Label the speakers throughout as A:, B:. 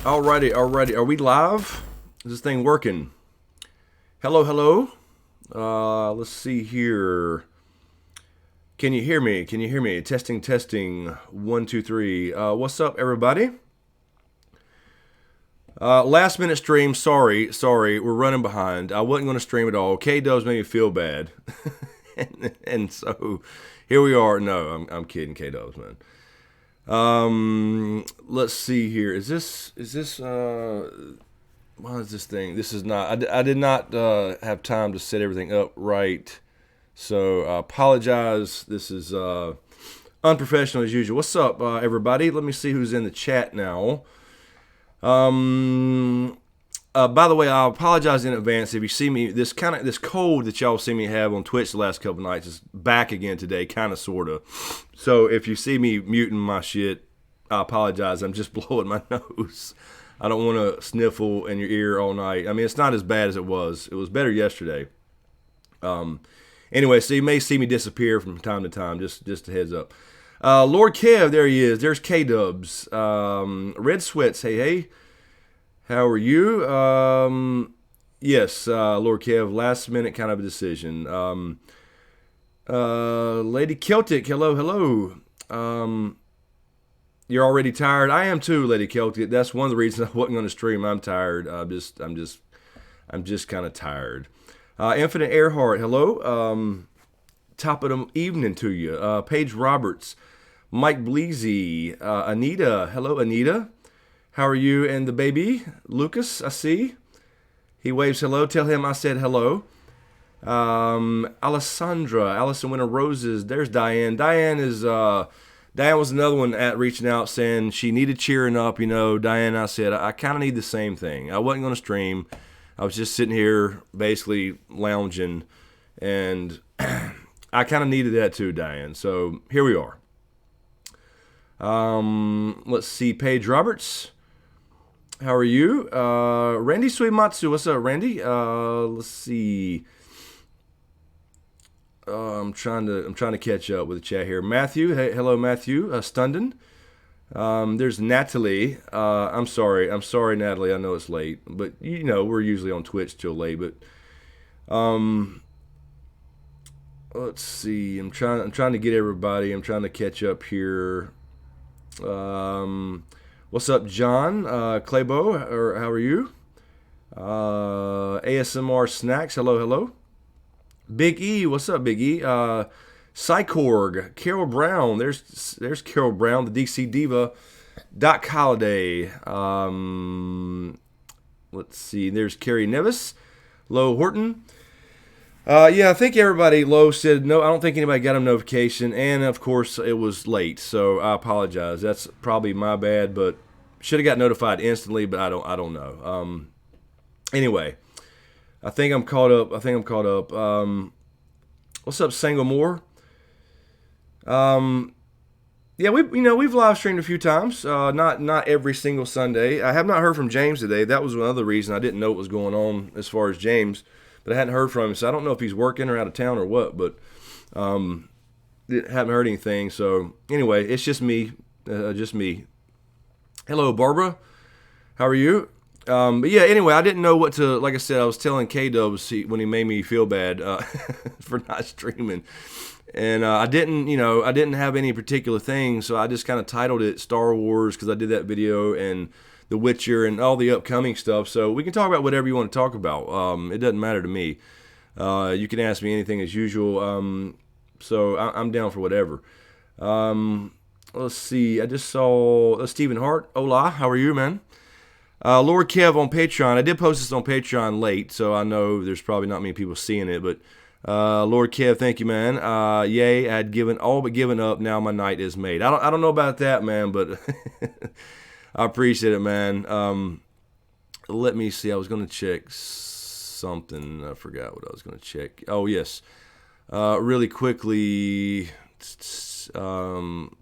A: Alrighty. Are we live? Is this thing working? Hello. Let's see here. Can you hear me? Testing. 1, 2, 3. What's up, everybody? Last minute stream. Sorry. We're running behind. I wasn't going to stream at all. K-Dubs made me feel bad. and so here we are. No, I'm kidding, K-Dubs, man. Let's see here. Is this what is this thing? This is not, I did not, have time to set everything up right. So I apologize. This is, unprofessional as usual. What's up, everybody? Let me see who's in the chat now. By the way, I apologize in advance if you see me, this cold that y'all see me have on Twitch the last couple nights is back again today, kind of, sort of. So if you see me muting my shit, I apologize. I'm just blowing my nose. I don't want to sniffle in your ear all night. I mean, it's not as bad as it was. It was better yesterday. Anyway, so you may see me disappear from time to time, just a heads up. Lord Kev, there he is. There's K-Dubs. Red Sweats, hey. How are you? Yes, Lord Kev, last minute kind of a decision. Lady Celtic, hello. You're already tired? I am too, Lady Celtic. That's one of the reasons I wasn't going to stream. I'm tired. I'm just kind of tired. Infinite Earhart, hello. Top of the evening to you. Paige Roberts, Mike Bleezy, Anita, hello, Anita. How are you and the baby? Lucas, I see. He waves hello. Tell him I said hello. Alessandra, Allison Winter Roses. There's Diane. Diane was another one at reaching out saying she needed cheering up. You know, Diane, I said, I kind of need the same thing. I wasn't going to stream. I was just sitting here basically lounging. And I kind of needed that too, Diane. So here we are. Let's see. Paige Roberts. How are you? Randy Suimatsu. What's up, Randy? Let's see. I'm trying to catch up with the chat here. Matthew. Hey, hello, Matthew. Stunden. There's Natalie. I'm sorry, Natalie. I know it's late, but you know we're usually on Twitch till late. But let's see. I'm trying to get everybody. I'm trying to catch up here. What's up, John? Claybo, or how are you? ASMR Snacks, hello. Big E, what's up, Big E? Cycorg, Carol Brown, there's Carol Brown, the DC Diva. Doc Holliday. Let's see, there's Carrie Nevis. Lo Horton. Yeah, I think everybody, Low said, no, I don't think anybody got a notification, and of course, it was late, so I apologize. That's probably my bad, but should have got notified instantly, but I don't know. Anyway, I think I'm caught up. What's up, Sangomore? Yeah, we've live streamed a few times, not every single Sunday. I have not heard from James today. That was another reason I didn't know what was going on as far as James. But I hadn't heard from him, so I don't know if he's working or out of town or what, but haven't heard anything. So anyway, it's just me. Hello, Barbara. How are you? But yeah, anyway, I didn't know what to, like I said, I was telling K-Dubs when he made me feel bad for not streaming. And I didn't have any particular thing, so I just kind of titled it Star Wars because I did that video and The Witcher and all the upcoming stuff. So we can talk about whatever you want to talk about. It doesn't matter to me. You can ask me anything as usual. So I'm down for whatever. Let's see. I just saw Stephen Hart. Hola, how are you, man? Lord Kev on Patreon. I did post this on Patreon late, so I know there's probably not many people seeing it. But Lord Kev, thank you, man. Yay, I'd given up. Now my night is made. I don't know about that, man, but I appreciate it, man. Let me see. I was going to check something. I forgot what I was going to check. Oh, yes. Really quickly. Sorry.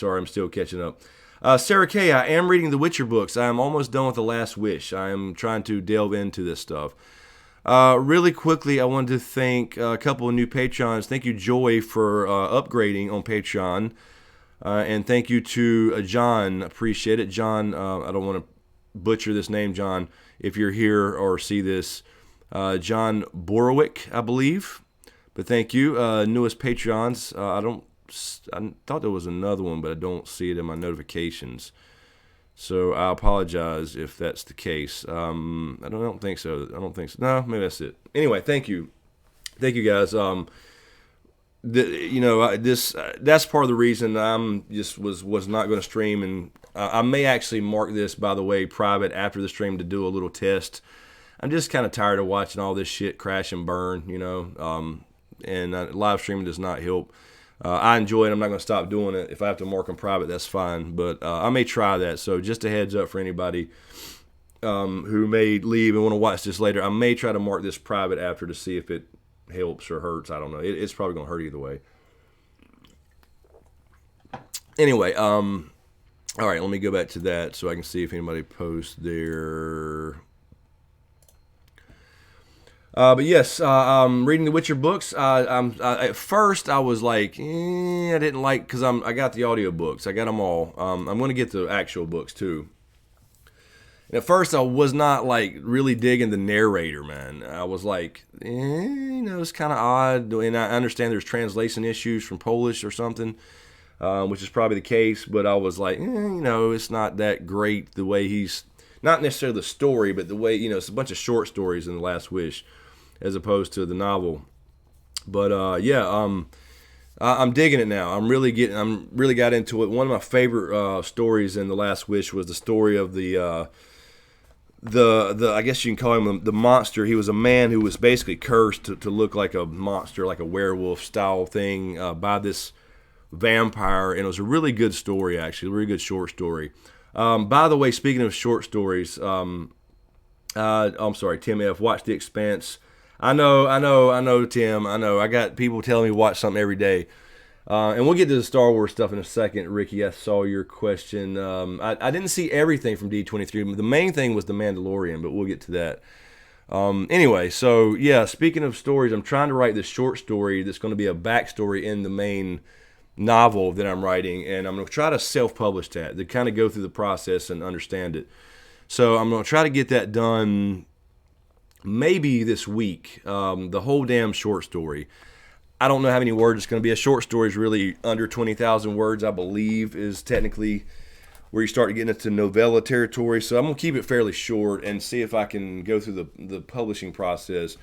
A: I'm still catching up. Sarah K., I am reading the Witcher books. I am almost done with The Last Wish. I am trying to delve into this stuff. Really quickly, I wanted to thank a couple of new Patreons. Thank you, Joy, for upgrading on Patreon. And thank you to John. Appreciate it, John. I don't want to butcher this name, John. If you're here or see this, John Borowick, I believe. But thank you, newest Patreons. I thought there was another one, but I don't see it in my notifications. So I apologize if that's the case. I don't think so. I don't think so. No, maybe that's it. Anyway, thank you guys. That's part of the reason I'm just was not going to stream, and I may actually mark this, by the way, private after the stream to do a little test. I'm just kind of tired of watching all this shit crash and burn, and live streaming does not help. I enjoy it. I'm not going to stop doing it. If I have to mark them private, that's fine. But I may try that. So just a heads up for anybody who may leave and want to watch this later. I may try to mark this private after to see if it helps or hurts. I don't know. It's probably going to hurt either way. Anyway, all right, let me go back to that so I can see if anybody posts there. But yes, reading the Witcher books. At first I was like, I didn't like, because I got the audio books. I got them all. I'm going to get the actual books too. And at first I was not like really digging the narrator, man. I was like, it's kind of odd. And I understand there's translation issues from Polish or something, which is probably the case. But I was like, it's not that great the way he's, not necessarily the story, but the way, it's a bunch of short stories in The Last Wish, as opposed to the novel. But I'm digging it now. I'm really got into it. One of my favorite stories in The Last Wish was the story of the I guess you can call him the monster. He was a man who was basically cursed to look like a monster, like a werewolf style thing, by this vampire, and it was a really good story, actually, a really good short story. By the way, speaking of short stories, I'm sorry, Tim F. Watch The Expanse. I know, Tim. I know. I got people telling me to watch something every day. And we'll get to the Star Wars stuff in a second, Ricky. I saw your question. I didn't see everything from D23. The main thing was The Mandalorian, but we'll get to that. Anyway, so yeah, speaking of stories, I'm trying to write this short story that's going to be a backstory in the main novel that I'm writing, and I'm going to try to self-publish that, to kind of go through the process and understand it. So I'm going to try to get that done maybe this week, the whole damn short story. I don't know how many words it's going to be. A short story is really under 20,000 words, I believe, is technically where you start getting into novella territory. So I'm going to keep it fairly short and see if I can go through the publishing process.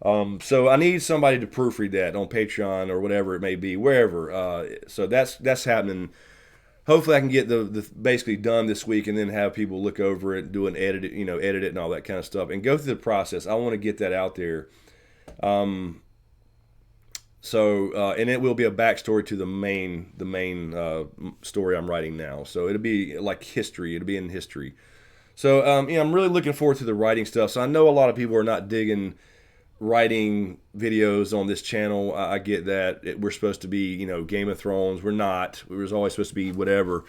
A: So I need somebody to proofread that on Patreon or whatever it may be, wherever. So that's happening. Hopefully I can get the basically done this week, and then have people look over it, do an edit it and all that kind of stuff, and go through the process. I want to get that out there. And it will be a backstory to the main story I'm writing now. So it'll be like history. It'll be in history. So I'm really looking forward to the writing stuff. So I know a lot of people are not digging writing videos on this channel. I get that. We're supposed to be, Game of Thrones. We're not. We was always supposed to be whatever,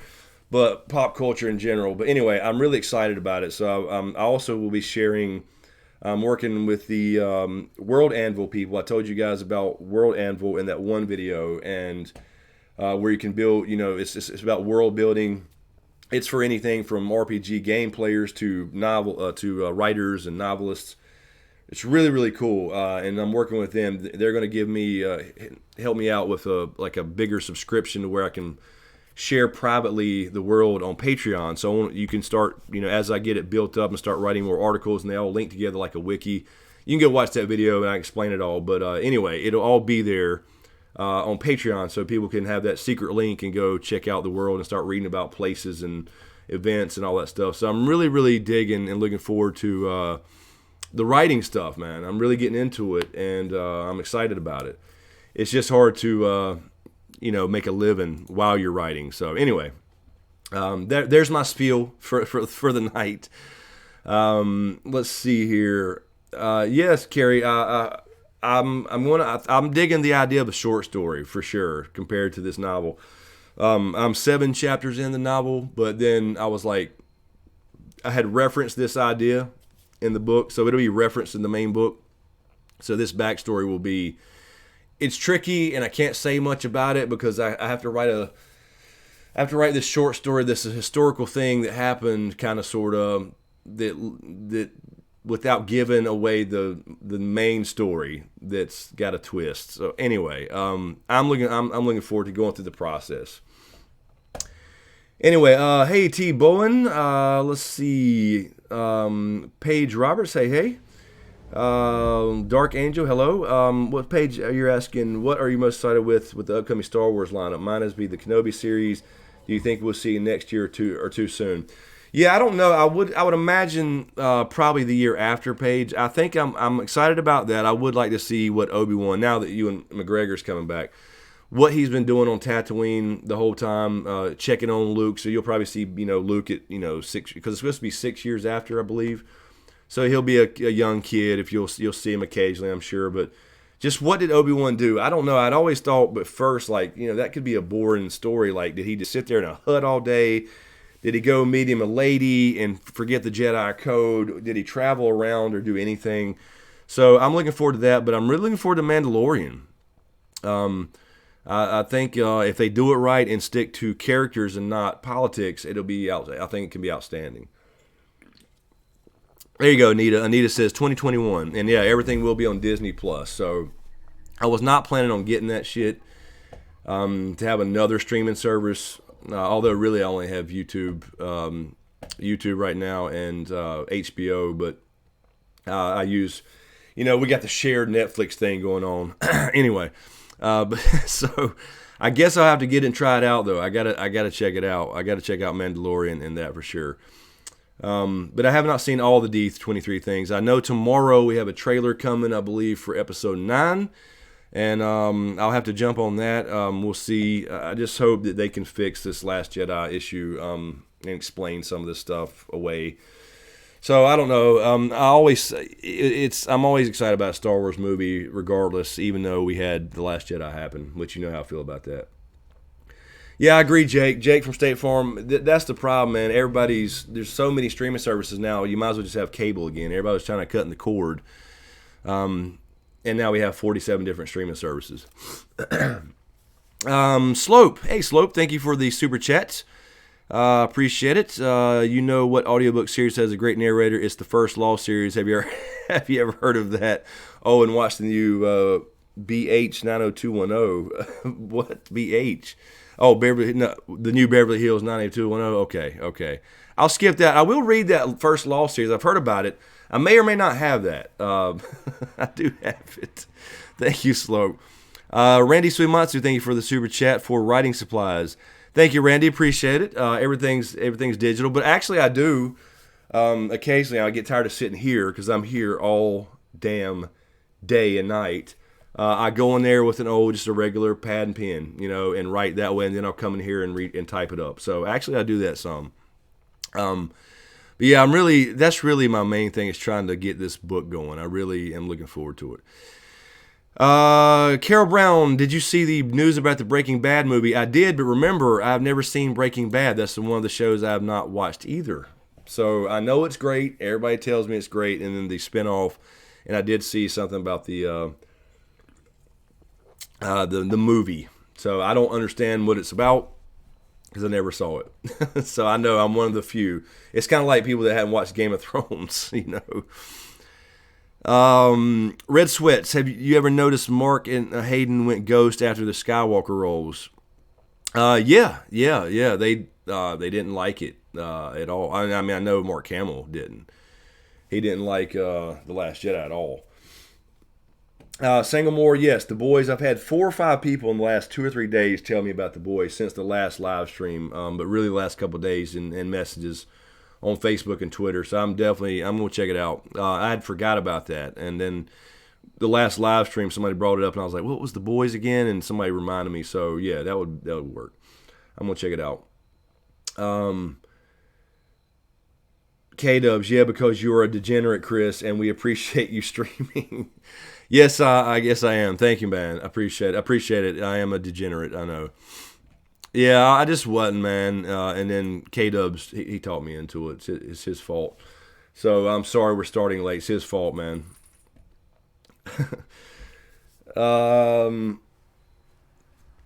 A: but pop culture in general. But anyway, I'm really excited about it. So I also will be sharing. I'm working with the World Anvil people. I told you guys about World Anvil in that one video, and where you can build. It's about world building. It's for anything from RPG game players to writers and novelists. It's really, really cool, and I'm working with them. They're going to give me, help me out with a bigger subscription to where I can share privately the world on Patreon. So you can start, as I get it built up and start writing more articles, and they all link together like a wiki. You can go watch that video and I explain it all. But anyway, it'll all be there on Patreon, so people can have that secret link and go check out the world and start reading about places and events and all that stuff. So I'm really, really digging and looking forward to the writing stuff, man. I'm really getting into it, and I'm excited about it. It's just hard to, make a living while you're writing. So anyway, there's my spiel for the night. Let's see here. Yes, Carrie, I'm digging the idea of a short story for sure compared to this novel. I'm 7 chapters in the novel, but then I was like, I had referenced this idea in the book, so it'll be referenced in the main book. So this backstory will be, it's tricky, and I can't say much about it because I have to write I have to write this short story. This is a historical thing that happened, kind of, sort of, that without giving away the main story that's got a twist. So anyway, I'm looking forward to going through the process. Anyway, hey T Bowen, let's see, Paige Roberts, hey. Dark Angel, hello. What page are you asking? What are you most excited with the upcoming Star Wars lineup? Mine is the Kenobi series. Do you think we'll see next year or too soon? Yeah, I don't know. I would imagine probably the year after, Paige. I think I'm excited about that. I would like to see what Obi-Wan, now that Ewan McGregor's coming back, what he's been doing on Tatooine the whole time, checking on Luke. So you'll probably see Luke at 6, because it's supposed to be 6 years after, I believe. So he'll be a young kid. If you'll see him occasionally, I'm sure. But just what did Obi-Wan do? I don't know. I'd always thought, but first, that could be a boring story. Like, did he just sit there in a hut all day? Did he go meet him a lady and forget the Jedi code? Did he travel around or do anything? So I'm looking forward to that. But I'm really looking forward to Mandalorian. I think if they do it right and stick to characters and not politics, it'll be out. I think it can be outstanding. There you go, Anita. Anita says 2021. And yeah, everything will be on Disney Plus. So I was not planning on getting that shit to have another streaming service. Although really I only have YouTube right now and HBO. But I use, we got the shared Netflix thing going on. Anyway, so I guess I'll have to get it and try it out, though. I gotta check it out. I gotta check out Mandalorian and that for sure. But I have not seen all the D23 things. I know tomorrow we have a trailer coming, I believe, for episode 9. And I'll have to jump on that. We'll see. I just hope that they can fix this Last Jedi issue and explain some of this stuff away. So I don't know. I'm always excited about a Star Wars movie regardless, even though we had The Last Jedi happen, which you know how I feel about that. Yeah, I agree, Jake. Jake from State Farm. That's the problem, man. There's so many streaming services now. You might as well just have cable again. Everybody's trying to cut in the cord. And now we have 47 different streaming services. Slope. Hey, Slope. Thank you for the super chat. Appreciate it. What audiobook series has a great narrator? It's the First Law series. Have you ever heard of that? Oh, and watched the new BH 90210. What? BH? Oh, the new Beverly Hills 90210. Okay. I'll skip that. I will read that First Law series. I've heard about it. I may or may not have that. I do have it. Thank you, Slope. Randy Suimatsu, thank you for the super chat for writing supplies. Thank you, Randy. Appreciate it. Everything's digital, but actually I do. Occasionally I get tired of sitting here because I'm here all damn day and night. I go in there with just a regular pad and pen, and write that way, and then I'll come in here and read and type it up. So actually I do that some. But yeah, that's really my main thing, is trying to get this book going. I really am looking forward to it. Carol Brown, did you see the news about the Breaking Bad movie? I did, but remember, I've never seen Breaking Bad. That's one of the shows I have not watched either. So I know it's great. Everybody tells me it's great. And then the spinoff, and I did see something about the movie. So I don't understand what it's about, because I never saw it. So I know I'm one of the few. It's kind of like people that haven't watched Game of Thrones, Red Sweats, have you ever noticed Mark and Hayden went ghost after the Skywalker roles? Yeah. They didn't like it at all. I mean, I know Mark Hamill didn't. He didn't like The Last Jedi at all. Singlemore, yes, The Boys. I've had 4 or 5 people in the last 2 or 3 days tell me about The Boys since the last live stream, but really the last couple of days and messages on Facebook and Twitter. So I'm going to check it out. I had forgot about that, and then the last live stream somebody brought it up, and I was like, what was The Boys again? And somebody reminded me. So yeah, that would work. I'm going to check it out. K-Dubs, yeah, because you're a degenerate, Chris, and we appreciate you streaming. Yes, I guess I am. Thank you, man. I appreciate it. I am a degenerate, I know. Yeah, I just wasn't, man. And then K-Dubs, he taught me into it. It's his fault. So I'm sorry we're starting late. It's his fault, man.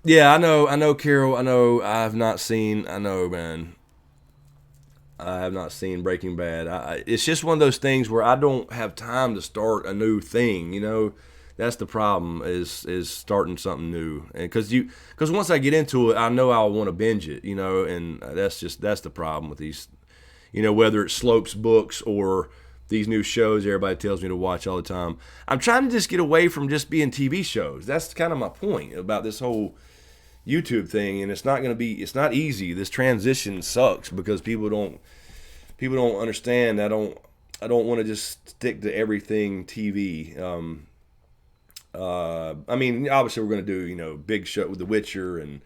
A: Yeah, I know, Carol. I know. I have not seen. I know, man. I have not seen Breaking Bad. It's just one of those things where I don't have time to start a new thing. You know, that's the problem is starting something new. And because once I get into it, I know I'll want to binge it. You know, and that's the problem with these. You know, whether it's Slopes books or these new shows everybody tells me to watch all the time. I'm trying to just get away from just being TV shows. That's kind of my point about this whole YouTube thing, and it's not going to be. It's not easy. This transition sucks because people don't understand. I don't want to just stick to everything TV. I mean, obviously we're going to do big show with The Witcher and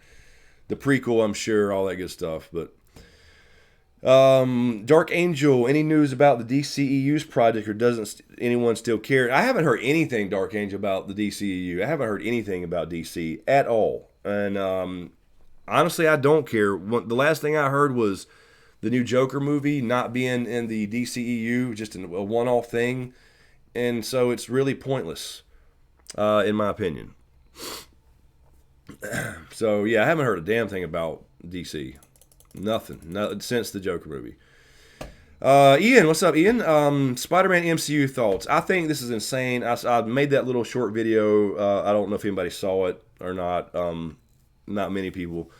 A: the prequel. I'm sure all that good stuff. But Dark Angel, any news about the DCEU's project, or doesn't anyone still care? I haven't heard anything, Dark Angel, about the DCEU. I haven't heard anything about DC at all, and honestly, I don't care. The last thing I heard was the new Joker movie not being in the DCEU, just a one-off thing, and so it's really pointless, in my opinion. So yeah, I haven't heard a damn thing about DC. Nothing since the Joker movie. Ian, what's up, Ian? Spider-Man MCU thoughts. I think this is insane. I made that little short video. I don't know if anybody saw it or not. Not many people.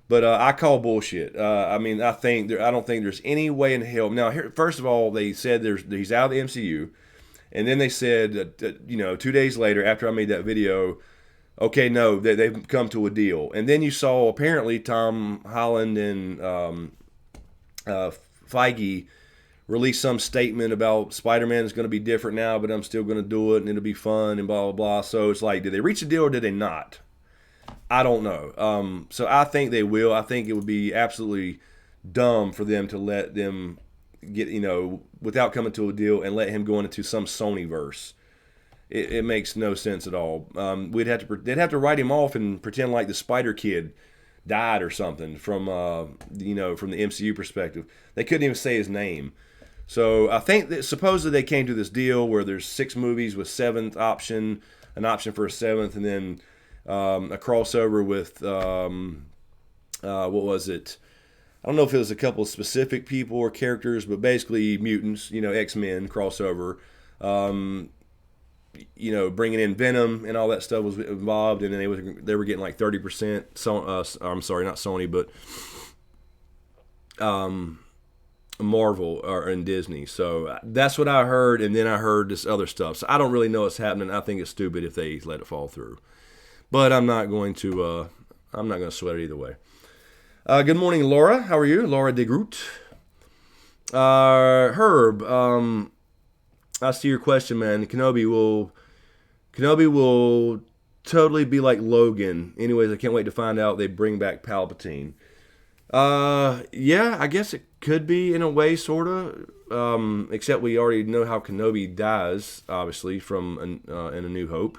A: But I call bullshit. I mean, I don't think there's any way in hell. Now, here, first of all, they said he's out of the MCU, and then they said that 2 days later, after I made that video, okay, no, they've come to a deal. And then you saw apparently Tom Holland and Feige release some statement about Spider-Man is going to be different now, but I'm still going to do it and it'll be fun and blah blah blah. So it's like, did they reach a deal or did they not? I don't know. So I think they will. I think it would be absolutely dumb for them to let them get, without coming to a deal and let him go into some Sony verse. It makes no sense at all. They'd have to write him off and pretend like the Spider Kid died or something from from the MCU perspective. They couldn't even say his name. So I think that supposedly they came to this deal where there's 6 movies with an option for a 7th, and then a crossover with what was it? I don't know if it was a couple of specific people or characters, but basically mutants, X-Men crossover. Bringing in Venom and all that stuff was involved, and then they were getting like 30%. I'm sorry, not Sony, but Marvel and Disney. So that's what I heard, and then I heard this other stuff. So I don't really know what's happening. I think it's stupid if they let it fall through, but I'm not going to sweat it either way. Good morning, Laura. How are you, Laura de Groot? Herb. I see your question, man. Kenobi will totally be like Logan. Anyways, I can't wait to find out they bring back Palpatine. Yeah, I guess it could be in a way, sorta. Except we already know how Kenobi dies, obviously, from in A New Hope.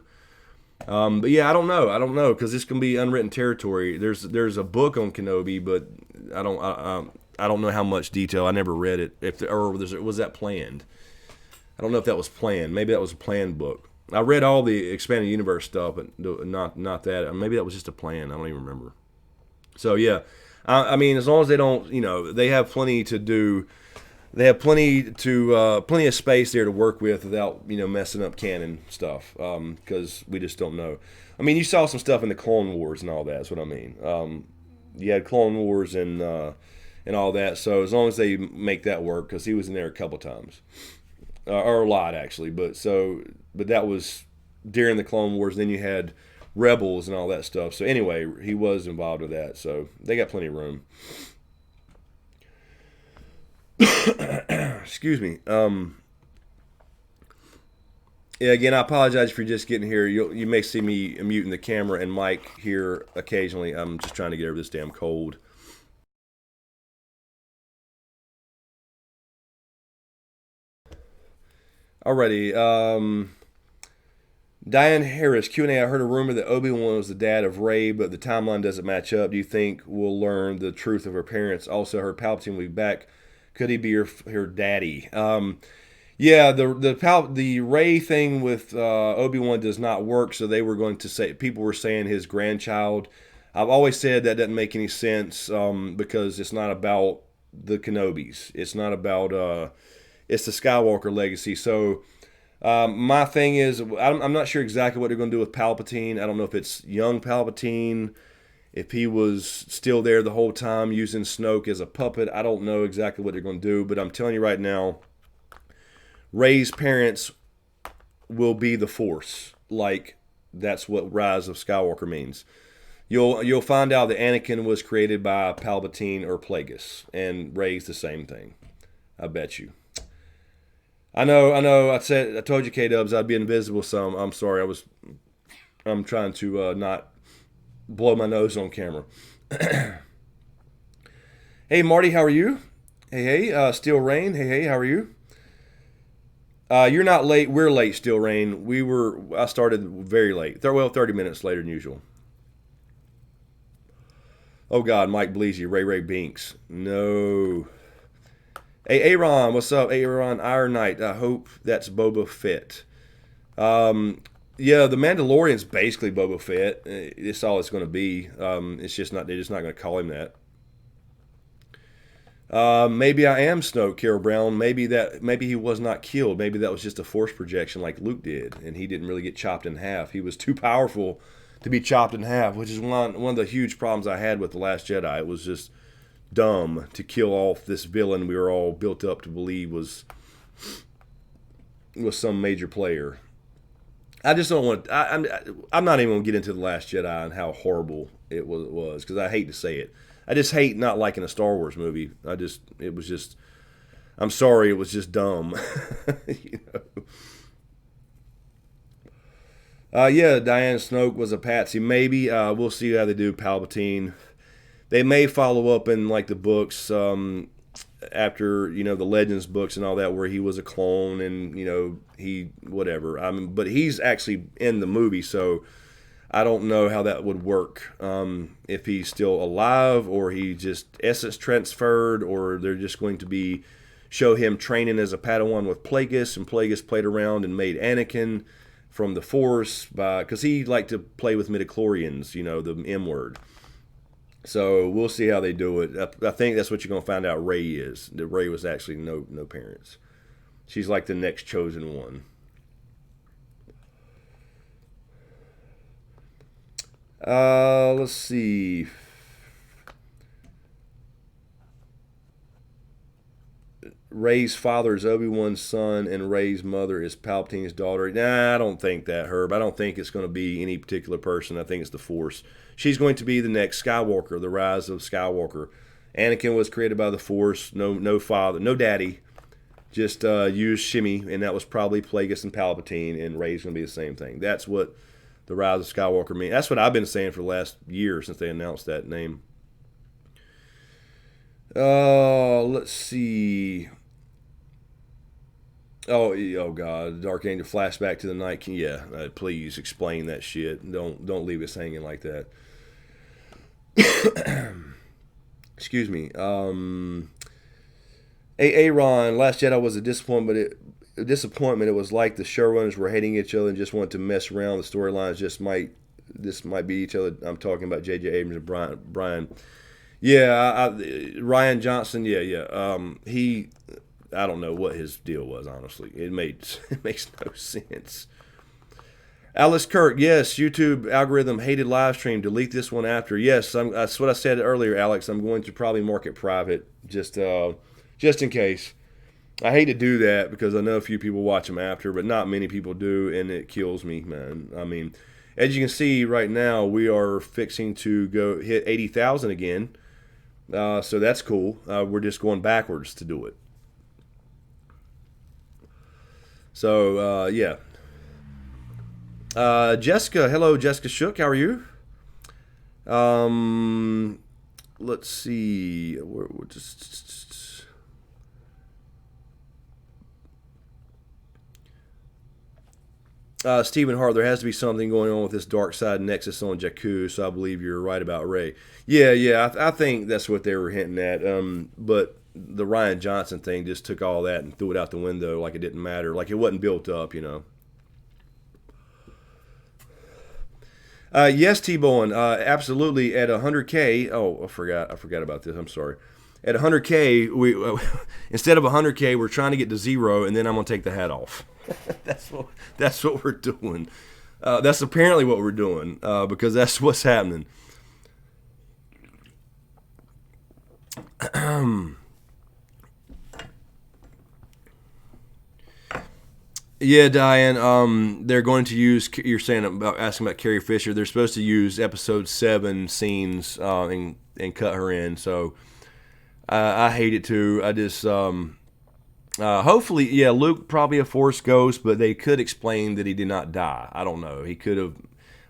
A: But yeah, I don't know, because this can be unwritten territory. There's a book on Kenobi, but I don't know how much detail. I never read it. Was that planned? I don't know if that was planned. Maybe that was a planned book. I read all the expanded universe stuff, but not that. Maybe that was just a plan. I don't even remember. So yeah, I mean, as long as they don't, they have plenty to do. They have plenty of space there to work with without messing up canon stuff. Because we just don't know. I mean, you saw some stuff in the Clone Wars and all that. That's what I mean. You had Clone Wars and all that. So as long as they make that work, because he was in there a couple times. Or a lot actually, but that was during the Clone Wars. Then you had Rebels and all that stuff. So anyway, he was involved with that. So they got plenty of room. Excuse me. Yeah, again, I apologize if you're just getting here. You may see me muting the camera and mic here occasionally. I'm just trying to get over this damn cold. Alrighty. Diane Harris, Q&A. I heard a rumor that Obi-Wan was the dad of Rey, but the timeline doesn't match up. Do you think we'll learn the truth of her parents? Also, her Palpatine will be back. Could he be her daddy? Yeah, the Rey thing with Obi-Wan does not work. So they were going to say, people were saying his grandchild. I've always said that doesn't make any sense because it's not about the Kenobis. It's not about it's the Skywalker legacy. So my thing is, I'm not sure exactly what they're going to do with Palpatine. I don't know if it's young Palpatine, if he was still there the whole time using Snoke as a puppet. I don't know exactly what they're going to do, but I'm telling you right now, Rey's parents will be the Force. Like, that's what Rise of Skywalker means. You'll find out that Anakin was created by Palpatine or Plagueis, and Rey's the same thing. I bet you. I know. I told you, K-Dubs, I'd be invisible some. I'm sorry. I'm trying to not blow my nose on camera. Hey, Marty, how are you? Hey, Steel Rain. Hey, how are you? You're not late. We're late, Steel Rain. I started very late. 30 minutes later than usual. Oh, God, Mike Bleasy, Ray Binks. No. Hey, Aaron, what's up? Aaron Iron Knight. I hope that's Boba Fett. Yeah, the Mandalorian's basically Boba Fett. It's all it's going to be. It's just not. They're just not going to call him that. Maybe I am Snoke, Carol Brown. Maybe he was not killed. Maybe that was just a force projection like Luke did, and he didn't really get chopped in half. He was too powerful to be chopped in half, which is one of the huge problems I had with The Last Jedi. It was just dumb to kill off this villain we were all built up to believe was some major player. I just don't want. I'm not even going to get into The Last Jedi and how horrible it was because I hate to say it. I just hate not liking a Star Wars movie. It was just. I'm sorry, it was just dumb. You know. Yeah, Diane Snoke was a patsy. Maybe we'll see how they do Palpatine. They may follow up in like the books after the Legends books and all that, where he was a clone and he whatever. But he's actually in the movie, so I don't know how that would work. If he's still alive, or he just essence transferred, or they're just going to show him training as a Padawan with Plagueis, and Plagueis played around and made Anakin from the Force because he liked to play with midichlorians, the M word. So we'll see how they do it. I think that's what you're going to find out Rey is. That Rey was actually no parents. She's like the next chosen one. Let's see. Rey's father is Obi-Wan's son, and Rey's mother is Palpatine's daughter. Nah, I don't think that, Herb. I don't think it's going to be any particular person. I think it's the Force. She's going to be the next Skywalker, the Rise of Skywalker. Anakin was created by the Force. No father, no daddy. Just used shimmy, and that was probably Plagueis and Palpatine, and Rey's going to be the same thing. That's what the Rise of Skywalker means. That's what I've been saying for the last year since they announced that name. Let's see. Oh God! Dark Angel flashback to the Night King. Yeah, please explain that shit. Don't leave us hanging like that. Excuse me. Aaron, Last Jedi was a disappointment. It was like the showrunners were hating each other and just wanted to mess around. The storylines this might be each other. I'm talking about J.J. Abrams and Brian. Yeah, Ryan Johnson. Yeah. I don't know what his deal was, honestly. It makes no sense. Alice Kirk, yes, YouTube algorithm hated live stream. Delete this one after. Yes, that's what I said earlier, Alex. I'm going to probably mark it private, just in case. I hate to do that because I know a few people watch them after, but not many people do, and it kills me, man. I mean, as you can see right now, we are fixing to go hit 80,000 again. So that's cool. We're just going backwards to do it. So, yeah. Jessica, hello, Jessica Shook. How are you? Let's see. We're just... Stephen Hart, there has to be something going on with this dark side nexus on Jakku, so I believe you're right about Rey. Yeah, I think that's what they were hinting at. But the Ryan Johnson thing just took all that and threw it out the window like it didn't matter, like it wasn't built up, Yes, T-Bone. Absolutely. At 100K. Oh, I forgot about this. I'm sorry. At 100K, we instead of 100K, we're trying to get to 0, and then I'm gonna take the hat off. That's what we're doing. That's apparently what we're doing because that's what's happening. Yeah, Diane. They're going to use. You're saying about asking about Carrie Fisher. They're supposed to use episode 7 scenes and cut her in. So I hate it too. I just hopefully, yeah, Luke probably a Force ghost, but they could explain that he did not die. I don't know. He could have,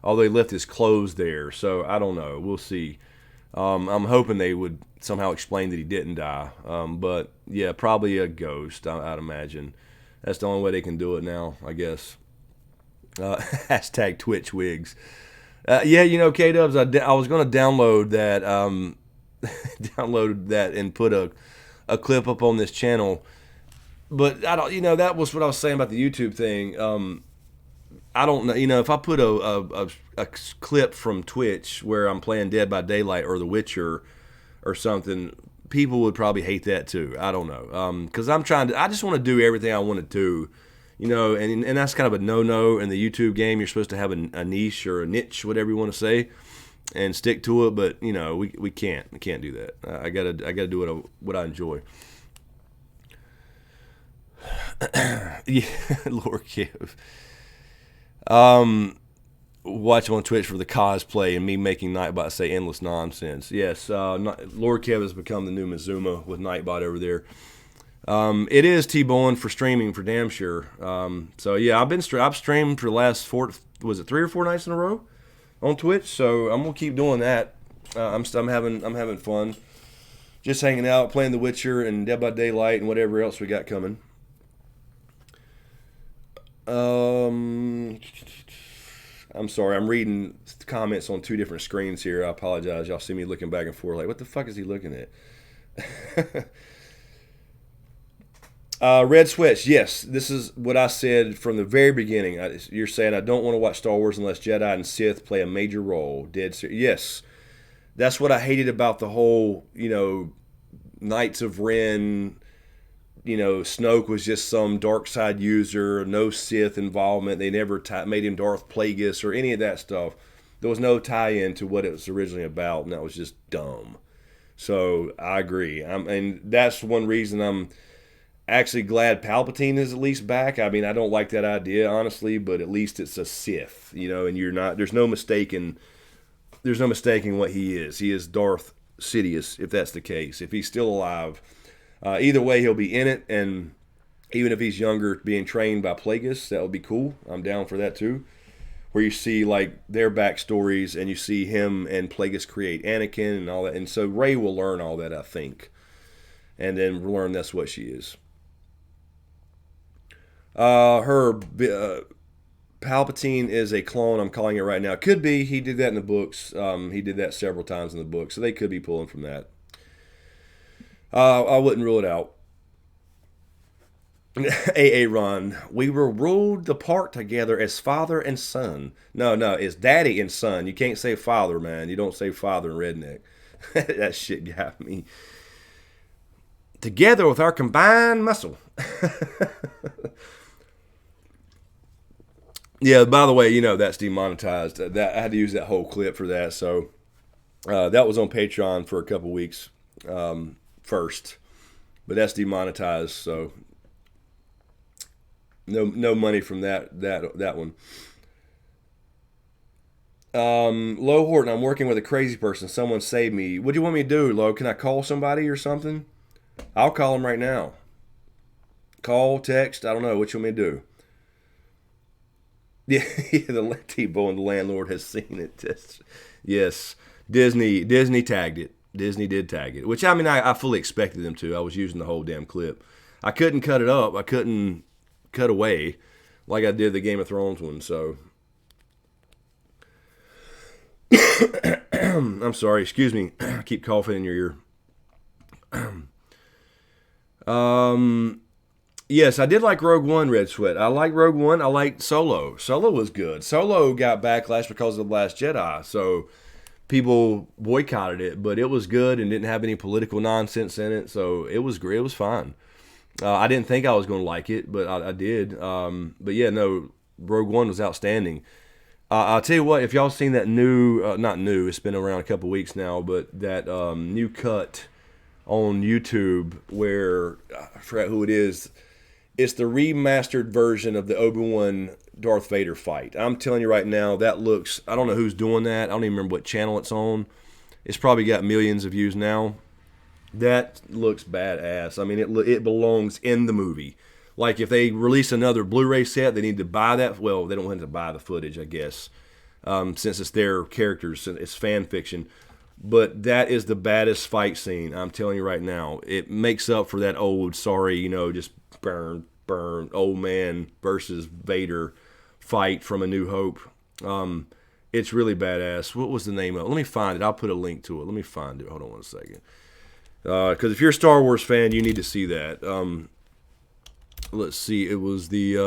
A: although he left his clothes there. So I don't know. We'll see. I'm hoping they would somehow explain that he didn't die. But yeah, probably a ghost. I'd imagine. That's the only way they can do it now, I guess. Hashtag Twitch wigs. Yeah, K-Dubs, I was going to download that, download that and put a clip up on this channel. But I don't, that was what I was saying about the YouTube thing. I don't know, if I put a clip from Twitch where I'm playing Dead by Daylight or The Witcher or something, people would probably hate that too. I don't know, because I just want to do everything I want to do, and that's kind of a no-no in the YouTube game. You're supposed to have a niche or a niche, whatever you want to say, and stick to it. But we can't do that. I gotta do what I enjoy. Yeah, Lord Kev. Watch on Twitch for the cosplay and me making Nightbot say endless nonsense. Yes, Lord Kev has become the new Mizuma with Nightbot over there. It is T-Bone for streaming for damn sure. So yeah, I've streamed for the last 3 or 4 nights in a row on Twitch. So I'm gonna keep doing that. I'm having fun, just hanging out, playing The Witcher and Dead by Daylight and whatever else we got coming. I'm sorry, I'm reading comments on 2 different screens here. I apologize. Y'all see me looking back and forth like, what the fuck is he looking at? Red Switch, yes, this is what I said from the very beginning. You're saying I don't want to watch Star Wars unless Jedi and Sith play a major role. Dead serious. Yes, that's what I hated about the whole, Knights of Ren. Snoke was just some dark side user, no Sith involvement. They never made him Darth Plagueis or any of that stuff. There was no tie-in to what it was originally about, and that was just dumb. So I agree. And that's one reason I'm actually glad Palpatine is at least back. I mean, I don't like that idea, honestly, but at least it's a Sith, and you're not. There's no mistaking what he is. He is Darth Sidious, if that's the case. If he's still alive. Either way, he'll be in it, and even if he's younger, being trained by Plagueis, that would be cool. I'm down for that too. Where you see like their backstories, and you see him and Plagueis create Anakin and all that, and so Rey will learn all that, I think, and then learn that's what she is. Her Palpatine is a clone. I'm calling it right now. Could be. He did that in the books. He did that several times in the books, so they could be pulling from that. I wouldn't rule it out. AA Ron, we were ruled apart together as father and son. No, it's daddy and son. You can't say father, man. You don't say father in redneck. That shit got me. Together with our combined muscle. Yeah, by the way, that's demonetized. That I had to use that whole clip for that. So that was on Patreon for a couple weeks. First, but that's demonetized, so no money from that one. Low Horton, I'm working with a crazy person. Someone save me. What do you want me to do, Low? Can I call somebody or something? I'll call him right now. Call, text, I don't know. What you want me to do? Yeah, the T-Bone, the landlord, has seen it. Yes, Disney tagged it. Disney did tag it, which I fully expected them to. I was using the whole damn clip. I couldn't cut it up. I couldn't cut away like I did the Game of Thrones one. So I'm sorry. Excuse me. I keep coughing in your ear. Yes, I did like Rogue One, Red Sweat. I like Rogue One. I like Solo. Solo was good. Solo got backlash because of The Last Jedi, so people boycotted it, but it was good and didn't have any political nonsense in it, so it was great. It was fine. I didn't think I was going to like it, but I did. But yeah, no, Rogue One was outstanding. I'll tell you what, if y'all seen that new, not new, it's been around a couple weeks now, but that new cut on YouTube where, I forgot who it is, it's the remastered version of the Obi-Wan Darth Vader fight. I'm telling you right now, that looks, I don't know who's doing that. I don't even remember what channel it's on. It's probably got millions of views now. That looks badass. I mean, it belongs in the movie. Like, if they release another Blu-ray set, they need to buy that. Well, they don't have to buy the footage, I guess, since it's their characters. It's fan fiction. But that is the baddest fight scene, I'm telling you right now. It makes up for that old, sorry, just burn, old man versus Vader fight from A New Hope. It's really badass. What was the name of it? Let me find it. I'll put a link to it. Let me find it. Hold on one second. Because if you're a Star Wars fan, you need to see that. Let's see. It was the...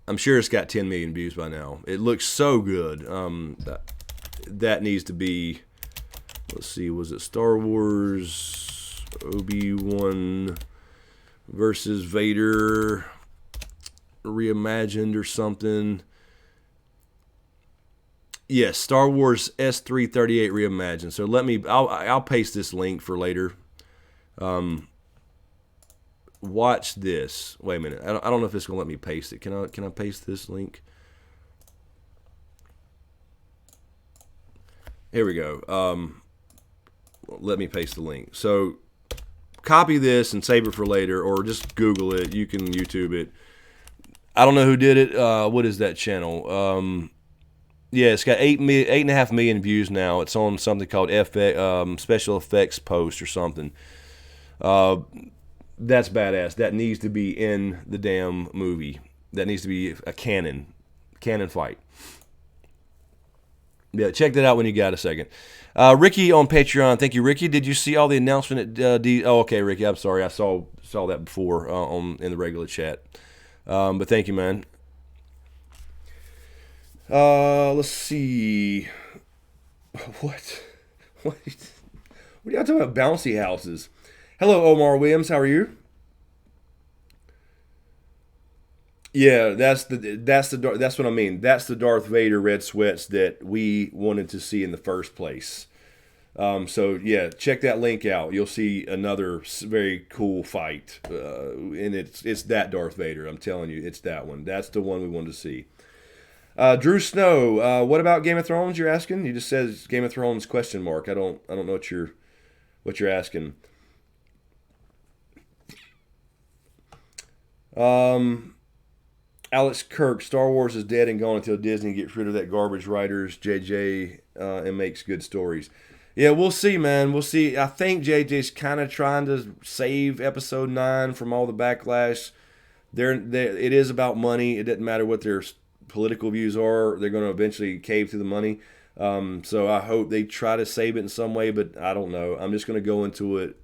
A: I'm sure it's got 10 million views by now. It looks so good. That needs to be... Let's see. Was it Star Wars Obi-Wan versus Vader reimagined or something? Yes, Star Wars S338 reimagined. So I'll paste this link for later. Watch this. Wait a minute. I don't know if it's gonna let me paste it. Can I paste this link? Here we go. Let me paste the link. So copy this and save it for later, or just Google it. You can YouTube it. I don't know who did it. What is that channel? Yeah, it's got 8.5 million views now. It's on something called Special Effects Post or something. That's badass. That needs to be in the damn movie. That needs to be a canon fight. Yeah, check that out when you got a second. Ricky on Patreon. Thank you, Ricky. Did you see all the announcement at Oh, okay, Ricky. I'm sorry. I saw that before in the regular chat. But thank you, man. Let's see. What are y'all talking about? Bouncy houses. Hello, Omar Williams. How are you? Yeah, that's what I mean. That's the Darth Vader red sweats that we wanted to see in the first place. So yeah, check that link out. You'll see another very cool fight, and it's that Darth Vader. I'm telling you, it's that one. That's the one we wanted to see. Drew Snow, what about Game of Thrones? You're asking. You just says Game of Thrones ? I don't know what you're asking. Alex Kirk, Star Wars is dead and gone until Disney gets rid of that garbage writers, JJ, and makes good stories. Yeah, we'll see, man. We'll see. I think JJ's kind of trying to save Episode 9 from all the backlash. It is about money. It doesn't matter what their political views are. They're going to eventually cave to the money. So I hope they try to save it in some way, but I don't know. I'm just going to go into it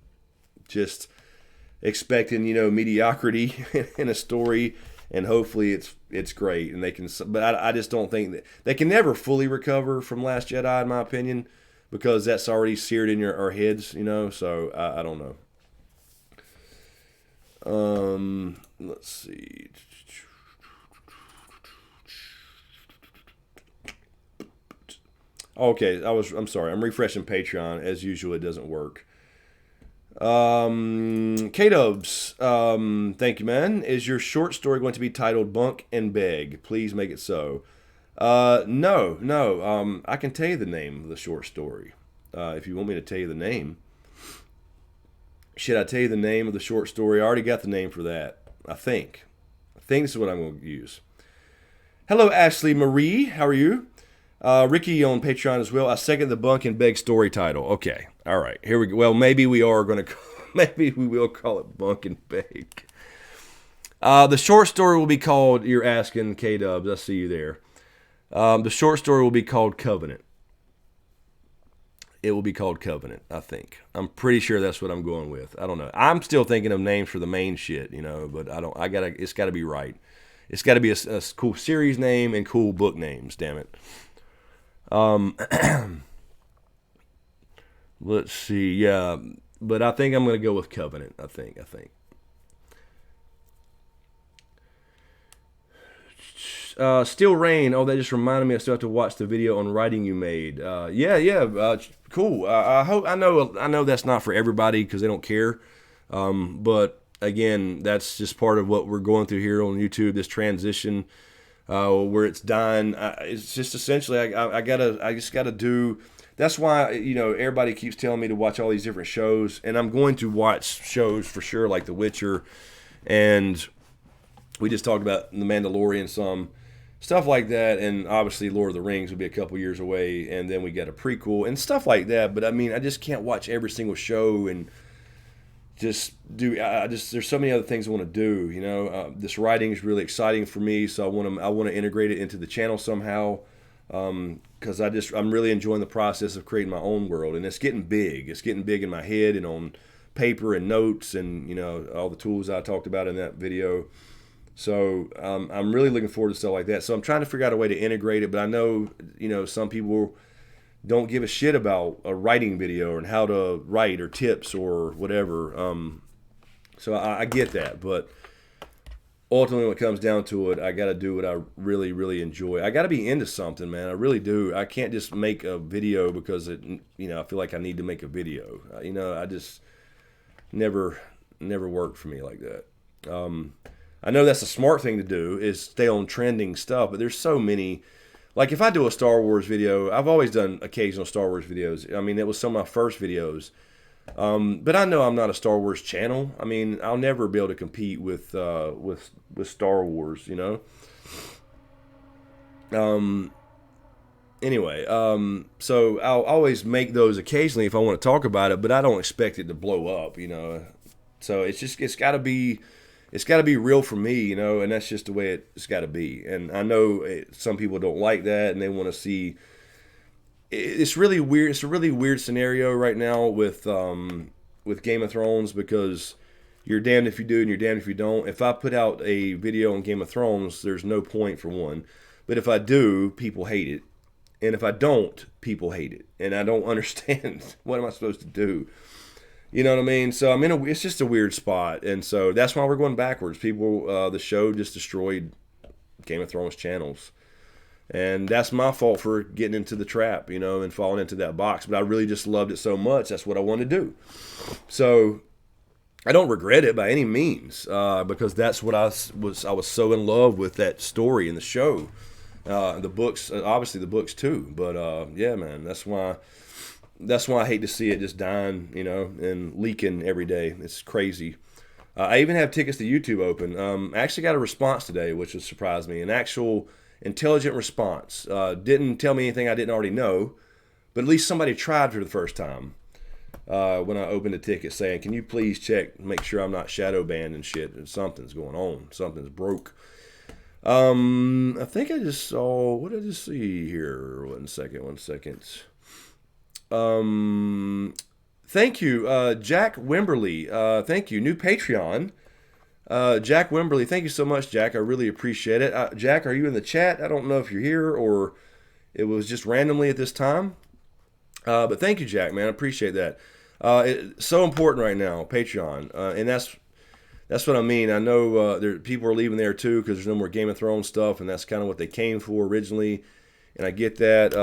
A: just expecting, mediocrity in a story, and hopefully it's great, and they can. But I just don't think that they can never fully recover from Last Jedi, in my opinion, because that's already seared in our heads, So I don't know. Let's see. Okay, I'm sorry. I'm refreshing Patreon as usual. It doesn't work. K-Dubs, thank you, man. Is your short story going to be titled Bunk and Beg? Please make it so. No. I can tell you the name of the short story. If you want me to tell you the name. Should I tell you the name of the short story? I already got the name for that. I think this is what I'm going to use. Hello, Ashley Marie. How are you? Ricky on Patreon as well. I second the Bunk and Beg story title. Okay. All right. Here we go. Well, maybe we will call it Bunk and Beg. The short story will be called, you're asking, K-Dubs, I see you there. The short story will be called Covenant. it will be called Covenant, I think. I'm pretty sure that's what I'm going with. I don't know. I'm still thinking of names for the main shit, but it's got to be right. It's got to be a cool series name and cool book names, damn it. Let's see. Yeah, but I think I'm going to go with Covenant, I think. Still Rain. Oh, that just reminded me. I still have to watch the video on writing you made. Yeah. Cool. I know that's not for everybody because they don't care. But again, that's just part of what we're going through here on YouTube. This transition where it's dying. It's just essentially I just gotta do. That's why everybody keeps telling me to watch all these different shows, and I'm going to watch shows for sure, like The Witcher, and we just talked about The Mandalorian some. Stuff like that, and obviously Lord of the Rings will be a couple years away, and then we got a prequel and stuff like that. But I mean, I just can't watch every single show and just do. There's so many other things I want to do. This writing is really exciting for me, so I want to integrate it into the channel somehow. Because I'm really enjoying the process of creating my own world, and it's getting big. It's getting big in my head and on paper and notes, and all the tools I talked about in that video. So I'm really looking forward to stuff like that. So I'm trying to figure out a way to integrate it, but I know some people don't give a shit about a writing video and how to write or tips or whatever. So I get that, but ultimately when it comes down to it, I got to do what I really, really enjoy. I got to be into something, man. I really do. I can't just make a video because I feel like I need to make a video. I just never worked for me like that. I know that's a smart thing to do is stay on trending stuff, but there's so many. Like if I do a Star Wars video, I've always done occasional Star Wars videos. I mean, it was some of my first videos. But I know I'm not a Star Wars channel. I mean, I'll never be able to compete with Star Wars, Anyway, so I'll always make those occasionally if I want to talk about it, but I don't expect it to blow up, So it's got to be real for me, and that's just the way it's got to be. And I know some people don't like that, and they want to see. It's really weird. It's a really weird scenario right now with Game of Thrones because you're damned if you do and you're damned if you don't. If I put out a video on Game of Thrones, there's no point for one. But if I do, people hate it, and if I don't, people hate it, and I don't understand what am I supposed to do. You know what I mean? So it's just a weird spot, and so that's why we're going backwards. People, the show just destroyed Game of Thrones channels, and that's my fault for getting into the trap, and falling into that box. But I really just loved it so much. That's what I wanted to do. So I don't regret it by any means, because that's what I was so in love with that story and the show, the books, obviously the books too. But yeah, man, that's why I hate to see it just dying, and leaking every day. It's crazy. I even have tickets to YouTube open. I actually got a response today, which has surprised me. An actual intelligent response. Didn't tell me anything I didn't already know, but at least somebody tried for the first time when I opened a ticket saying, can you please check, make sure I'm not shadow banned and shit. And something's going on. Something's broke. I think I just saw, what did I just see here? One second. Thank you, Jack Wimberly. Thank you, new Patreon. Jack Wimberly, thank you so much, Jack. I really appreciate it. Jack, are you in the chat? I don't know if you're here or it was just randomly at this time. But thank you, Jack, man. I appreciate that. It's so important right now, Patreon, and that's what I mean. I know people are leaving there too because there's no more Game of Thrones stuff, and that's kind of what they came for originally. And I get that.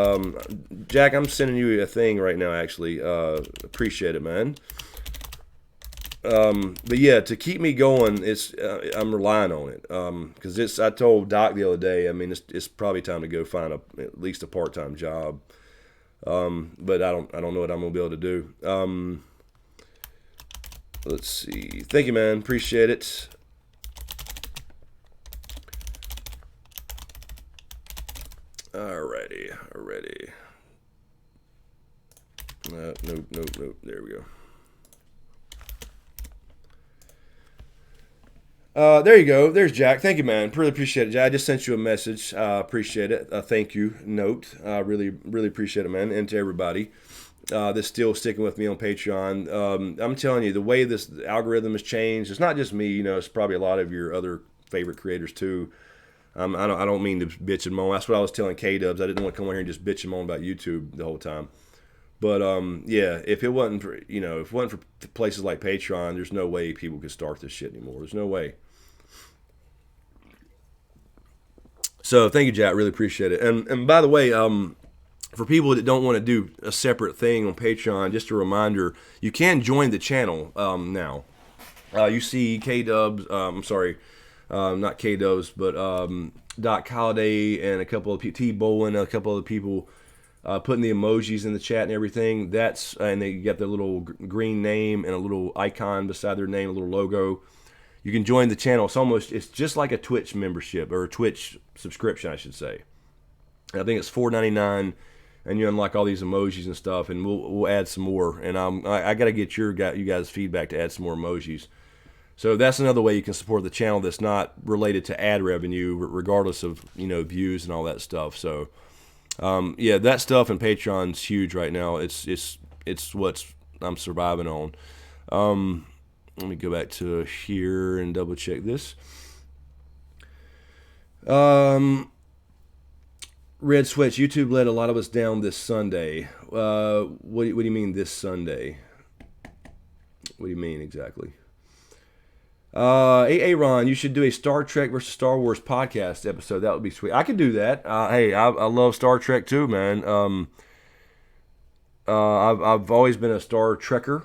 A: Jack, I'm sending you a thing right now, actually. Appreciate it, man. But yeah, to keep me going, I'm relying on it. Because I told Doc the other day, it's probably time to go find at least a part-time job. But I don't know what I'm going to be able to do. Let's see. Thank you, man. Appreciate it. Alrighty. Nope. There we go. There you go. There's Jack. Thank you, man. Really appreciate it, Jack. I just sent you a message. Appreciate it. Thank you. Note. Really appreciate it, man. And to everybody. that's still sticking with me on Patreon. I'm telling you, the way this algorithm has changed, it's not just me. You know, it's probably a lot of your other favorite creators too. I don't mean to bitch and moan. That's what I was telling K-Dubs. I didn't want to come on here and just bitch and moan about YouTube the whole time. But yeah, if it wasn't for places like Patreon, there's no way people could start this shit anymore. There's no way. So thank you, Jack. Really appreciate it. And by the way, for people that don't want to do a separate thing on Patreon, just a reminder, you can join the channel now. You see K-Dubs, I'm sorry, not K-Dubs, but Doc Holliday and a couple of people, T-Bowling, a couple of people putting the emojis in the chat and everything. And they got their little green name and a little icon beside their name, a little logo. You can join the channel. It's just like a Twitch membership, or a Twitch subscription, I should say. I think it's $4.99, and you unlock all these emojis and stuff, and we'll add some more. And I got to get you guys' feedback to add some more emojis. So that's another way you can support the channel that's not related to ad revenue, regardless of views and all that stuff. So yeah, that stuff in Patreon's huge right now. It's what I'm surviving on. Let me go back to here and double check this. Red Sweats, YouTube let a lot of us down this Sunday. What do you mean this Sunday? What do you mean exactly? Aaron, you should do a Star Trek versus Star Wars podcast episode. That would be sweet. I could do that. Hey, I love Star Trek too, man. I've always been a Star Trekker.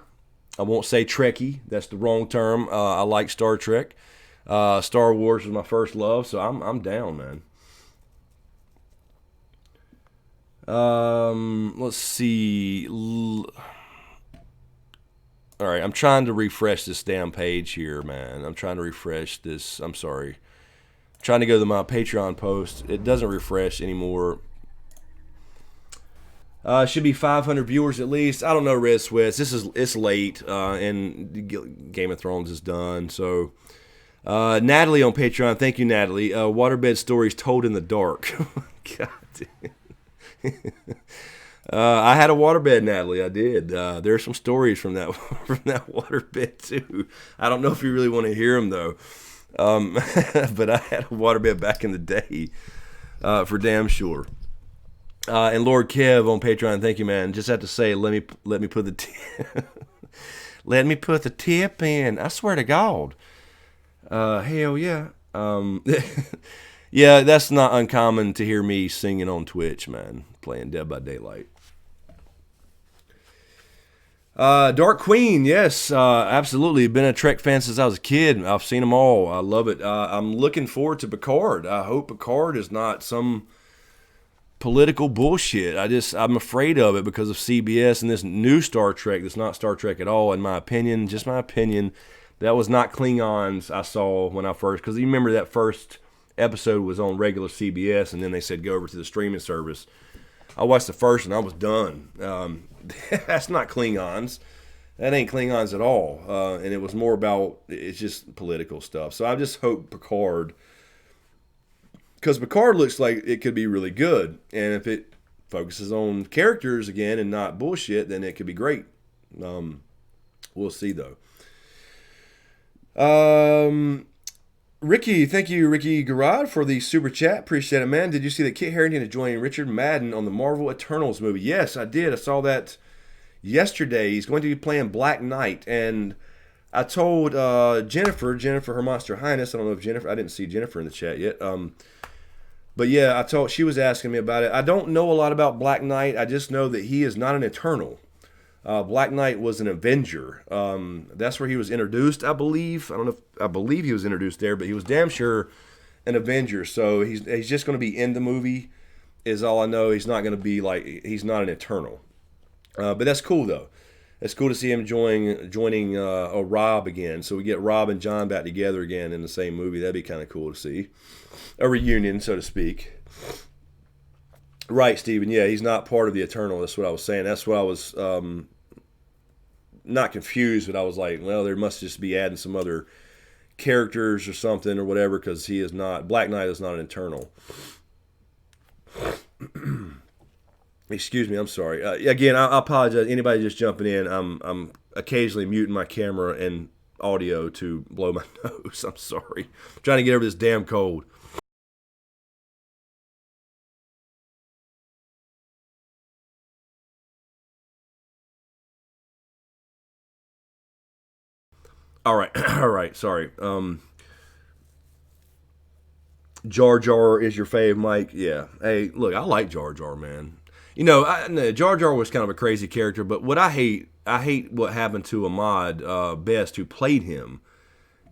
A: I won't say Trekkie. That's the wrong term. I like Star Trek. Star Wars was my first love, so I'm down, man. Let's see. All right, I'm trying to refresh this damn page here, man. I'm trying to refresh this. I'm sorry. I'm trying to go to my Patreon post. It doesn't refresh anymore. Should be 500 viewers at least. I don't know, Red Sweats. It's late, and Game of Thrones is done. So, Natalie on Patreon. Thank you, Natalie. Waterbed stories told in the dark. God damn. I had a waterbed, Natalie. I did. There are some stories from that waterbed too. I don't know if you really want to hear them though. But I had a waterbed back in the day, for damn sure. And Lord Kev on Patreon, thank you, man. Just have to say, let me put the let me put the tip in. I swear to God. Hell yeah. Yeah, that's not uncommon to hear me singing on Twitch, man. Playing Dead by Daylight. Dark Queen, yes, absolutely. Been a Trek fan since I was a kid. I've seen them all. I love it. I'm looking forward to Picard. I hope Picard is not some political bullshit. I'm afraid of it because of CBS and this new Star Trek that's not Star Trek at all, in my opinion. Just my opinion. That was not Klingons I saw when I first, because you remember that first episode was on regular CBS, and then they said go over to the streaming service. I watched the first and I was done. That's not Klingons. That ain't Klingons at all. And it was more about, it's just political stuff. So I just hope Picard, because Picard looks like it could be really good. And if it focuses on characters again and not bullshit, then it could be great. We'll see though. Ricky, thank you, Ricky Garrod, for the super chat. Appreciate it, man. Did you see that Kit Harington is joining Richard Madden on the Marvel Eternals movie? Yes, I did. I saw that yesterday. He's going to be playing Black Knight. And I told Jennifer, Her Monster Highness, I don't know if Jennifer, I didn't see Jennifer in the chat yet. But yeah, she was asking me about it. I don't know a lot about Black Knight. I just know that he is not an Eternal. Black Knight was an Avenger. That's where he was introduced, I believe. I believe he was introduced there, but he was damn sure an Avenger. So he's just going to be in the movie, is all I know. He's not going to be he's not an Eternal. But that's cool though. It's cool to see him joining Rob again. So we get Rob and John back together again in the same movie. That'd be kind of cool to see. A reunion, so to speak. Right, Steven. Yeah, he's not part of the Eternal. That's what I was saying. That's what I was not confused, but I was like, well, there must just be adding some other characters or something or whatever, because he is not, Black Knight is not an Eternal. Excuse me, I'm sorry. Again, I apologize. Anybody just jumping in, I'm occasionally muting my camera and audio to blow my nose. I'm sorry. I'm trying to get over this damn cold. All right, all right. Sorry. Jar Jar is your fave, Mike? Yeah. Hey, look, I like Jar Jar, man. No, Jar Jar was kind of a crazy character, but what I hate what happened to Ahmad Best, who played him.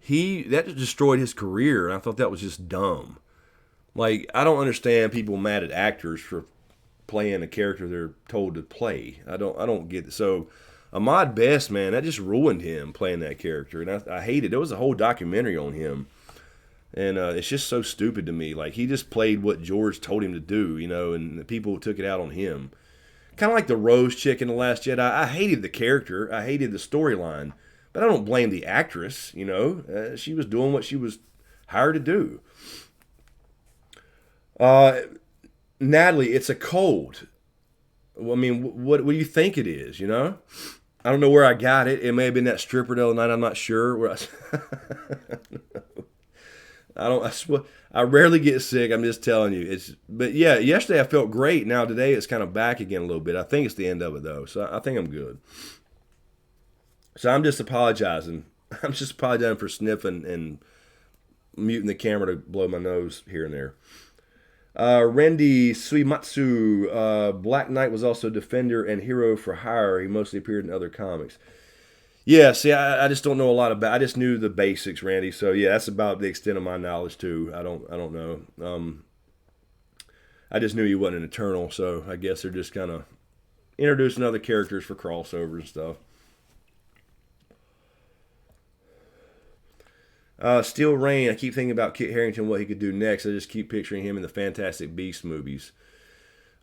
A: That just destroyed his career, and I thought that was just dumb. Like, I don't understand people mad at actors for playing a character they're told to play. I don't get it. So Ahmad Best, man, that just ruined him playing that character, and I hate it. There was a whole documentary on him, and it's just so stupid to me. Like, he just played what George told him to do, and the people took it out on him. Kind of like the Rose chick in The Last Jedi. I hated the character. I hated the storyline, but I don't blame the actress. She was doing what she was hired to do. Uh, Natalie, it's a cold. Well, I mean, what do you think it is? I don't know where I got it. It may have been that stripper the other night. I'm not sure. I don't. I rarely get sick. I'm just telling you. But yeah, yesterday I felt great. Now today it's kind of back again a little bit. I think it's the end of it though, so I think I'm good. So I'm just apologizing. I'm just apologizing for sniffing and muting the camera to blow my nose here and there. Rendi Suimatsu, Black Knight was also Defender and Hero for Hire. He mostly appeared in other comics. Yeah, see, I just don't know a lot about. I just knew the basics, Randy. So yeah, that's about the extent of my knowledge too. I don't know. I just knew he wasn't an Eternal, so I guess they're just kind of introducing other characters for crossovers and stuff. Steel Rain. I keep thinking about Kit Harington, what he could do next. I just keep picturing him in the Fantastic Beast movies.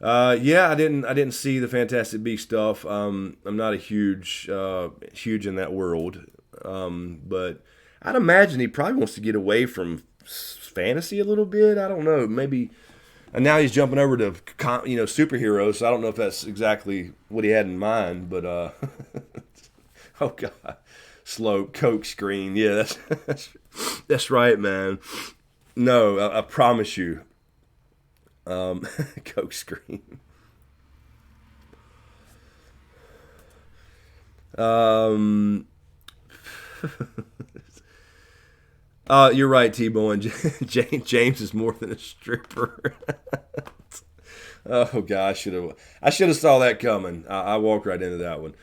A: Yeah, I didn't see the Fantastic Beast stuff. I'm not a huge in that world. But I'd imagine he probably wants to get away from fantasy a little bit. I don't know, maybe. And now he's jumping over to superheroes. So I don't know if that's exactly what he had in mind, but oh god, slow Coke screen. Yeah, that's right, man. No, I promise you. Coke screen. Um, you're right, T-Bone. James is more than a stripper. Oh god, I should have saw that coming. I walked right into that one.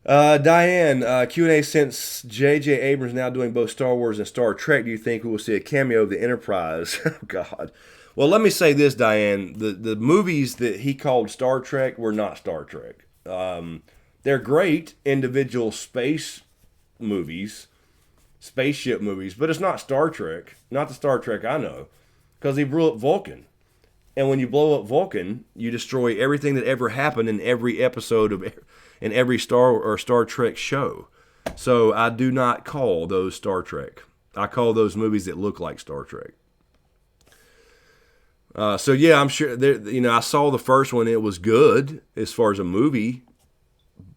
A: Diane, Q&A, since J.J. Abrams now doing both Star Wars and Star Trek, do you think we will see a cameo of the Enterprise? Oh, God. Well, let me say this, Diane. The movies that he called Star Trek were not Star Trek. They're great individual space movies, spaceship movies, but it's not Star Trek. Not the Star Trek I know. Because he blew up Vulcan. And when you blow up Vulcan, you destroy everything that ever happened in every episode of in every Star Trek show. So I do not call those Star Trek. I call those movies that look like Star Trek. So yeah, I'm sure. I saw the first one. It was good as far as a movie.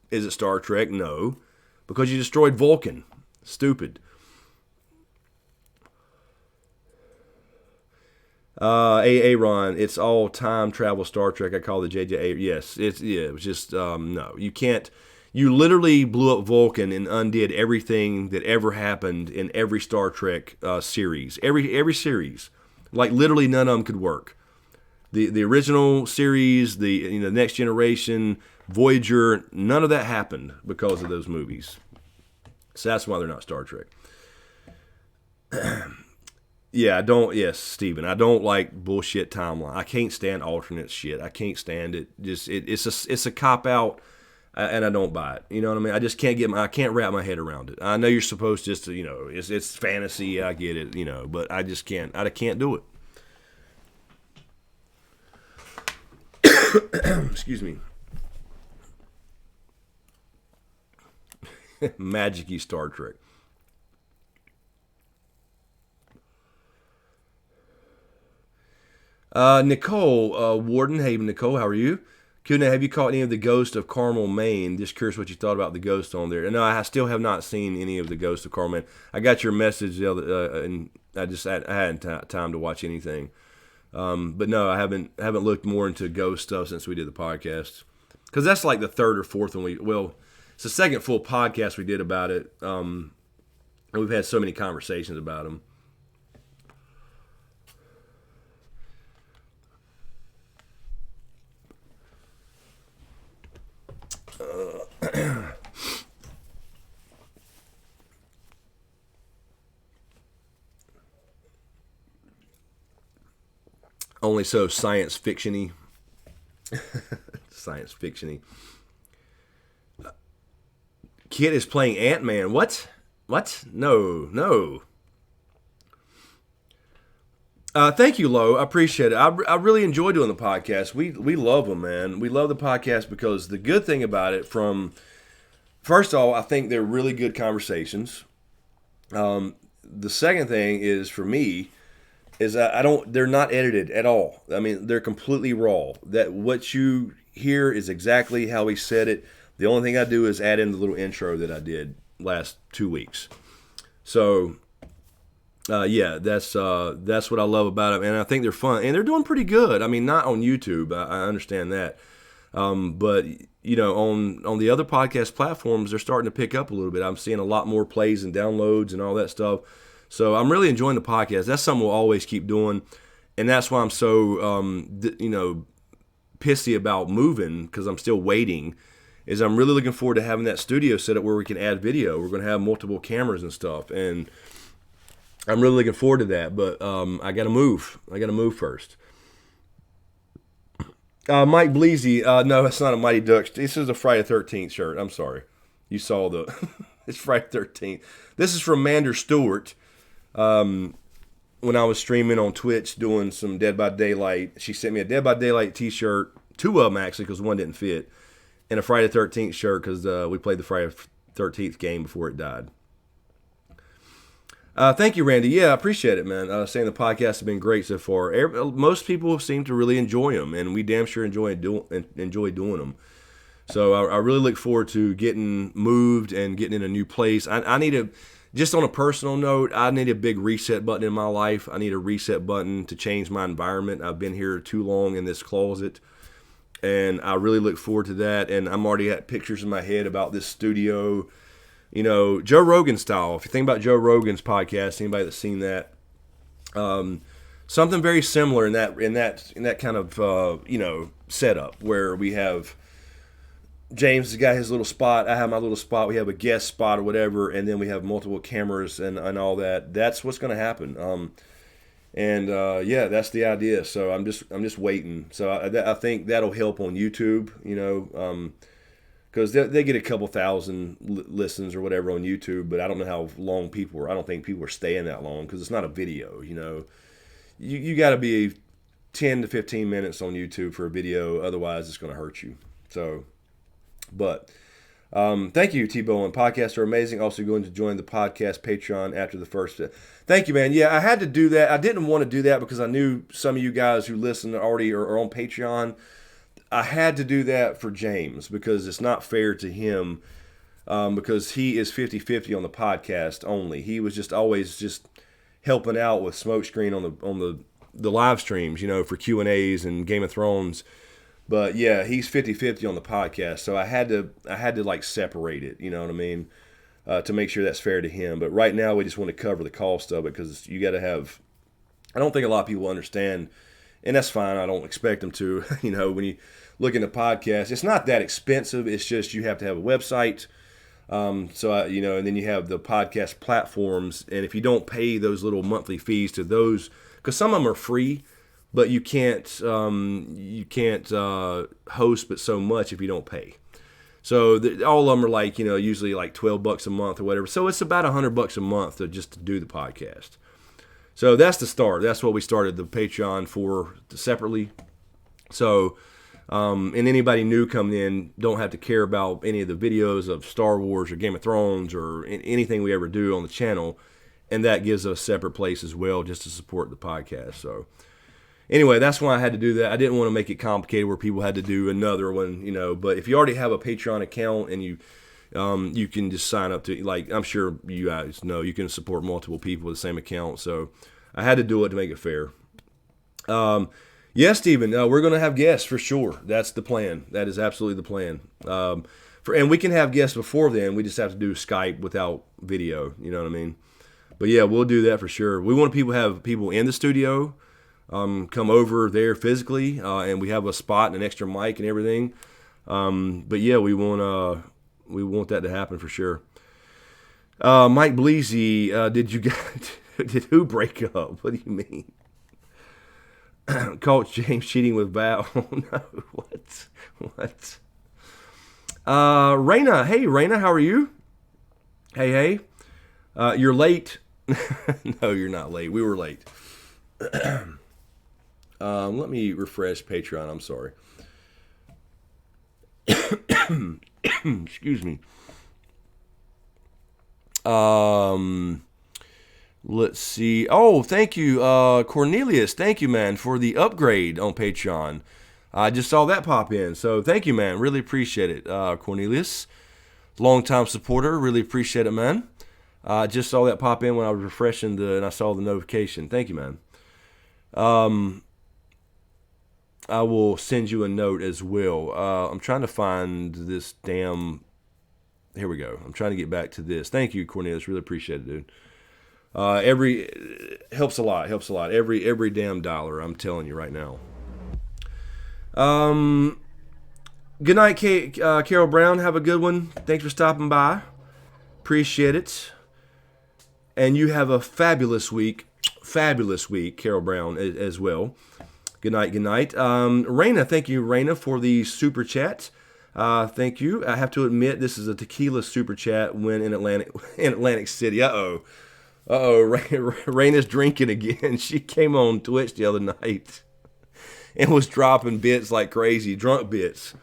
A: Is it Star Trek? No, because you destroyed Vulcan. Stupid. Aaron, it's all time travel Star Trek. I call the JJ. Yes, it was just no. You can't. You literally blew up Vulcan and undid everything that ever happened in every Star Trek series. Every series, like literally none of them could work. The original series, the Next Generation, Voyager, none of that happened because of those movies. So that's why they're not Star Trek. Yeah, I don't. Yes, Steven, I don't like bullshit timeline. I can't stand alternate shit. I can't stand it. It's a cop out, and I don't buy it. You know what I mean? I just I can't wrap my head around it. I know you're supposed just to, it's fantasy. I get it, but I just can't. I can't do it. Excuse me. Magic-y Star Trek. Nicole, Warden. Hey, Nicole, how are you? Kuna, have you caught any of the Ghost of Carmel, Maine? Just curious what you thought about the ghost on there. No, I still have not seen any of the Ghost of Carmel, Maine. I got your message the other, and I hadn't time to watch anything. But no, I haven't looked more into ghost stuff since we did the podcast, because that's like the third or fourth one it's the second full podcast we did about it. And we've had so many conversations about them. Only so science fiction-y. Science fiction-y. Kid is playing Ant-Man. What? No. Thank you, Lo. I appreciate it. I really enjoy doing the podcast. We love them, man. We love the podcast because the good thing about it, first of all, I think they're really good conversations. The second thing is, for me, is that they're not edited at all. I mean, they're completely raw. That what you hear is exactly how he said it. The only thing I do is add in the little intro that I did last 2 weeks. So, yeah, that's what I love about them, and I think they're fun, and they're doing pretty good. I mean, not on YouTube, I understand that, but on the other podcast platforms, they're starting to pick up a little bit. I'm seeing a lot more plays and downloads and all that stuff. So I'm really enjoying the podcast. That's something we'll always keep doing, and that's why I'm so pissy about moving, because I'm still waiting. Is I'm really looking forward to having that studio set up where we can add video. We're going to have multiple cameras and stuff, and I'm really looking forward to that. But I got to move. I got to move first. Mike Bleasy, no, it's not a Mighty Ducks. This is a Friday the 13th shirt. I'm sorry. You saw the... It's Friday the 13th. This is from Mander Stewart. When I was streaming on Twitch doing some Dead by Daylight, she sent me a Dead by Daylight t-shirt, 2 of them actually, because one didn't fit, and a Friday the 13th shirt because we played the Friday the 13th game before it died. Thank you, Randy. Yeah, I appreciate it, man. Saying the podcasts have been great so far. Most people seem to really enjoy them, and we damn sure enjoy doing them. So I really look forward to getting moved and getting in a new place. I need just on a personal note, I need a big reset button in my life. I need a reset button to change my environment. I've been here too long in this closet, and I really look forward to that. And I'm already at pictures in my head about this studio, Joe Rogan style. If you think about Joe Rogan's podcast, anybody that's seen that, something very similar in that kind of setup where we have James has got his little spot, I have my little spot, we have a guest spot or whatever, and then we have multiple cameras and all that. That's what's going to happen. Yeah, that's the idea. So I'm just waiting. So I think that'll help on YouTube, because they get a couple thousand listens or whatever on YouTube, but I don't know how long people are. I don't think people are staying that long because it's not a video. You got to be 10 to 15 minutes on YouTube for a video, otherwise it's going to hurt you. So. But thank you, T-Bone. Podcasts are amazing. Also going to join the podcast Patreon after the first. Thank you, man. Yeah, I had to do that. I didn't want to do that because I knew some of you guys who listen already are on Patreon. I had to do that for James because it's not fair to him because he is 50-50 on the podcast only. He was just always just helping out with SmokeScreen on the live streams, for Q&As and Game of Thrones. But yeah, he's 50-50 on the podcast, so I had to like separate it, you know what I mean, to make sure that's fair to him. But right now, we just want to cover the cost of it because you got to have. I don't think a lot of people understand, and that's fine. I don't expect them to. When you look into podcasts, it's not that expensive. It's just you have to have a website. And then you have the podcast platforms, and if you don't pay those little monthly fees to those, because some of them are free. But you can't host but so much if you don't pay. So all of them are like, usually like $12 a month or whatever. So it's about $100 a month to do the podcast. So that's the start. That's what we started the Patreon for separately. So, and anybody new coming in don't have to care about any of the videos of Star Wars or Game of Thrones or anything we ever do on the channel. And that gives us a separate place as well just to support the podcast. So. anyway, that's why I had to do that. I didn't want to make it complicated where people had to do another one, you know. But if you already have a Patreon account and you can just sign up to, like, I'm sure you guys know, you can support multiple people with the same account. So I had to do it to make it fair. Yes, Stephen, we're going to have guests for sure. That's the plan. That is absolutely the plan. And we can have guests before then. We just have to do Skype without video. You know what I mean? But yeah, we'll do that for sure. We want people to have people in the studio come over there physically, and we have a spot and an extra mic and everything. But yeah, we want that to happen for sure. Mike Bleasy, did who break up? What do you mean? Caught James cheating with Val. Oh no, what? Raina, hey Raina, how are you? Hey, you're late. No, you're not late. We were late. Let me refresh Patreon. I'm sorry. Excuse me. Let's see. Oh, thank you, Cornelius. Thank you, man, for the upgrade on Patreon. I just saw that pop in. So thank you, man. Really appreciate it, Cornelius. Long-time supporter. Really appreciate it, man. I just saw that pop in when I was refreshing and I saw the notification. Thank you, man. I will send you a note as well. I'm trying to find this damn... Here we go. I'm trying to get back to this. Thank you, Cornelius. Really appreciate it, dude. Helps a lot. Every damn dollar, I'm telling you right now. Good night, Carol Brown. Have a good one. Thanks for stopping by. Appreciate it. And you have a fabulous week, Carol Brown, as well. Good night. Raina, thank you, Raina, for the super chat. Thank you. I have to admit, this is a tequila super chat when in Atlantic City. Uh-oh, Raina's drinking again. She came on Twitch the other night and was dropping bits like crazy, drunk bits.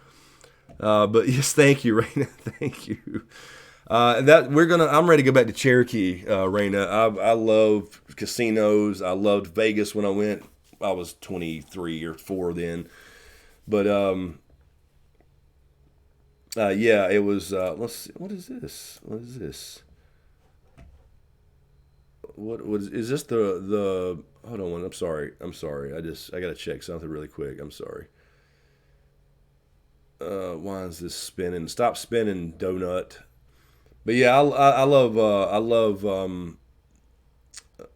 A: But yes, thank you, Raina. Thank you. I'm ready to go back to Cherokee, Raina. I love casinos. I loved Vegas when I went. I was 23 or 4 then. But yeah, it was. Let's see. What is this? What is this? The hold on. I'm sorry. I gotta check something really quick. I'm sorry. Why is this spinning? Stop spinning, donut. But yeah, I love. Oh,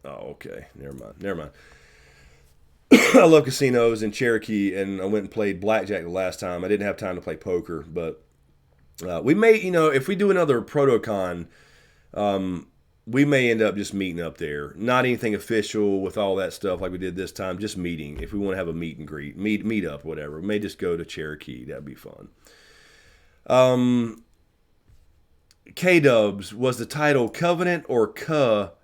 A: okay. Never mind. I love casinos in Cherokee, and I went and played blackjack the last time. I didn't have time to play poker, but we may, if we do another ProtoCon, we may end up just meeting up there. Not anything official with all that stuff like we did this time. Just meeting. If we want to have a meet and greet, meet up, whatever. We may just go to Cherokee. That'd be fun. K-Dubs, was the title Covenant or Covenant?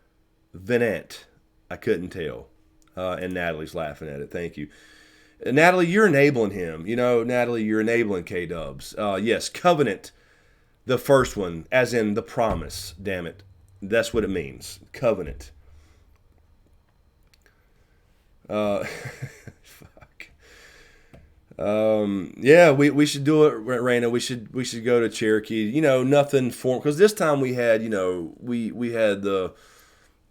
A: I couldn't tell. And Natalie's laughing at it. Thank you. Natalie, you're enabling him. Natalie, you're enabling K-Dubs. Yes, Covenant, the first one, as in the promise. Damn it. That's what it means. Covenant. Fuck. Yeah, we should do it, Raina. We should go to Cherokee. Nothing for, because this time we had, we had the.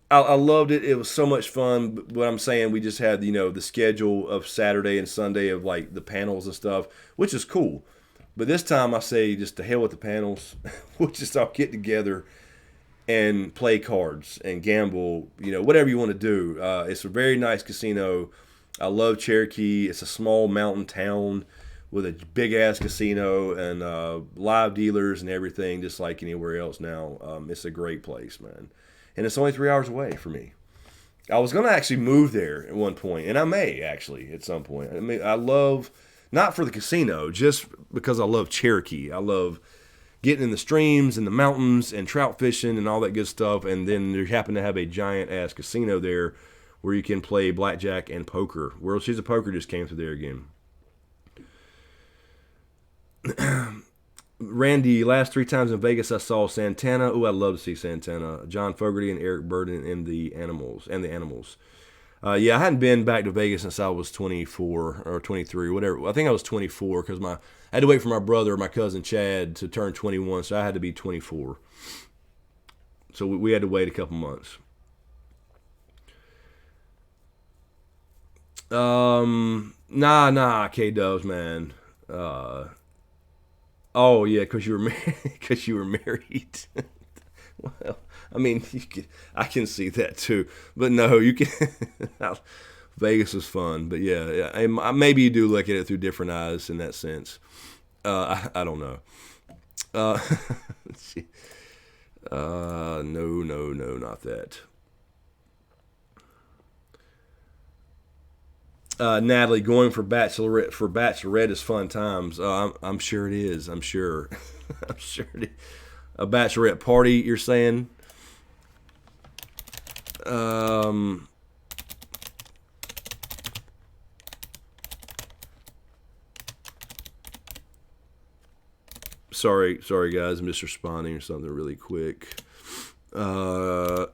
A: I loved it. It was so much fun. But I'm saying, we just had, the schedule of Saturday and Sunday of like the panels and stuff, which is cool. But this time I say, just to hell with the panels. We'll just all get together and play cards and gamble, whatever you want to do. It's a very nice casino. I love Cherokee. It's a small mountain town with a big-ass casino and live dealers and everything, just like anywhere else now. It's a great place, man. And it's only 3 hours away for me. I was going to actually move there at one point, and I may actually at some point. I mean, I love, not for the casino, just because I love Cherokee. I love getting in the streams and the mountains and trout fishing and all that good stuff. And then they happen to have a giant-ass casino there where you can play blackjack and poker. World Series of Poker just came through there again. Randy, last 3 times in Vegas I saw Santana. Ooh, I'd love to see Santana. John Fogerty and Eric Burden and the Animals. Yeah, I hadn't been back to Vegas since I was 24 or 23, whatever. I think I was 24 because I had to wait for my brother, my cousin Chad, to turn 21, so I had to be 24. So we had to wait a couple months. Nah, K Dubs, man. Oh yeah, because you were married. Because you were married. Well, I mean, I can see that too, but no, you can. Vegas was fun, but yeah, maybe you do look at it through different eyes in that sense. I don't know. Uh, no, not that. Natalie, going for bachelorette is fun times. I'm sure it is. I'm sure. I'm sure it is. A bachelorette party, you're saying? Um, sorry, guys. I'm just responding or something really quick. Uh,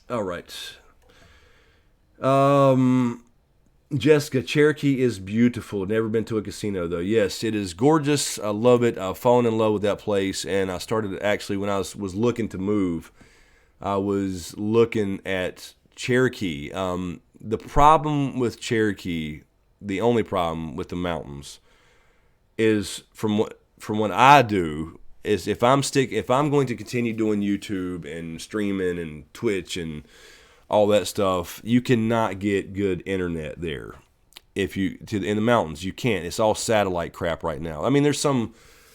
A: all right. Um, Jessica, Cherokee is beautiful. Never been to a casino though. Yes, it is gorgeous. I love it. I've fallen in love with that place, and I started actually when I was looking to move. I was looking at Cherokee. The problem with Cherokee, the only problem with the mountains, is from what I do is if I'm going to continue doing YouTube and streaming and Twitch and all that stuff, you cannot get good internet there. If you in the mountains, you can't. It's all satellite crap right now. I mean, there's some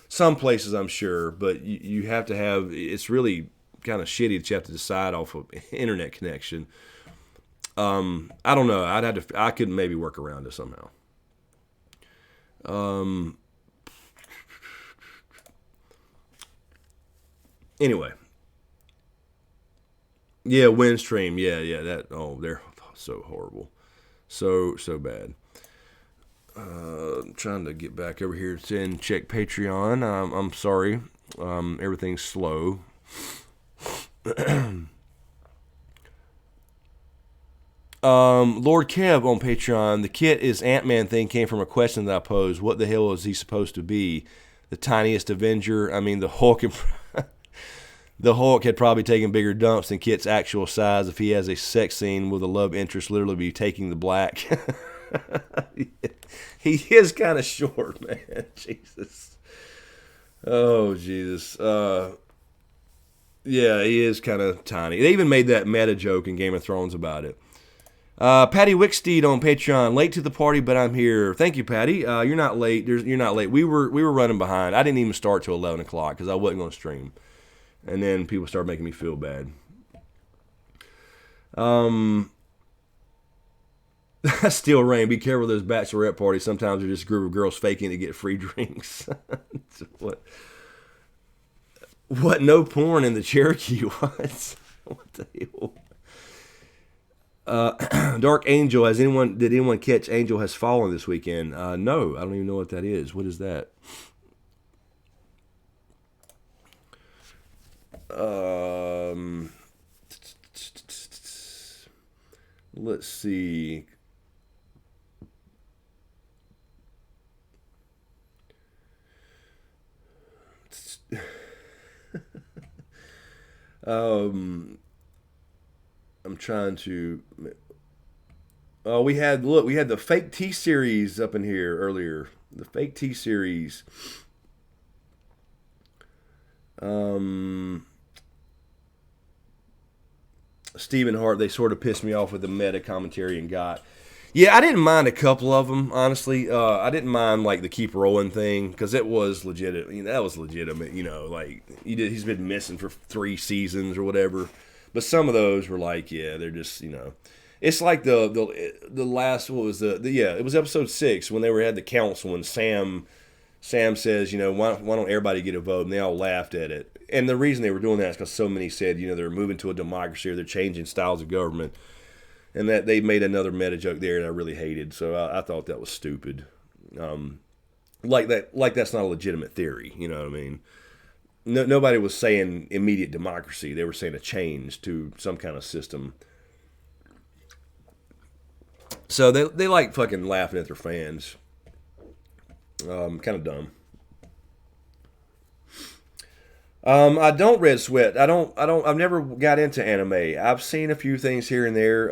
A: places I'm sure, but you have to have. It's really kind of shitty that you have to decide off of internet connection. I don't know. I could maybe work around it somehow. Um, anyway, yeah, Windstream. Yeah. That they're so horrible, so bad. I'm trying to get back over here and check Patreon. I'm sorry. Everything's slow. Lord Kev on Patreon. The Kit is Ant-Man thing came from a question that I posed. What the hell is he supposed to be? The tiniest Avenger? I mean, the Hulk. The Hulk had probably taken bigger dumps than Kit's actual size. If he has a sex scene, will the love interest literally be taking the black? He is kind of short, man. Jesus. Oh, Jesus. Yeah, he is kind of tiny. They even made that meta joke in Game of Thrones about it. Patty Wicksteed on Patreon. Late to the party, but I'm here. Thank you, Patty. You're not late. You're not late. We were running behind. I didn't even start till 11 o'clock because I wasn't going to stream. And then people started making me feel bad. Still rain. Be careful of those bachelorette parties. Sometimes they're just a group of girls faking to get free drinks. What? No porn in the Cherokee? What? What the hell? Dark Angel. Did anyone catch Angel Has Fallen this weekend? No, I don't even know what that is. What is that? Let's see. I'm trying to. We had the fake T series up in here earlier. The fake T series. Stephen Hart. They sort of pissed me off with the meta commentary and got. Yeah, I didn't mind a couple of them, honestly. I didn't mind like the keep rolling thing because it was legit. That was legitimate. Like he's been missing for 3 seasons or whatever. But some of those were like, yeah, they're just it's like the last what was it was episode 6 when they had the council and Sam says why don't everybody get a vote, and they all laughed at it. And the reason they were doing that is because so many said they're moving to a democracy or they're changing styles of government. And that they made another meta joke there that I really hated, so I thought that was stupid. Like that's not a legitimate theory, you know what I mean? nobody was saying immediate democracy. They were saying a change to some kind of system. So they like fucking laughing at their fans. Kind of dumb. I don't red sweat. I've never got into anime. I've seen a few things here and there.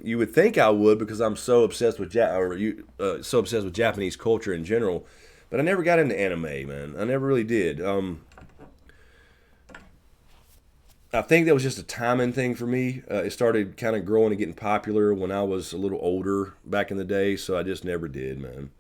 A: You would think I would because I'm so obsessed with so obsessed with Japanese culture in general. But I never got into anime, man. I never really did. I think that was just a timing thing for me. It started kind of growing and getting popular when I was a little older back in the day, so I just never did, man.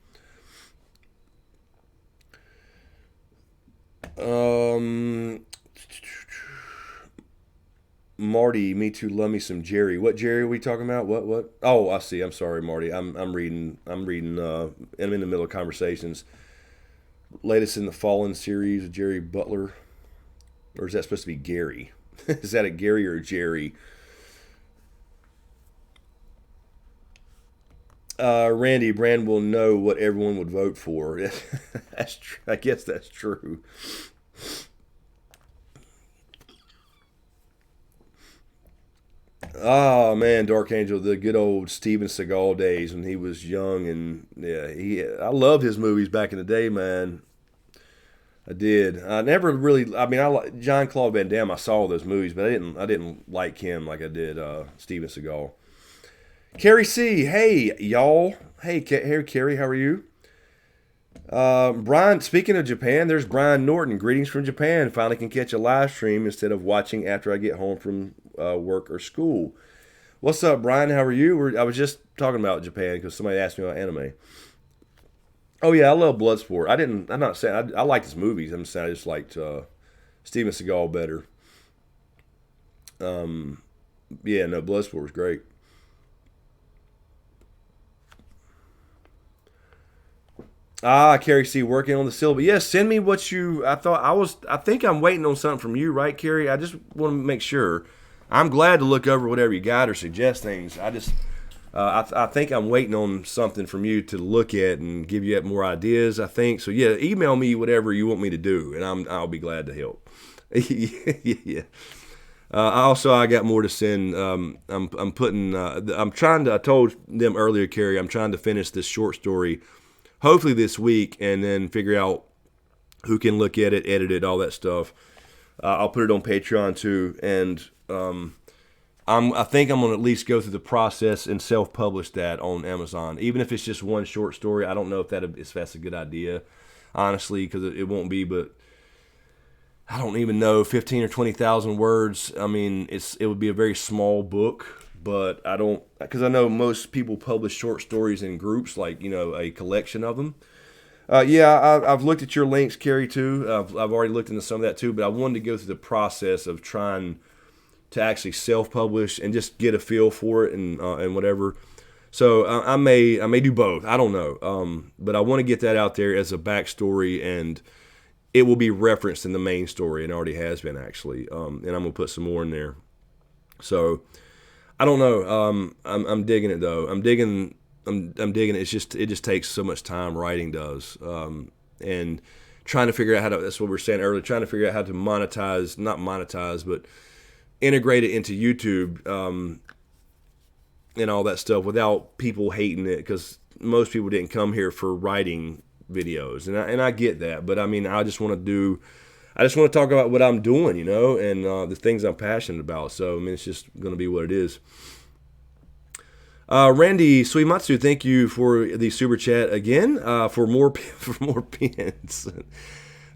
A: Marty, me too. Love me some Jerry. What Jerry are we talking about? What? Oh, I see. I'm sorry, Marty. I'm reading. I'm reading. I'm in the middle of conversations. Latest in the Fallen series, Jerry Butler, or is that supposed to be Gary? Is that a Gary or a Jerry? Randy Brand will know what everyone would vote for. That's true. I guess that's true. Oh man, Dark Angel, the good old Steven Seagal days when he was young, and yeah, I loved his movies back in the day, man. I did. I never really. I mean, John Claude Van Damme. I saw those movies, but I didn't like him like I did Steven Seagal. Carrie C. Hey y'all. Hey, Carrie. How are you? Brian. Speaking of Japan, there's Brian Norton. Greetings from Japan. Finally can catch a live stream instead of watching after I get home from work or school. What's up, Brian? How are you? I was just talking about Japan because somebody asked me about anime. Oh yeah, I love Bloodsport. I didn't. I'm not saying I liked his movies. I'm saying I just liked Steven Seagal better. Um, yeah, no, Bloodsport was great. Ah, Carrie C, working on the syllabus. Yes, send me what you. I thought I was. I think I'm waiting on something from you, right, Carrie? I just want to make sure. I'm glad to look over whatever you got or suggest things. I think I'm waiting on something from you to look at and give you more ideas. I think so. Yeah, email me whatever you want me to do, and I'll be glad to help. Yeah. I got more to send. I'm putting. I'm trying to. I told them earlier, Carrie. I'm trying to finish this short story, hopefully this week, and then figure out who can look at it, edit it, all that stuff. I'll put it on Patreon too, and I think I'm gonna at least go through the process and self-publish that on Amazon, even if it's just one short story. I don't know if that's a good idea, honestly, because it won't be. But I don't even know 15 or 20,000 words. I mean, it would be a very small book, but I don't because I know most people publish short stories in groups, like a collection of them. Yeah, I've looked at your links, Carrie, too. I've already looked into some of that too, but I wanted to go through the process of trying to actually self-publish and just get a feel for it and whatever. So I may do both. I don't know, but I want to get that out there as a backstory, and it will be referenced in the main story, and already has been actually. And I'm gonna put some more in there. So I don't know. I'm digging it though. I'm digging it. It just takes so much time. Writing does, and trying to figure out how to. That's what we were saying earlier. Trying to figure out how to not monetize, but integrate it into YouTube and all that stuff without people hating it, because most people didn't come here for writing videos, and I get that. But I mean, I just want to talk about what I'm doing, and the things I'm passionate about. So I mean, it's just going to be what it is. Randy Suimatsu, thank you for the super chat again, for more pins.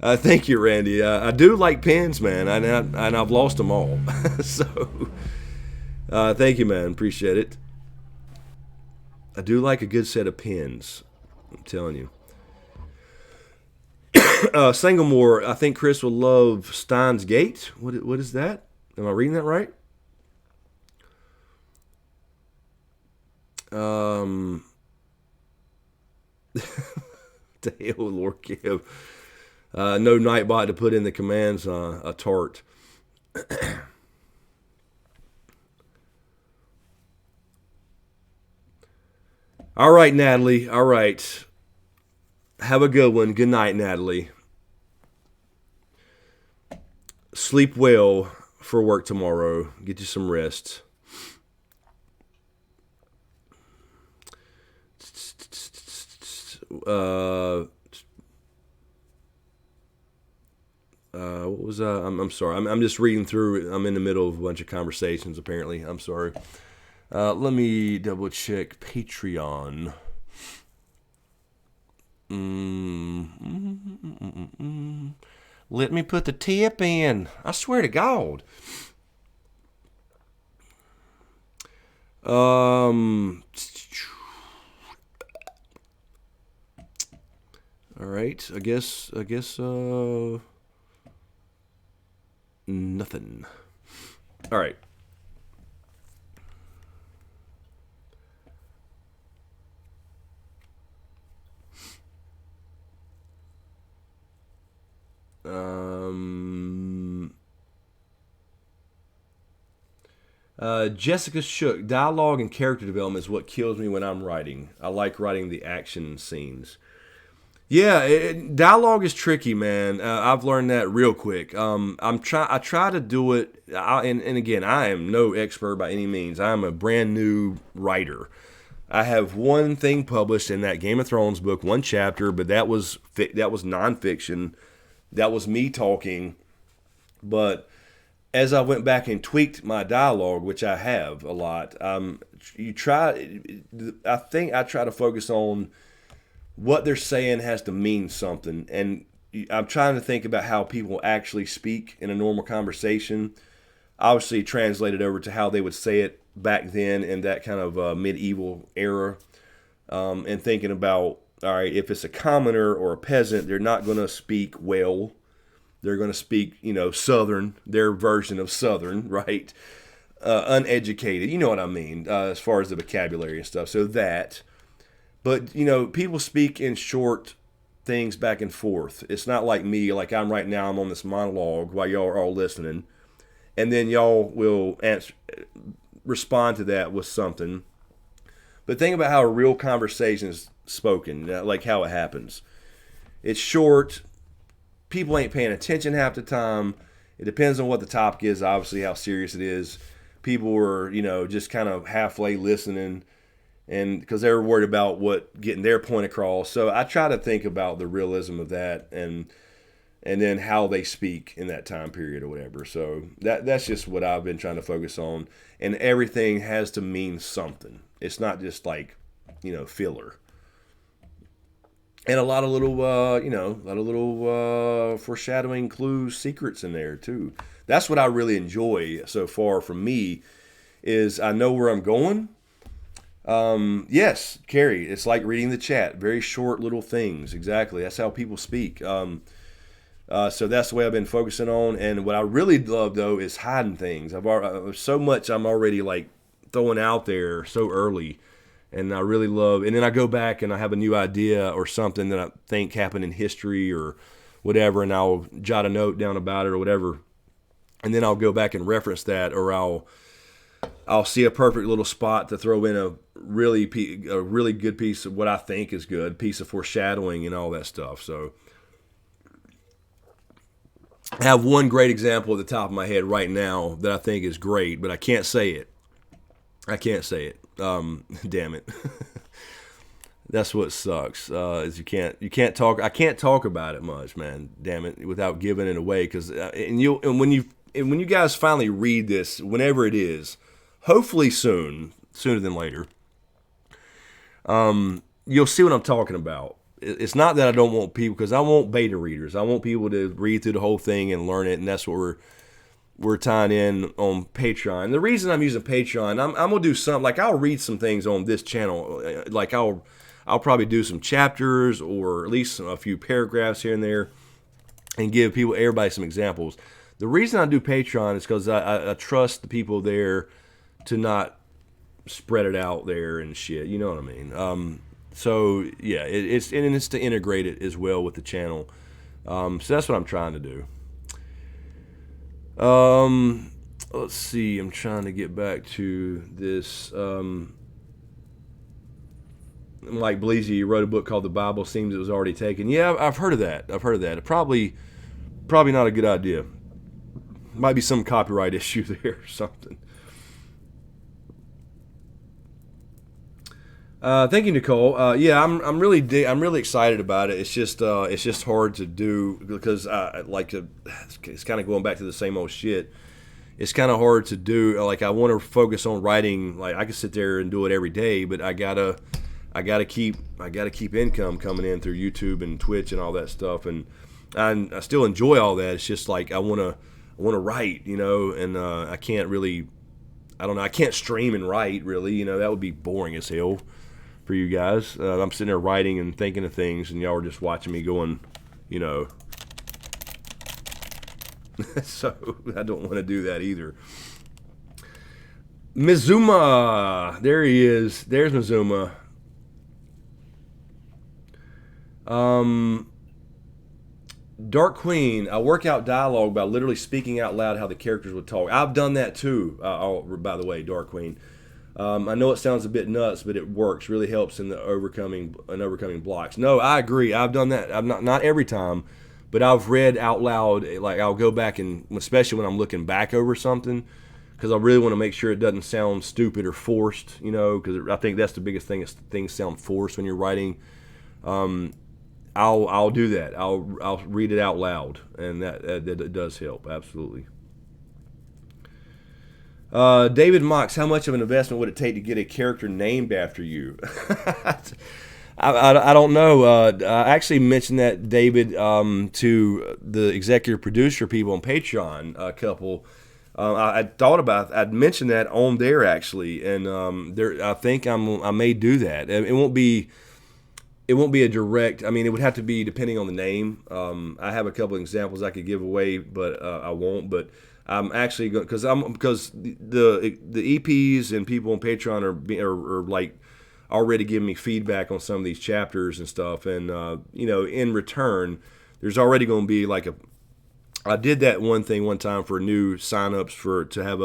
A: Thank you, Randy. I do like pins, man, and I've lost them all. So, thank you, man. Appreciate it. I do like a good set of pins. I'm telling you. Sanglemore, I think Chris will love Steins Gate. What is that? Am I reading that right? The hell, Lord give. No Nightbot to put in the commands. A tart. All right, Natalie. All right. Have a good one. Good night, Natalie. Sleep well for work tomorrow. Get you some rest. What was I'm sorry. I'm just reading through. I'm in the middle of a bunch of conversations. Apparently, I'm sorry. Let me double check Patreon. Let me put the tip in. I swear to God. All right. I guess. Nothing. All right. Jessica Shook, dialogue and character development is what kills me when I'm writing. I like writing the action scenes. Yeah, dialogue is tricky, man. I've learned that real quick. I try to do it, and again, I am no expert by any means. I'm a brand new writer. I have one thing published in that Game of Thrones book, one chapter, but that was nonfiction. That was me talking. But as I went back and tweaked my dialogue, which I have a lot, I think I try to focus on what they're saying has to mean something. And I'm trying to think about how people actually speak in a normal conversation. Obviously, translated over to how they would say it back then in that kind of medieval era. And thinking about, all right, if it's a commoner or a peasant, they're not going to speak well. They're going to speak, Southern, their version of Southern, right? Uneducated, you know what I mean, as far as the vocabulary and stuff. So that. But, people speak in short things back and forth. It's not like me, like I'm right now, I'm on this monologue while y'all are all listening. And then y'all will respond to that with something. But think about how a real conversation is spoken, like how it happens. It's short. People ain't paying attention half the time. It depends on what the topic is, obviously, how serious it is. People are, just kind of halfway listening, and because they're worried about getting their point across. So I try to think about the realism of that, and then how they speak in that time period or whatever. So that's just what I've been trying to focus on. And everything has to mean something. It's not just like, filler. And a lot of little, foreshadowing clues, secrets in there too. That's what I really enjoy so far from me, is I know where I'm going. Yes, Carrie, it's like reading the chat. Very short little things. Exactly. That's how people speak. So that's the way I've been focusing on. And what I really love though is hiding things. So much I'm already like throwing out there so early. And I really love, and then I go back and I have a new idea or something that I think happened in history or whatever, and I'll jot a note down about it or whatever. And then I'll go back and reference that, or I'll see a perfect little spot to throw in a really good piece of what I think is good, piece of foreshadowing and all that stuff. So I have one great example at the top of my head right now that I think is great, but I can't say it. Damn it. That's what sucks. Is you can't talk. I can't talk about it much, man. Damn it, without giving it away. Because when you guys finally read this, whenever it is, hopefully sooner than later, you'll see what I'm talking about. It's not that I don't want people, because I want beta readers. I want people to read through the whole thing and learn it, and that's what we're tying in on Patreon. And the reason I'm using Patreon, I'm gonna do something like I'll read some things on this channel. Like I'll probably do some chapters or at least a few paragraphs here and there, and give everybody some examples. The reason I do Patreon is because I trust the people there to not spread it out there and shit. You know what I mean? So yeah, it's to integrate it as well with the channel. So that's what I'm trying to do. Let's see. I'm trying to get back to this. Like Bleezy wrote a book called The Bible Seems It Was Already Taken. Yeah, I've heard of that. Probably not a good idea. Might be some copyright issue there or something. Thank you, Nicole. Yeah, I'm really excited about it. It's just hard to do because it's kind of going back to the same old shit. It's kind of hard to do. Like I want to focus on writing. Like I could sit there and do it every day, but I gotta keep income coming in through YouTube and Twitch and all that stuff. And I still enjoy all that. It's just like I wanna write, and I can't really. I don't know. I can't stream and write really. That would be boring as hell for you guys. I'm sitting there writing and thinking of things, and y'all are just watching me going, So I don't want to do that either. Mizuma, there he is. There's Mizuma. Dark Queen, I work out dialogue by literally speaking out loud how the characters would talk. I've done that too. By the way, Dark Queen. I know it sounds a bit nuts, but it works. Really helps in the overcoming blocks. No, I agree. I've done that. I'm not every time, but I've read out loud. Like I'll go back and especially when I'm looking back over something, because I really want to make sure it doesn't sound stupid or forced. Because I think that's the biggest thing is things sound forced when you're writing. I'll do that. I'll read it out loud, and that does help absolutely. David Mox, how much of an investment would it take to get a character named after you? I don't know. I actually mentioned that, David, to the executive producer people on Patreon, a couple. I'd mentioned that on there actually, and I think I may do that. It won't be a direct. I mean, it would have to be depending on the name. I have a couple of examples I could give away, but I won't. But I'm actually going because the EPs and people on Patreon are like already giving me feedback on some of these chapters and stuff, and in return, there's already going to be like I did that one time for new signups to have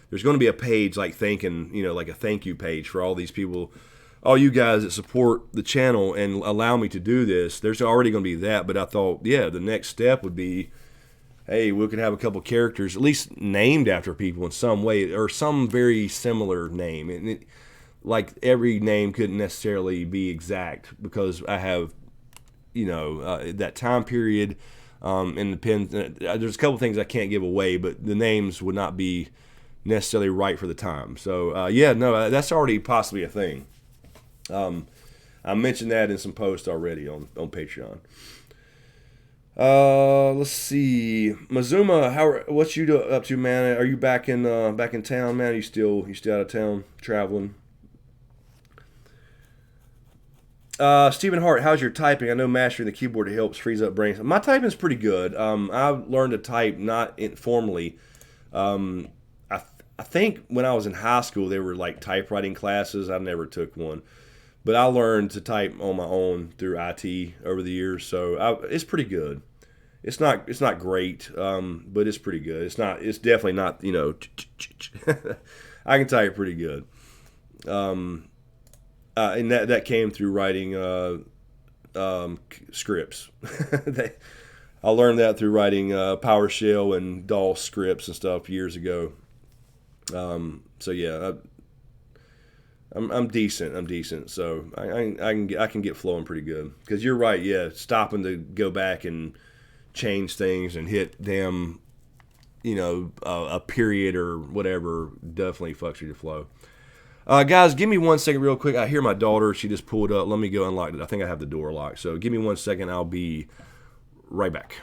A: there's going to be a page like like a thank you page for all these people, all you guys that support the channel and allow me to do this. There's already going to be that, but I thought, the next step would be, hey, we could have a couple characters at least named after people in some way or some very similar name. And like every name couldn't necessarily be exact because I have, that time period and the pen. There's a couple things I can't give away, but the names would not be necessarily right for the time. So, that's already possibly a thing. I mentioned that in some posts already on Patreon. Let's see, Mazuma, what you up to, man? Are you back in town, man? Are you still out of town traveling? Stephen Hart, how's your typing? I know mastering the keyboard helps frees up brain. My typing is pretty good. I've learned to type not formally. I think when I was in high school there were like typewriting classes. I never took one. But I learned to type on my own through IT over the years, so it's pretty good. It's not great, but it's pretty good. It's definitely not. I can type pretty good, and that came through writing scripts. I learned that through writing PowerShell and DOS scripts and stuff years ago. So yeah. I'm decent, so I can get flowing pretty good. Because you're right, yeah. Stopping to go back and change things and hit them, a period or whatever definitely fucks you to flow. Guys, give me 1 second real quick. I hear my daughter. She just pulled up. Let me go unlock it. I think I have the door locked. So give me 1 second. I'll be right back.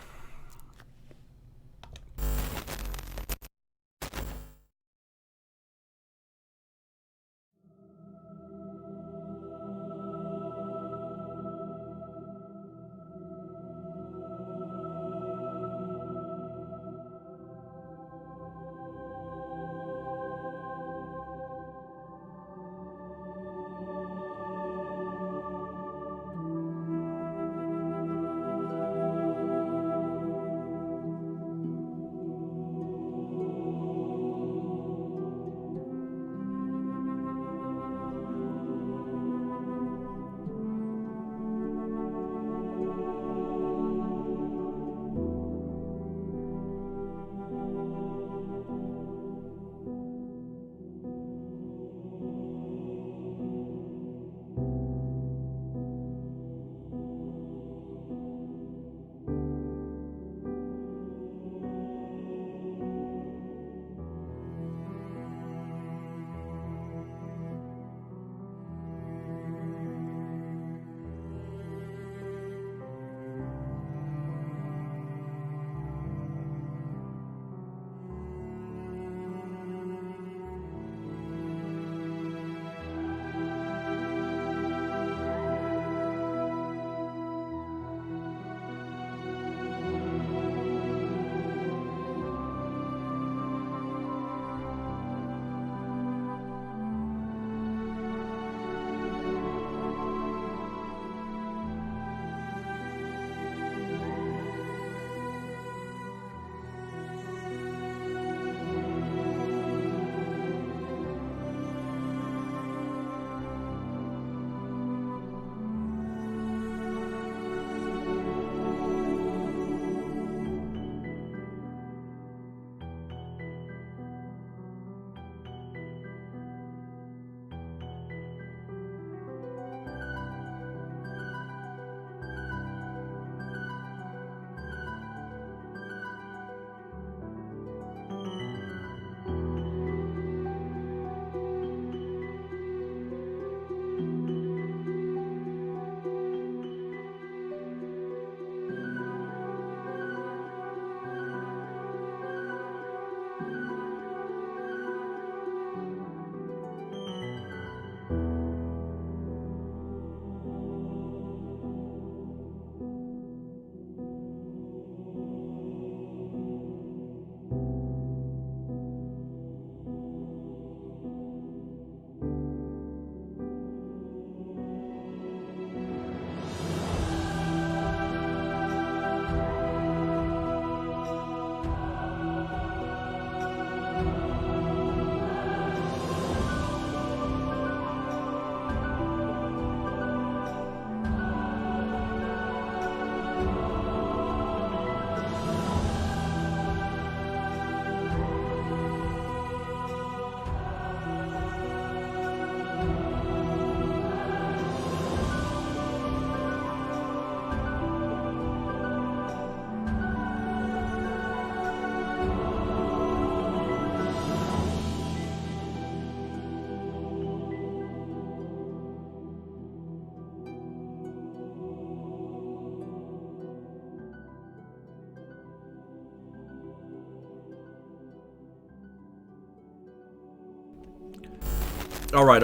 A: All right.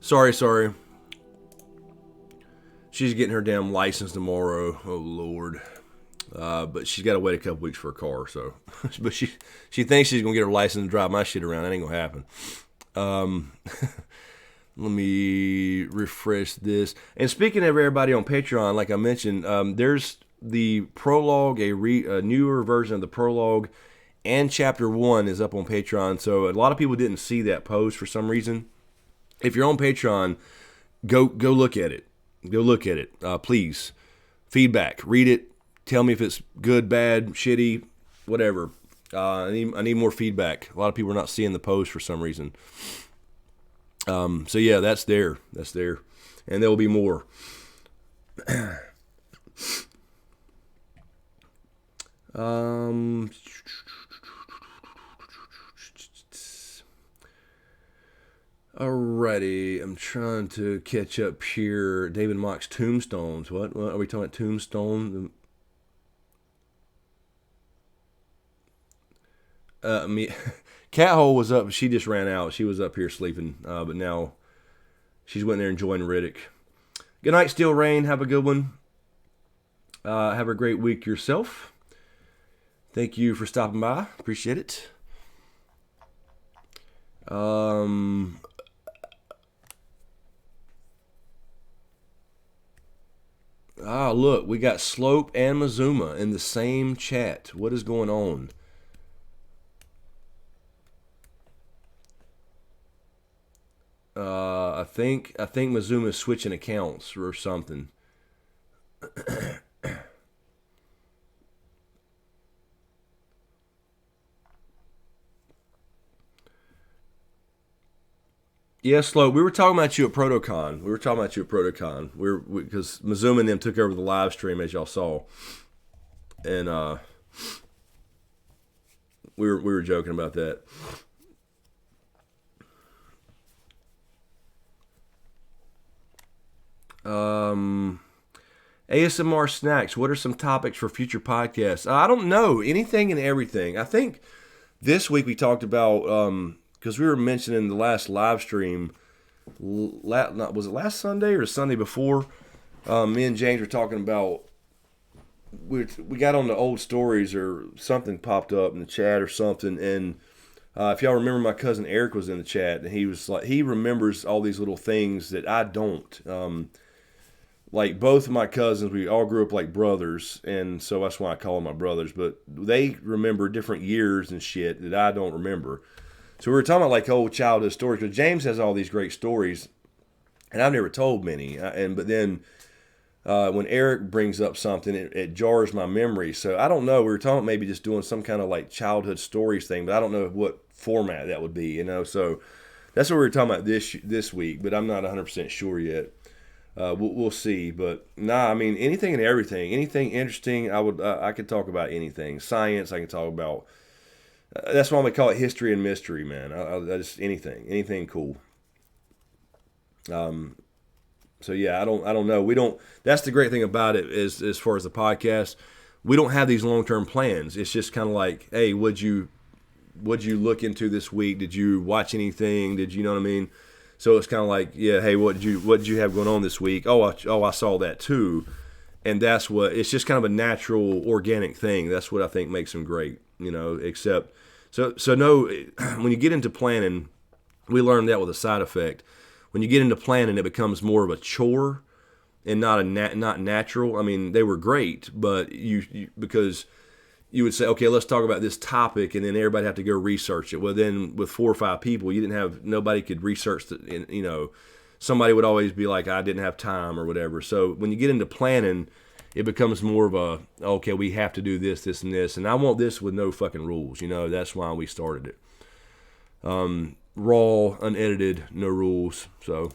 A: Sorry. She's getting her damn license tomorrow. Oh, Lord. But she's got to wait a couple weeks for a car, so. But she thinks she's going to get her license and drive my shit around. That ain't going to happen. Let me refresh this. And speaking of everybody on Patreon, like I mentioned, there's the prologue, a newer version of the prologue, and chapter 1 is up on Patreon. So a lot of people didn't see that post for some reason. If you're on Patreon, go look at it. Go look at it, please. Feedback, read it. Tell me if it's good, bad, shitty, whatever. I need more feedback. A lot of people are not seeing the post for some reason. So yeah, that's there, and there will be more. Alrighty, I'm trying to catch up here. David Mock's Tombstones. What are we talking about? Tombstone? Cat Hole was up. She just ran out. She was up here sleeping, but now she's went there enjoying Riddick. Good night, Steel Rain. Have a good one. Have a great week yourself. Thank you for stopping by. Appreciate it. Look, we got Slope and Mazuma in the same chat. What is going on? I think Mazuma is switching accounts or something. Yeah, Slope. We were talking about you at Protocon. Because Mazuma and them took over the live stream, as y'all saw, and we were joking about that. ASMR Snacks. What are some topics for future podcasts? I don't know. Anything and everything. I think this week we talked about, because we were mentioning the last live stream, was it last Sunday or the Sunday before? Me and James were talking about, we got on the old stories or something popped up in the chat or something, and if y'all remember, my cousin Eric was in the chat, and he was like, he remembers all these little things that I don't. Like both of my cousins, we all grew up like brothers, and so that's why I call them my brothers. But they remember different years and shit that I don't remember. So we were talking about like old childhood stories. But James has all these great stories, and I've never told many. But then when Eric brings up something, it jars my memory. So I don't know. We were talking about maybe just doing some kind of like childhood stories thing, but I don't know what format that would be. You know, so that's what we were talking about this week. But I'm not 100% sure yet. We'll see, but I mean anything and everything, anything interesting. I could talk about anything. Science, I can talk about. That's why I'm gonna call it history and mystery, man. I just anything cool. So yeah, I don't know. We don't. That's the great thing about it is as far as the podcast, we don't have these long-term plans. It's just kind of like, hey, what'd you look into this week? Did you watch anything? Did you know what I mean? So it's kind of like, yeah, hey, what did you have going on this week? I saw that too, and that's what it's just kind of a natural, organic thing. That's what I think makes them great, you know. Except, so no, when you get into planning, we learned that with a side effect. When you get into planning, it becomes more of a chore and not natural. I mean, they were great, but you because you would say, okay, let's talk about this topic, and then everybody have to go research it. Well, then with 4 or 5 people, nobody could research it. You know, somebody would always be like, I didn't have time or whatever. So when you get into planning, it becomes more of a, okay, we have to do this, this, and this, and I want this with no fucking rules. You know, that's why we started it. Raw, unedited, no rules. So.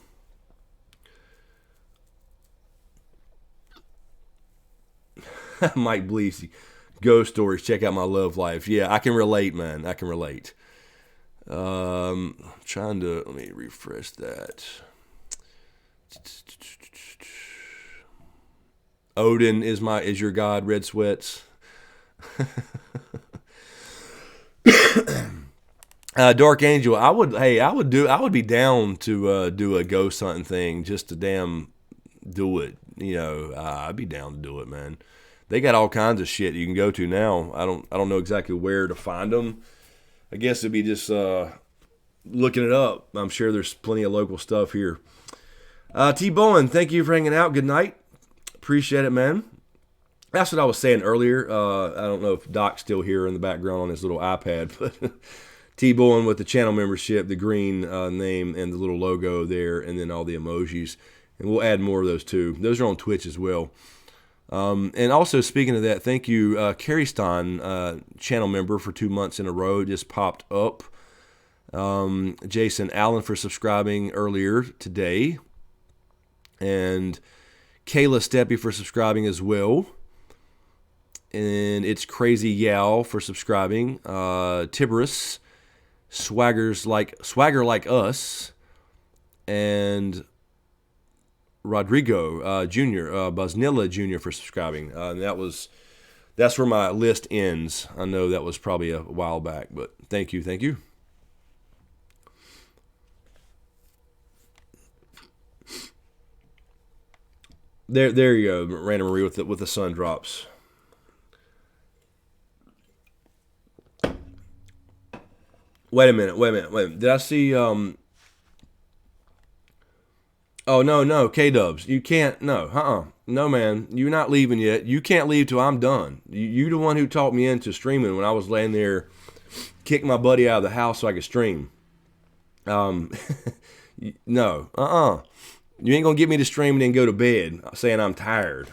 A: Mike Bleasy. Ghost stories. Check out my love life. Yeah, I can relate, man. I can relate. Trying to let me refresh that. Odin is your god. Red sweats. Dark Angel, I would be down to do a ghost hunting thing just to damn do it. I'd be down to do it, man. They got all kinds of shit you can go to now. I don't know exactly where to find them. I guess it'd be just looking it up. I'm sure there's plenty of local stuff here. T Bowen, thank you for hanging out. Good night. Appreciate it, man. That's what I was saying earlier. I don't know if Doc's still here in the background on his little iPad, but T Bowen with the channel membership, the green name, and the little logo there, and then all the emojis. And we'll add more of those too. Those are on Twitch as well. And also, speaking of that, thank you, Carrie Stein, channel member for 2 months in a row, just popped up. Jason Allen for subscribing earlier today. And Kayla Steppy for subscribing as well. And it's Crazy Yao for subscribing. Tiberus, Swagger Like Us, and Rodrigo Jr., Bosnilla Jr. for subscribing. That's where my list ends. I know that was probably a while back, but thank you. There you go, Random Marie with the sun drops. Wait a minute. Did I see? Oh no, K-Dubs. You can't. No, no, man. You're not leaving yet. You can't leave till I'm done. You the one who talked me into streaming when I was laying there, kicked my buddy out of the house so I could stream. No, You ain't gonna get me to stream and then go to bed saying I'm tired.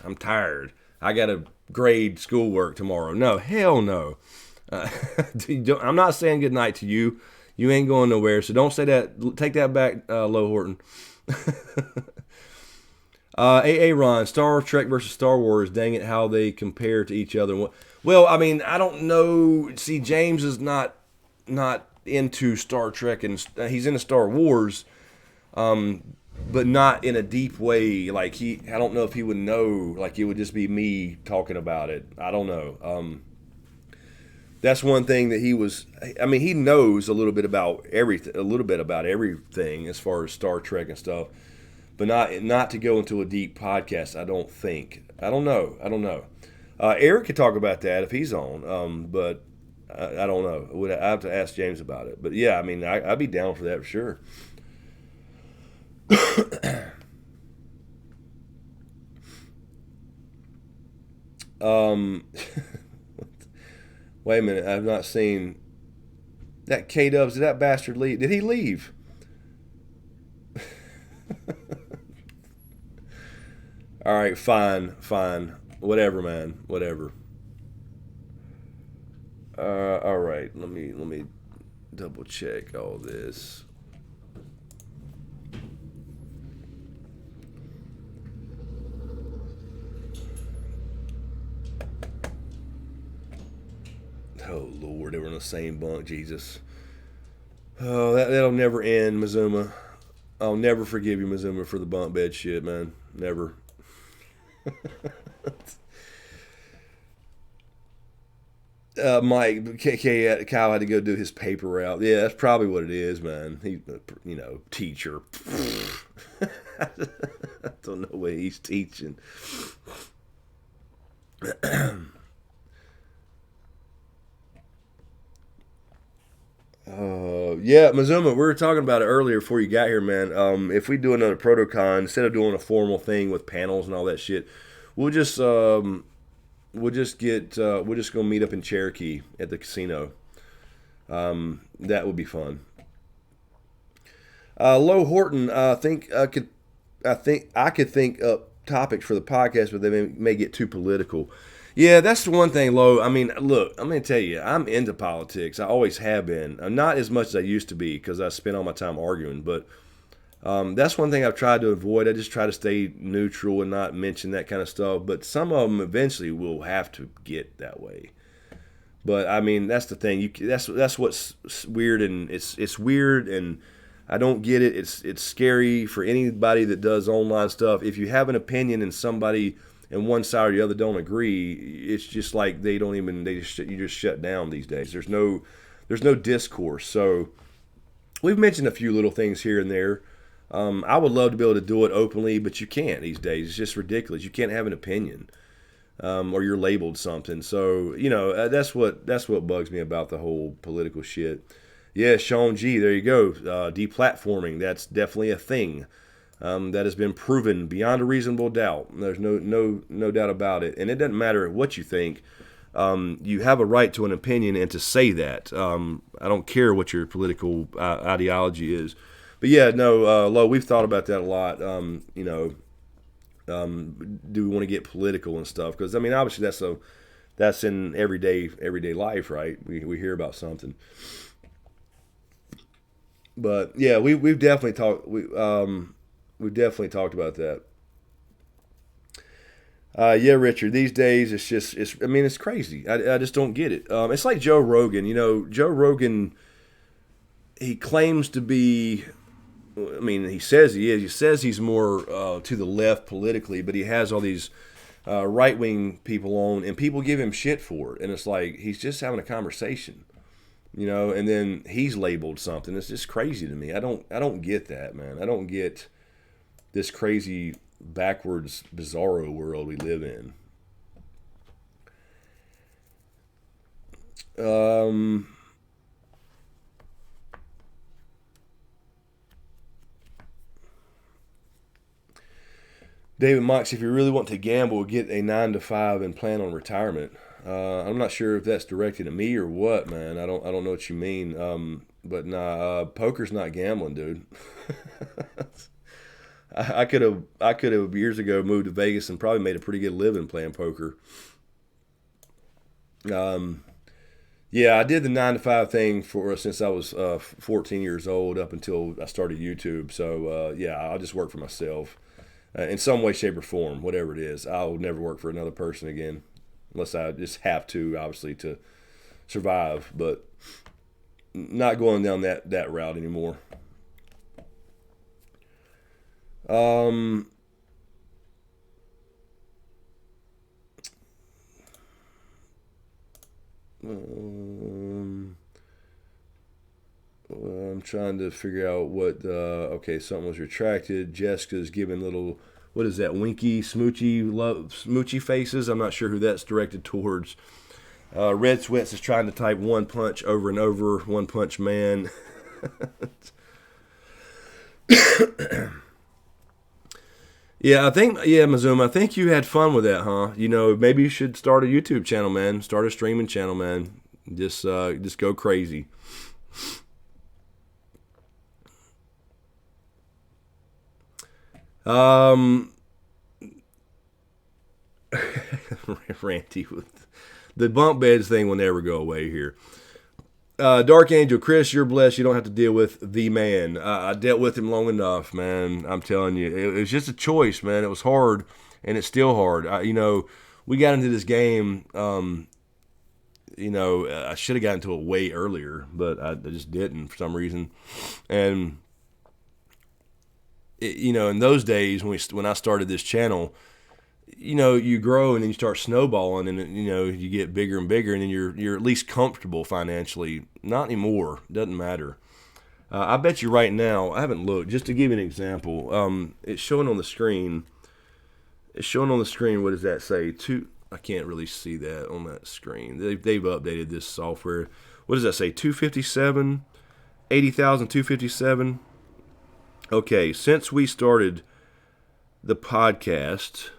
A: I gotta grade schoolwork tomorrow. No, hell no. I'm not saying good night to you. You ain't going nowhere, so don't say that. Take that back, Low Horton. AA Ron, Star Trek versus Star Wars. Dang it, how they compare to each other. Well, I mean, I don't know. See, James is not into Star Trek, and he's into Star Wars, but not in a deep way. Like I don't know if he would know. Like it would just be me talking about it. I don't know. That's one thing that he was. I mean, he knows a little bit about everything as far as Star Trek and stuff, but not to go into a deep podcast. I don't think. I don't know. Eric could talk about that if he's on, but I don't know. I have to ask James about it. But yeah, I mean, I'd be down for that for sure. Wait a minute, I've not seen that K-Dubs. Did that bastard leave? Did he leave? All right, fine. Whatever, man. Whatever. All right, let me double check all this. Oh, Lord, they were in the same bunk, Jesus. Oh, that'll never end, Mizuma. I'll never forgive you, Mizuma, for the bunk bed shit, man. Never. Mike, Kyle had to go do his paper route. Yeah, that's probably what it is, man. He, teacher. I don't know what he's teaching. Yeah, Mizuma, we were talking about it earlier before you got here, man. If we do another ProtoCon, instead of doing a formal thing with panels and all that shit, we'll just go meet up in Cherokee at the casino. That would be fun. Low Horton, I think I could think up topics for the podcast, but they may get too political. Yeah, that's the one thing, Lo. I mean, look, I'm going to tell you, I'm into politics. I always have been. I'm not as much as I used to be because I spend all my time arguing. But that's one thing I've tried to avoid. I just try to stay neutral and not mention that kind of stuff. But some of them eventually will have to get that way. But, I mean, that's the thing. That's what's weird, and it's weird, and I don't get it. It's scary for anybody that does online stuff. If you have an opinion and somebody and one side or the other don't agree, it's just like you just shut down these days. There's there's no discourse. So we've mentioned a few little things here and there. I would love to be able to do it openly, but you can't these days. It's just ridiculous. You can't have an opinion, or you're labeled something. So that's what bugs me about the whole political shit. Yeah, Sean G. There you go. Deplatforming. That's definitely a thing. That has been proven beyond a reasonable doubt. There's no doubt about it. And it doesn't matter what you think. You have a right to an opinion and to say that. I don't care what your political ideology is. But yeah, no, Lo, we've thought about that a lot. Do we want to get political and stuff? Because I mean, obviously that's in everyday life, right? We hear about something. But yeah, we've definitely talked we've definitely talked about that. Yeah, Richard. These days, it's crazy. I just don't get it. It's like Joe Rogan. Joe Rogan. He claims to be. I mean, he says he is. He says he's more to the left politically, but he has all these right wing people on, and people give him shit for it. And it's like he's just having a conversation, And then he's labeled something. It's just crazy to me. I don't get that, man. I don't get this crazy backwards bizarro world we live in. David Mox, if you really want to gamble, get a 9 to 5 and plan on retirement. I'm not sure if that's directed at me or what, man. I don't know what you mean. But nah, poker's not gambling, dude. I could have years ago moved to Vegas and probably made a pretty good living playing poker. Yeah, I did the 9 to 5 thing since I was 14 years old up until I started YouTube. So yeah, I'll just work for myself in some way, shape, or form, whatever it is. I'll never work for another person again, unless I just have to, obviously, to survive. But not going down that route anymore. I'm trying to figure out what. Okay, something was retracted. Jessica's giving little. What is that? Winky, smoochy faces. I'm not sure who that's directed towards. Red Sweats is trying to type one punch over and over. One Punch Man. Yeah, Mazuma, I think you had fun with that, huh? Maybe you should start a YouTube channel, man. Start a streaming channel, man. Just go crazy. Ranty with the bunk beds thing will never go away here. Dark Angel, Chris, you're blessed. You don't have to deal with the man. I dealt with him long enough, man. I'm telling you, it was just a choice, man. It was hard, and it's still hard. We got into this game. I should have gotten into it way earlier, but I just didn't for some reason. And in those days when I started this channel, you grow and then you start snowballing, and you get bigger and bigger, and then you're at least comfortable financially. Not anymore. Doesn't matter. I bet you right now, I haven't looked, just to give you an example. It's showing on the screen. What does that say? I can't really see that on that screen. They've updated this software. What does that say? 257, 80,257. Okay, since we started the podcast.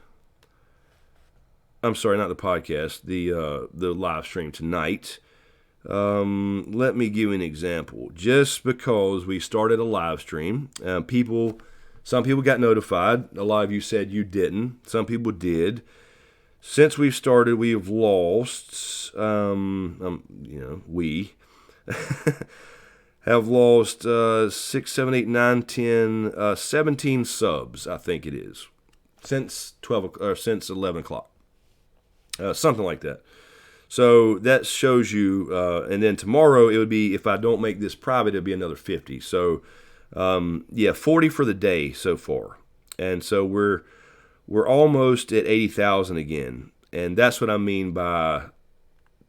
A: I'm sorry, not the podcast, the live stream tonight. Let me give you an example. Just because we started a live stream, some people got notified. A lot of you said you didn't. Some people did. Since we've started, we have lost, we have lost 6, 7, 8, 9, 10, 17 subs, I think it is, since 11 o'clock. Something like that. So that shows you, and then tomorrow it would be, if I don't make this private, it'll be another 50. So, 40 for the day so far. And so we're almost at 80,000 again. And that's what I mean by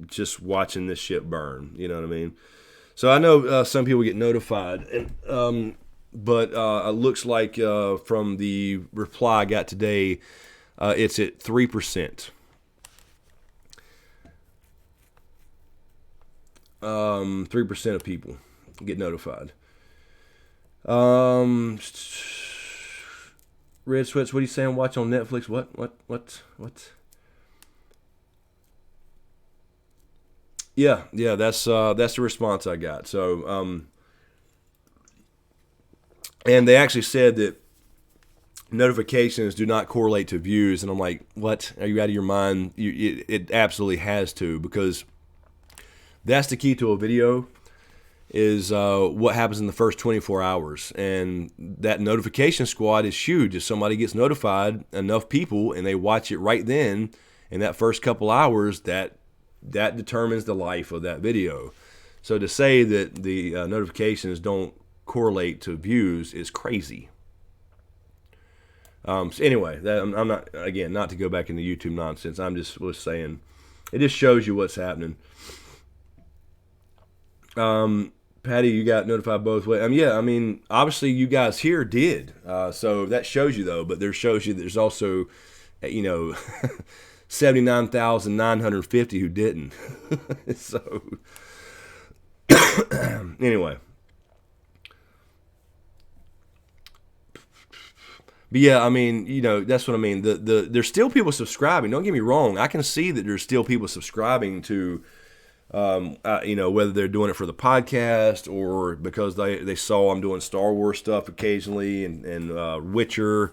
A: just watching this shit burn. You know what I mean? So I know some people get notified, but it looks like from the reply I got today, it's at 3%. 3% of people get notified. Red Sweats, what are you saying? Watch on Netflix? What? Yeah, that's the response I got. So, and they actually said that notifications do not correlate to views, and I'm like, what? Are you out of your mind? It absolutely has to, because that's the key to a video, is what happens in the first 24 hours. And that notification squad is huge. If somebody gets notified, enough people, and they watch it right then, in that first couple hours, that determines the life of that video. So to say that the notifications don't correlate to views is crazy. So anyway, I'm not, again, not to go back into YouTube nonsense. I'm just was saying, it just shows you what's happening. Patty, you got notified both ways. Yeah, I mean, obviously you guys here did. So that shows you, though. But there shows you that there's also, 79,950 who didn't. So anyway. But yeah, I mean, that's what I mean. There's still people subscribing. Don't get me wrong. I can see that there's still people subscribing to, whether they're doing it for the podcast or because they saw I'm doing Star Wars stuff occasionally and Witcher.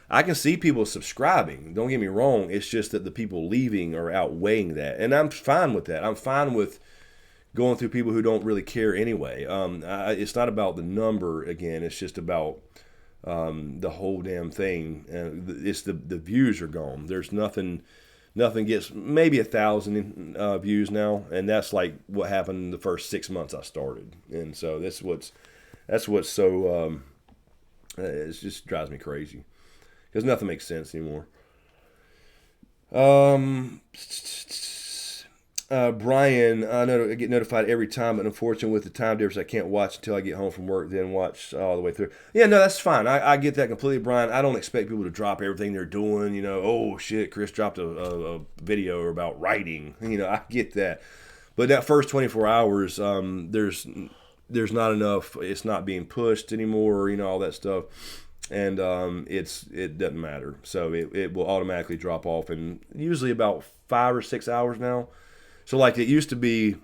A: I can see people subscribing. Don't get me wrong. It's just that the people leaving are outweighing that. And I'm fine with that. I'm fine with going through people who don't really care anyway. It's not about the number, again. It's just about the whole damn thing. It's the views are gone. There's nothing gets maybe 1,000 views now, and that's like what happened in the first 6 months I started. And so that's what's so it just drives me crazy, because nothing makes sense anymore. Brian, I know I get notified every time, but unfortunately with the time difference, I can't watch until I get home from work, then watch all the way through. Yeah, no, that's fine. I get that completely, Brian. I don't expect people to drop everything they're doing. Oh shit, Chris dropped a video about writing. I get that. But that first 24 hours, there's not enough. It's not being pushed anymore. All that stuff. And it doesn't matter. So it will automatically drop off in usually about 5 or 6 hours now. So like it used to be,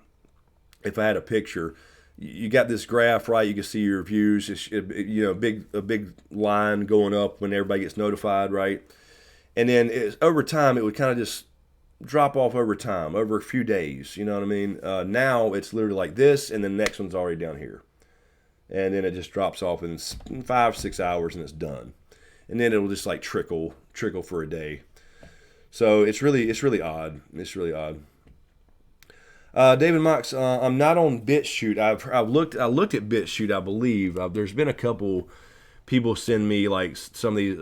A: if I had a picture, you got this graph, right? You can see your views. It's, a big line going up when everybody gets notified, right? And then over time, it would kind of just drop off over time, over a few days. You know what I mean? Now it's literally like this, and the next one's already down here, and then it just drops off in 5, 6 hours, and it's done. And then it'll just like trickle for a day. So it's really odd. It's really odd. David Mox, I'm not on BitChute. I looked at BitChute. I believe there's been a couple people send me like some of these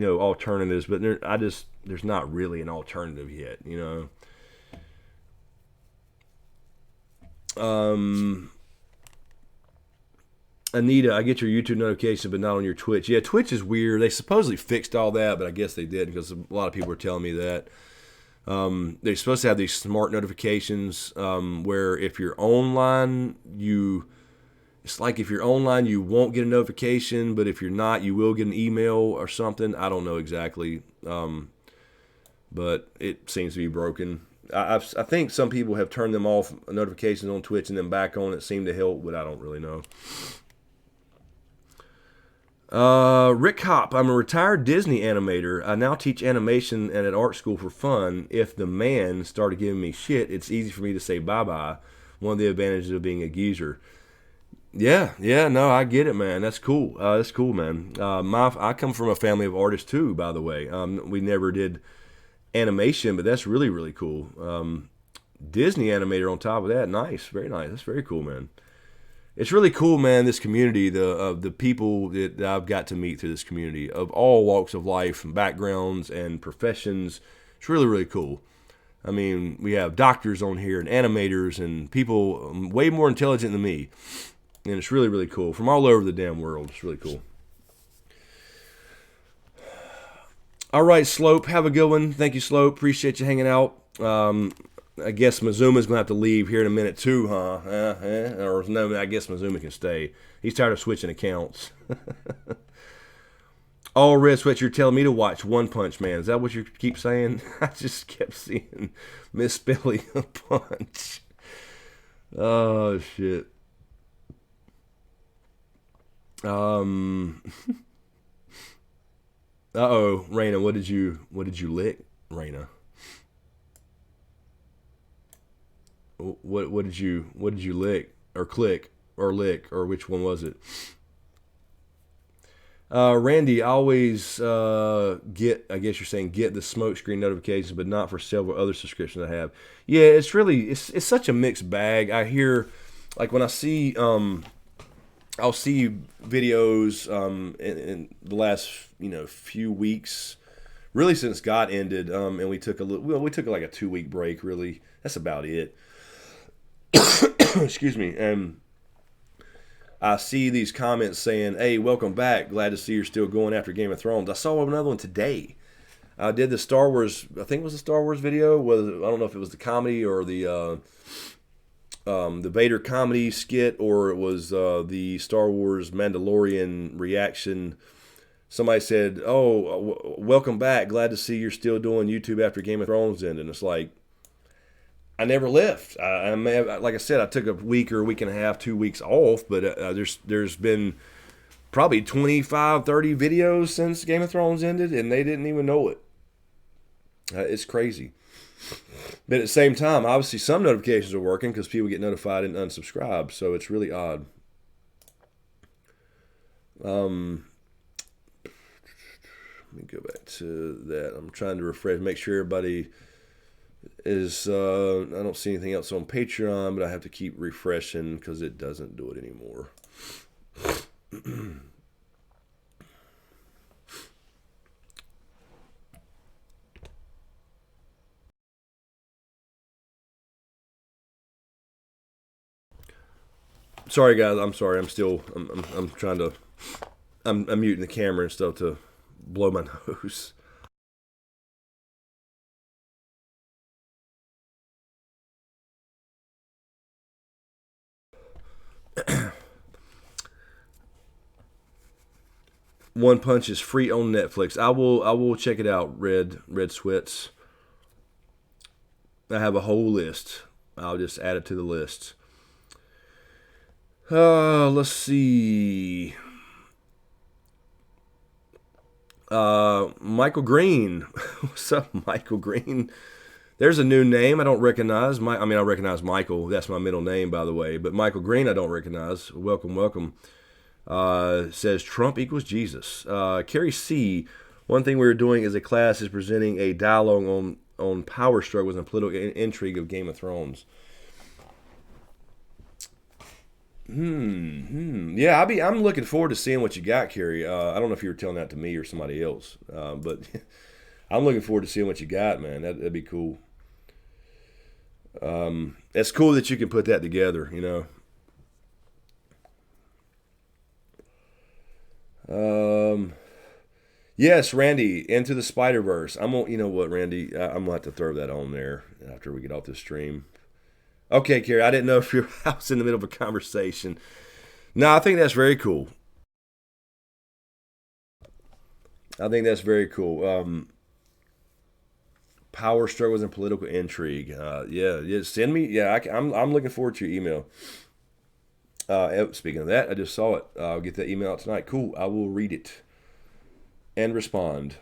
A: alternatives, but there's not really an alternative yet. Anita, I get your YouTube notification, but not on your Twitch. Yeah, Twitch is weird. They supposedly fixed all that, but I guess they didn't, because a lot of people are telling me that. They're supposed to have these smart notifications where if you're online, it's like if you're online, you won't get a notification, but if you're not, you will get an email or something. I don't know exactly, but it seems to be broken. I think some people have turned them off, notifications on Twitch, and then back on. It seemed to help, but I don't really know. Rick Hop, I'm a retired Disney animator. I now teach animation at an art school for fun. If the man started giving me shit, it's easy for me to say bye-bye. One of the advantages of being a geezer. Yeah, no, I get it, man. That's cool. That's cool, man. I come from a family of artists too, by the way. We never did animation, but that's really, really cool. Disney animator on top of that. Nice, very nice. That's very cool, man. It's really cool, man, this community, the people that I've got to meet through this community of all walks of life and backgrounds and professions. It's really, really cool. I mean, we have doctors on here and animators and people way more intelligent than me. And it's really, really cool. From all over the damn world. It's really cool. All right, Slope. Have a good one. Thank you, Slope. Appreciate you hanging out. I guess Mizuma's going to have to leave here in a minute, too, huh? Or no, I guess Mizuma can stay. He's tired of switching accounts. All Red Sweat, you're telling me to watch One Punch Man. Is that what you keep saying? I just kept seeing misspelling a punch. Oh, shit. Uh-oh, Raina, what did you lick, Raina? What did you lick or click or lick, or which one was it? Randy, always get, I guess you're saying get the SmokeScreen notifications, but not for several other subscriptions I have. Yeah, it's really, it's such a mixed bag. I hear, like when I see, I'll see videos in the last, few weeks, really since GOT ended, and we took we took like a 2-week break, really. That's about it. Excuse me. And I see these comments saying, hey, welcome back. Glad to see you're still going after Game of Thrones. I saw another one today. I did the Star Wars, I think it was the Star Wars video. I don't know if it was the comedy or the Vader comedy skit, or it was the Star Wars Mandalorian reaction. Somebody said, oh, welcome back. Glad to see you're still doing YouTube after Game of Thrones ended. And it's like, I never left. I may have, like I said, I took a week or a week and a half, 2 weeks off, but there's been probably 25, 30 videos since Game of Thrones ended, and they didn't even know it. It's crazy. But at the same time, obviously some notifications are working because people get notified and unsubscribe, so it's really odd. Let me go back to that. I'm trying to refresh, make sure everybody is, I don't see anything else on Patreon, but I have to keep refreshing because it doesn't do it anymore. Sorry, guys. I'm sorry. I'm trying to, I'm muting the camera and stuff to blow my nose. One Punch is free on Netflix. I will check it out. Red Sweats. I have a whole list. I'll just add it to the list. Let's see. Michael Green. What's up, Michael Green? There's a new name I don't recognize. I recognize Michael. That's my middle name, by the way. But Michael Green I don't recognize. Welcome. Says Trump equals Jesus. Carrie C. One thing we were doing as a class is presenting a dialogue on power struggles and political intrigue of Game of Thrones. Yeah, I'm looking forward to seeing what you got, Carrie. I don't know if you were telling that to me or somebody else, but I'm looking forward to seeing what you got, man. That'd be cool. It's cool that you can put that together, Yes, Randy, Into the Spider-Verse. You know what, Randy? I'm gonna have to throw that on there after we get off this stream. Okay, Carrie, I didn't know if your house in the middle of a conversation. No, I think that's very cool. I think that's very cool. Power struggles and political intrigue. Yeah. Send me. Yeah, I'm looking forward to your email. Speaking of that, I just saw it. I'll get that email out tonight. Cool. I will read it and respond.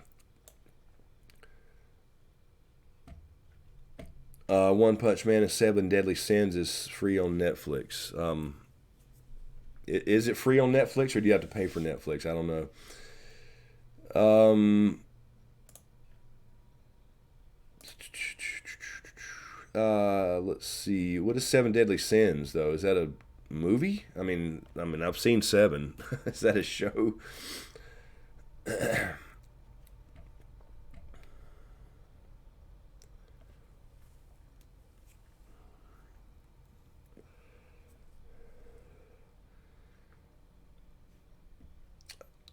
A: One Punch Man and Seven Deadly Sins is free on Netflix. Is it free on Netflix, or do you have to pay for Netflix? I don't know. Let's see. What is Seven Deadly Sins, though? Is that a movie? I mean, I've seen Seven. Is that a show?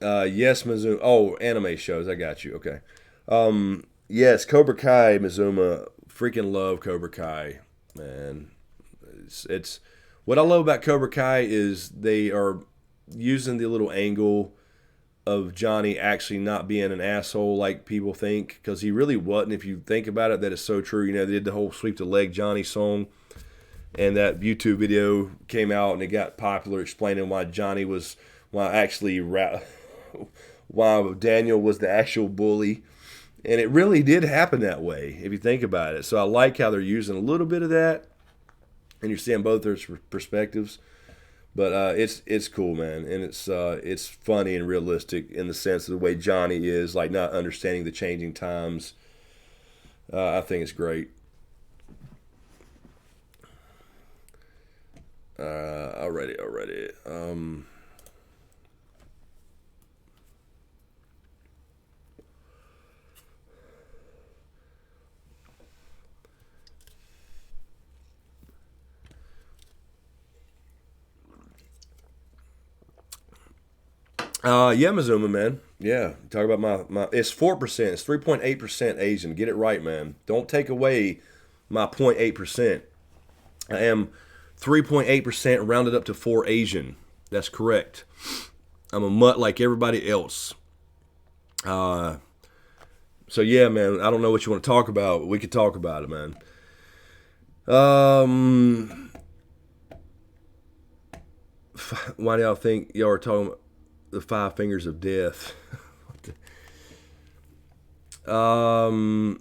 A: Yes, Mizuma. Oh, anime shows. I got you. Okay. Yes, Cobra Kai, Mizuma. Freaking love Cobra Kai, man. It's what I love about Cobra Kai is they are using the little angle of Johnny actually not being an asshole like people think, because he really wasn't. If you think about it, that is so true. You know, they did the whole "Sweep the Leg" Johnny song, and that YouTube video came out and it got popular, explaining why Johnny was why actually why Daniel was the actual bully. And it really did happen that way, if you think about it. So I like how they're using a little bit of that, and you're seeing both their perspectives. But it's cool, man, and it's funny and realistic in the sense of the way Johnny is, like not understanding the changing times. I think it's great. Already. Yeah, Mizuma, man. Yeah, talk about my. It's 4%. It's 3.8% Asian. Get it right, man. Don't take away my 0.8%. I am 3.8% rounded up to 4 Asian. That's correct. I'm a mutt like everybody else. Uh, so yeah, man. I don't know what you want to talk about, but we could talk about it, man. Um, why do y'all think y'all are talking about the 5 fingers of death? um,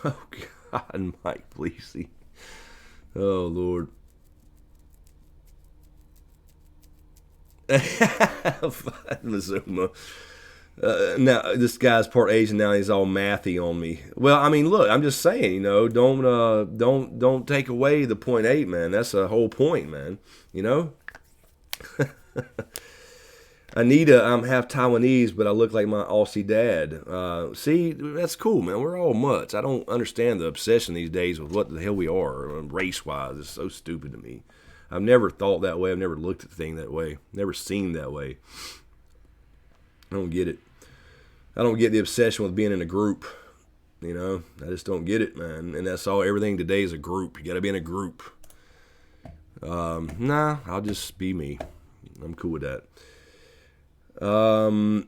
A: oh God, Mike Bleasy. Oh Lord. Mizuma. Now this guy's part Asian. Now he's all mathy on me. Well, I mean, look, I'm just saying, don't take away the 0.8, man. That's the whole point, man. You know. Anita, I'm half Taiwanese, but I look like my Aussie dad. See, that's cool, man. We're all mutts. I don't understand the obsession these days with what the hell we are race-wise. It's so stupid to me. I've never thought that way. I've never looked at the thing that way. Never seen that way. I don't get it. I don't get the obsession with being in a group. You know, I just don't get it, man. And that's all. Everything today is a group. You got to be in a group. Nah, I'll just be me. I'm cool with that. Lord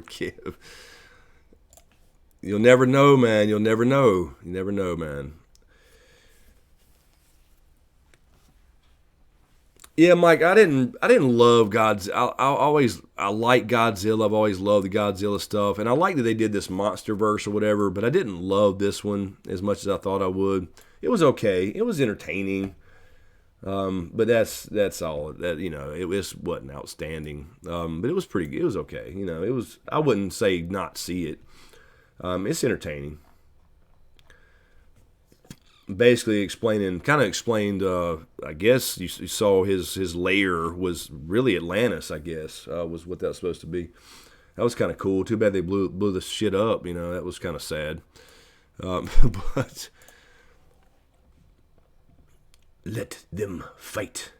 A: Kev. You'll never know, man. You'll never know. You never know, man. Yeah, Mike, I didn't love Godzilla. I like Godzilla. I've always loved the Godzilla stuff, and I like that they did this monster verse or whatever. But I didn't love this one as much as I thought I would. It was okay. It was entertaining. But that's all. That it wasn't outstanding. But it was pretty. It was okay. It was. I wouldn't say not see it. It's entertaining. Basically kind of explained. I guess you saw his lair was really Atlantis. I guess was what that was supposed to be. That was kind of cool. Too bad they blew the shit up. That was kind of sad. But let them fight.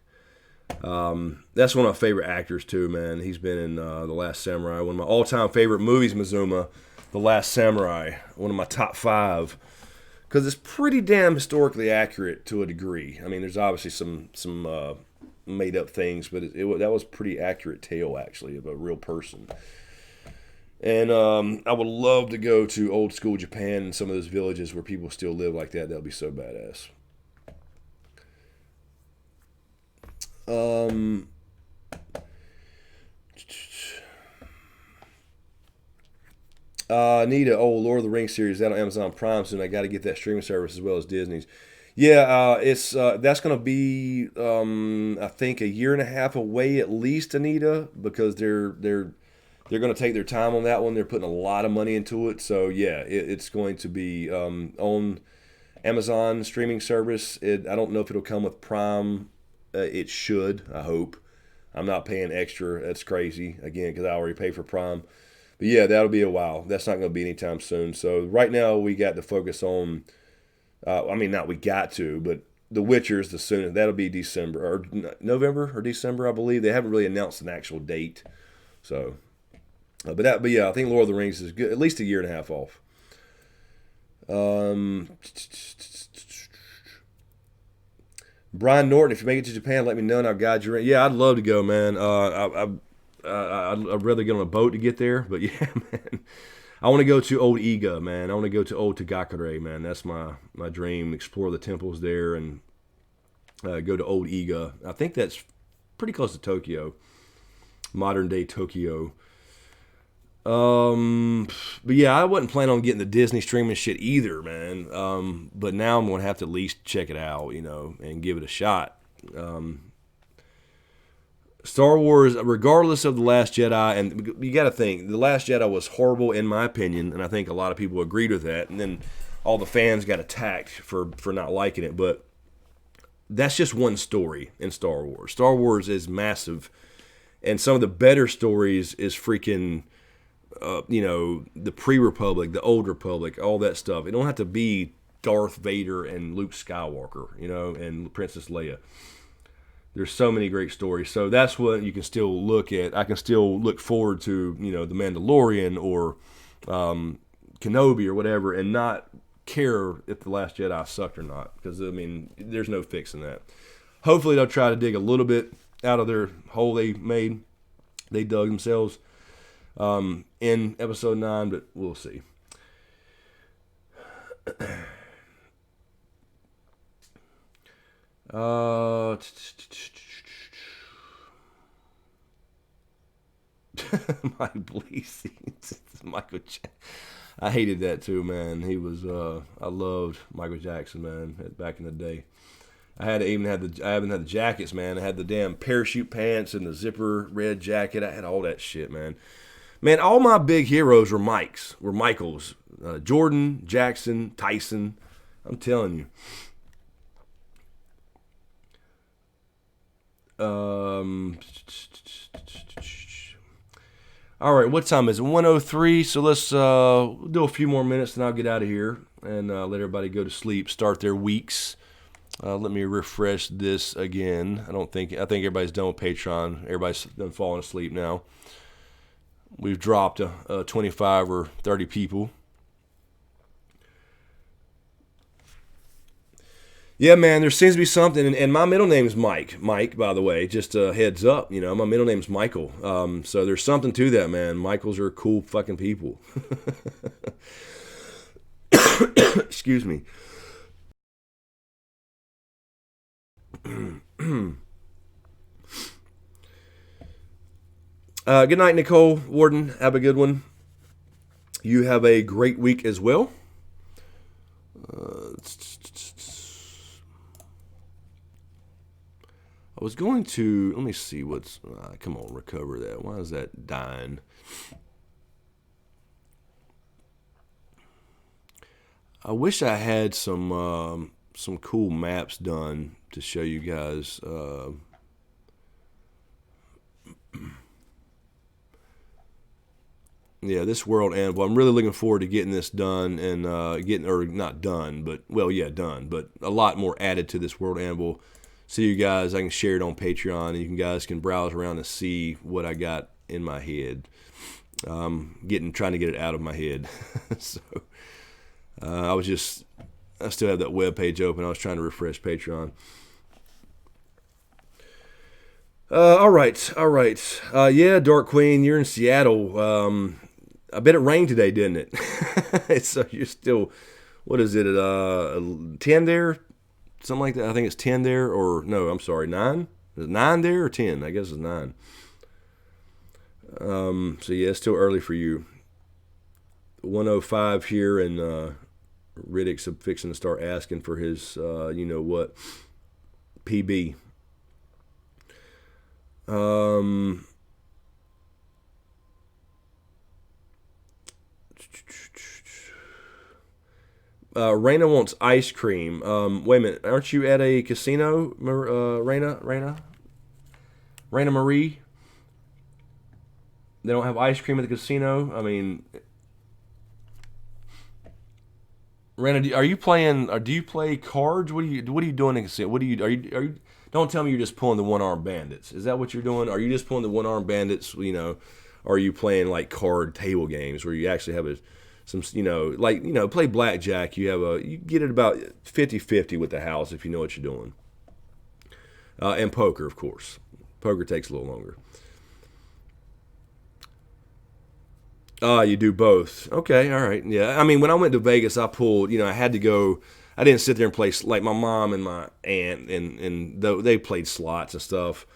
A: That's one of my favorite actors too, man. He's been in The Last Samurai, one of my all-time favorite movies. Mizuma, The Last Samurai, one of my top 5. Because it's pretty damn historically accurate to a degree. I mean, there's obviously some made up things, but that was pretty accurate tale actually of a real person. And I would love to go to old school Japan and some of those villages where people still live like that. That would be so badass. Need Lord of the Rings series out on Amazon Prime soon. I got to get that streaming service as well as Disney's. Yeah, it's that's gonna be I think a year and a half away at least, Anita, because they're gonna take their time on that one. They're putting a lot of money into it, so yeah, it's going to be on Amazon streaming service. I don't know if it'll come with Prime. It should. I hope. I'm not paying extra. That's crazy again because I already pay for Prime. But yeah, that'll be a while. That's not going to be anytime soon. So right now we got to focus on I mean, not we got to, but The Witcher's the soonest. That'll be December or November or December, I believe. They haven't really announced an actual date. So, but yeah, I think Lord of the Rings is good, at least a year and a half off. Brian Norton, if you make it to Japan, let me know and I'll guide you. Yeah, I'd love to go, man. I'd rather get on a boat to get there, but yeah, man. I want to go to Old Iga, man. I want to go to Old Tagakure, man. That's my dream. Explore the temples there and go to Old Iga. I think that's pretty close to Tokyo, modern day Tokyo. But yeah, I wasn't planning on getting the Disney streaming shit either, man. But now I'm gonna have to at least check it out, and give it a shot. Star Wars, regardless of The Last Jedi, and you got to think, The Last Jedi was horrible in my opinion, and I think a lot of people agreed with that, and then all the fans got attacked for not liking it, but that's just one story in Star Wars. Star Wars is massive, and some of the better stories is freaking, the pre-Republic, the Old Republic, all that stuff. It don't have to be Darth Vader and Luke Skywalker, and Princess Leia. There's so many great stories. So that's what you can still look at. I can still look forward to, The Mandalorian or Kenobi or whatever and not care if The Last Jedi sucked or not. Because, there's no fixing that. Hopefully they'll try to dig a little bit out of their hole they dug themselves in Episode 9, but we'll see. Mike Bleasy, Michael Jackson. I hated that too, man. He was. I loved Michael Jackson, man. Back in the day, I haven't had the jackets, man. I had the damn parachute pants and the zipper red jacket. I had all that shit, man. Man, all my big heroes were Michaels. Jordan, Jackson, Tyson. I'm telling you. All right, what time is it? 1:03. So let's do a few more minutes, and I'll get out of here and let everybody go to sleep, start their weeks. Let me refresh this again. I think everybody's done with Patreon. Everybody's done falling asleep now. We've dropped 25 or 30 people. Yeah, man, there seems to be something, and my middle name is Mike. Mike, by the way, just a heads up, my middle name's Michael. So there's something to that, man. Michaels are cool fucking people. Excuse me. Good night, Nicole Warden. Have a good one. You have a great week as well. I was going to, let me see what's, come on, recover that. Why is that dying? I wish I had some cool maps done to show you guys. Yeah, this world anvil. I'm really looking forward to getting this done and not done, but, done, but a lot more added to this world anvil. So you guys, I can share it on Patreon, and you guys can browse around and see what I got in my head. Trying to get it out of my head. So I still have that web page open. I was trying to refresh Patreon. All right. Yeah, Dark Queen, you're in Seattle. I bet it rained today, didn't it? So you're still, what is it, 10 there? Something like that. I think it's 10 there, or no, I'm sorry, 9? Is it 9 there or 10? I guess it's 9. So yeah, it's still early for you. 1:05 here, and Riddick's fixing to start asking for his, what, PB. Raina wants ice cream. Wait a minute, aren't you at a casino, Raina Marie? They don't have ice cream at the casino? I mean, Randall, are you playing? Or do you play cards? What are you doing? What do you? Are you? Don't tell me you're just pulling the one armed bandits. Is that what you're doing? Are you just pulling the one armed bandits? Or are you playing like card table games where you actually have some, play blackjack. You get it about 50-50 with the house if you know what you're doing. And poker, of course. Poker takes a little longer. You do both. Okay, all right. Yeah, I mean, when I went to Vegas, I pulled. I had to go. I didn't sit there and play like my mom and my aunt and they played slots and stuff.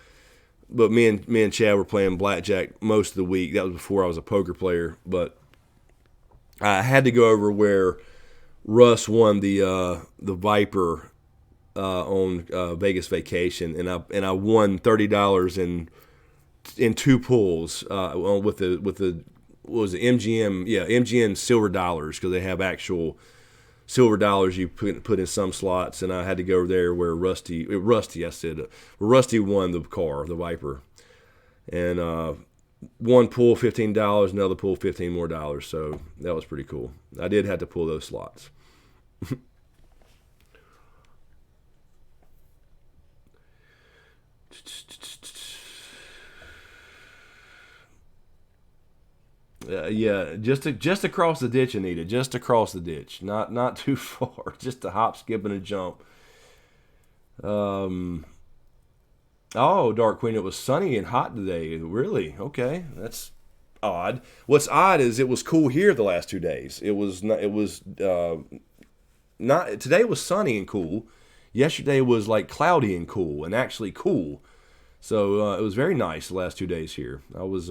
A: But me and Chad were playing blackjack most of the week. That was before I was a poker player. But I had to go over where Russ won the Viper on Vegas Vacation, and I won $30 in two pulls with the what was it, MGM? Yeah, MGM silver dollars, because they have actual silver dollars you put in some slots, and I had to go over there where Rusty where Rusty won the Viper, and one pull $15, another pull $15 more dollars. So that was pretty cool. I did have to pull those slots. Yeah, just across the ditch, Anita. Just across the ditch, not too far. Just a hop, skip, and a jump. Um. Oh, Dark Queen, it was sunny and hot today. Really? Okay, that's odd. What's odd is it was cool here the last 2 days. It was not. It was not. Today was sunny and cool. Yesterday was like cloudy and cool, and actually cool. So it was very nice the last 2 days here. I was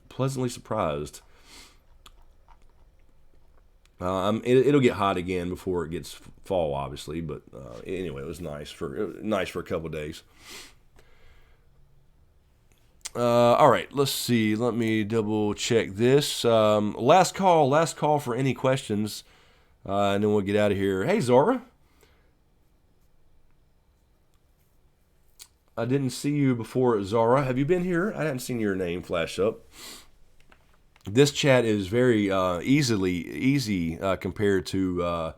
A: pleasantly surprised. It'll get hot again before it gets fall, obviously. But anyway, it was nice for a couple of days. All right, let's see. Let me double check this. Last call for any questions, and then we'll get out of here. Hey, Zora, I didn't see you before. Zara, have you been here? I hadn't seen your name flash up. This chat is very easy compared to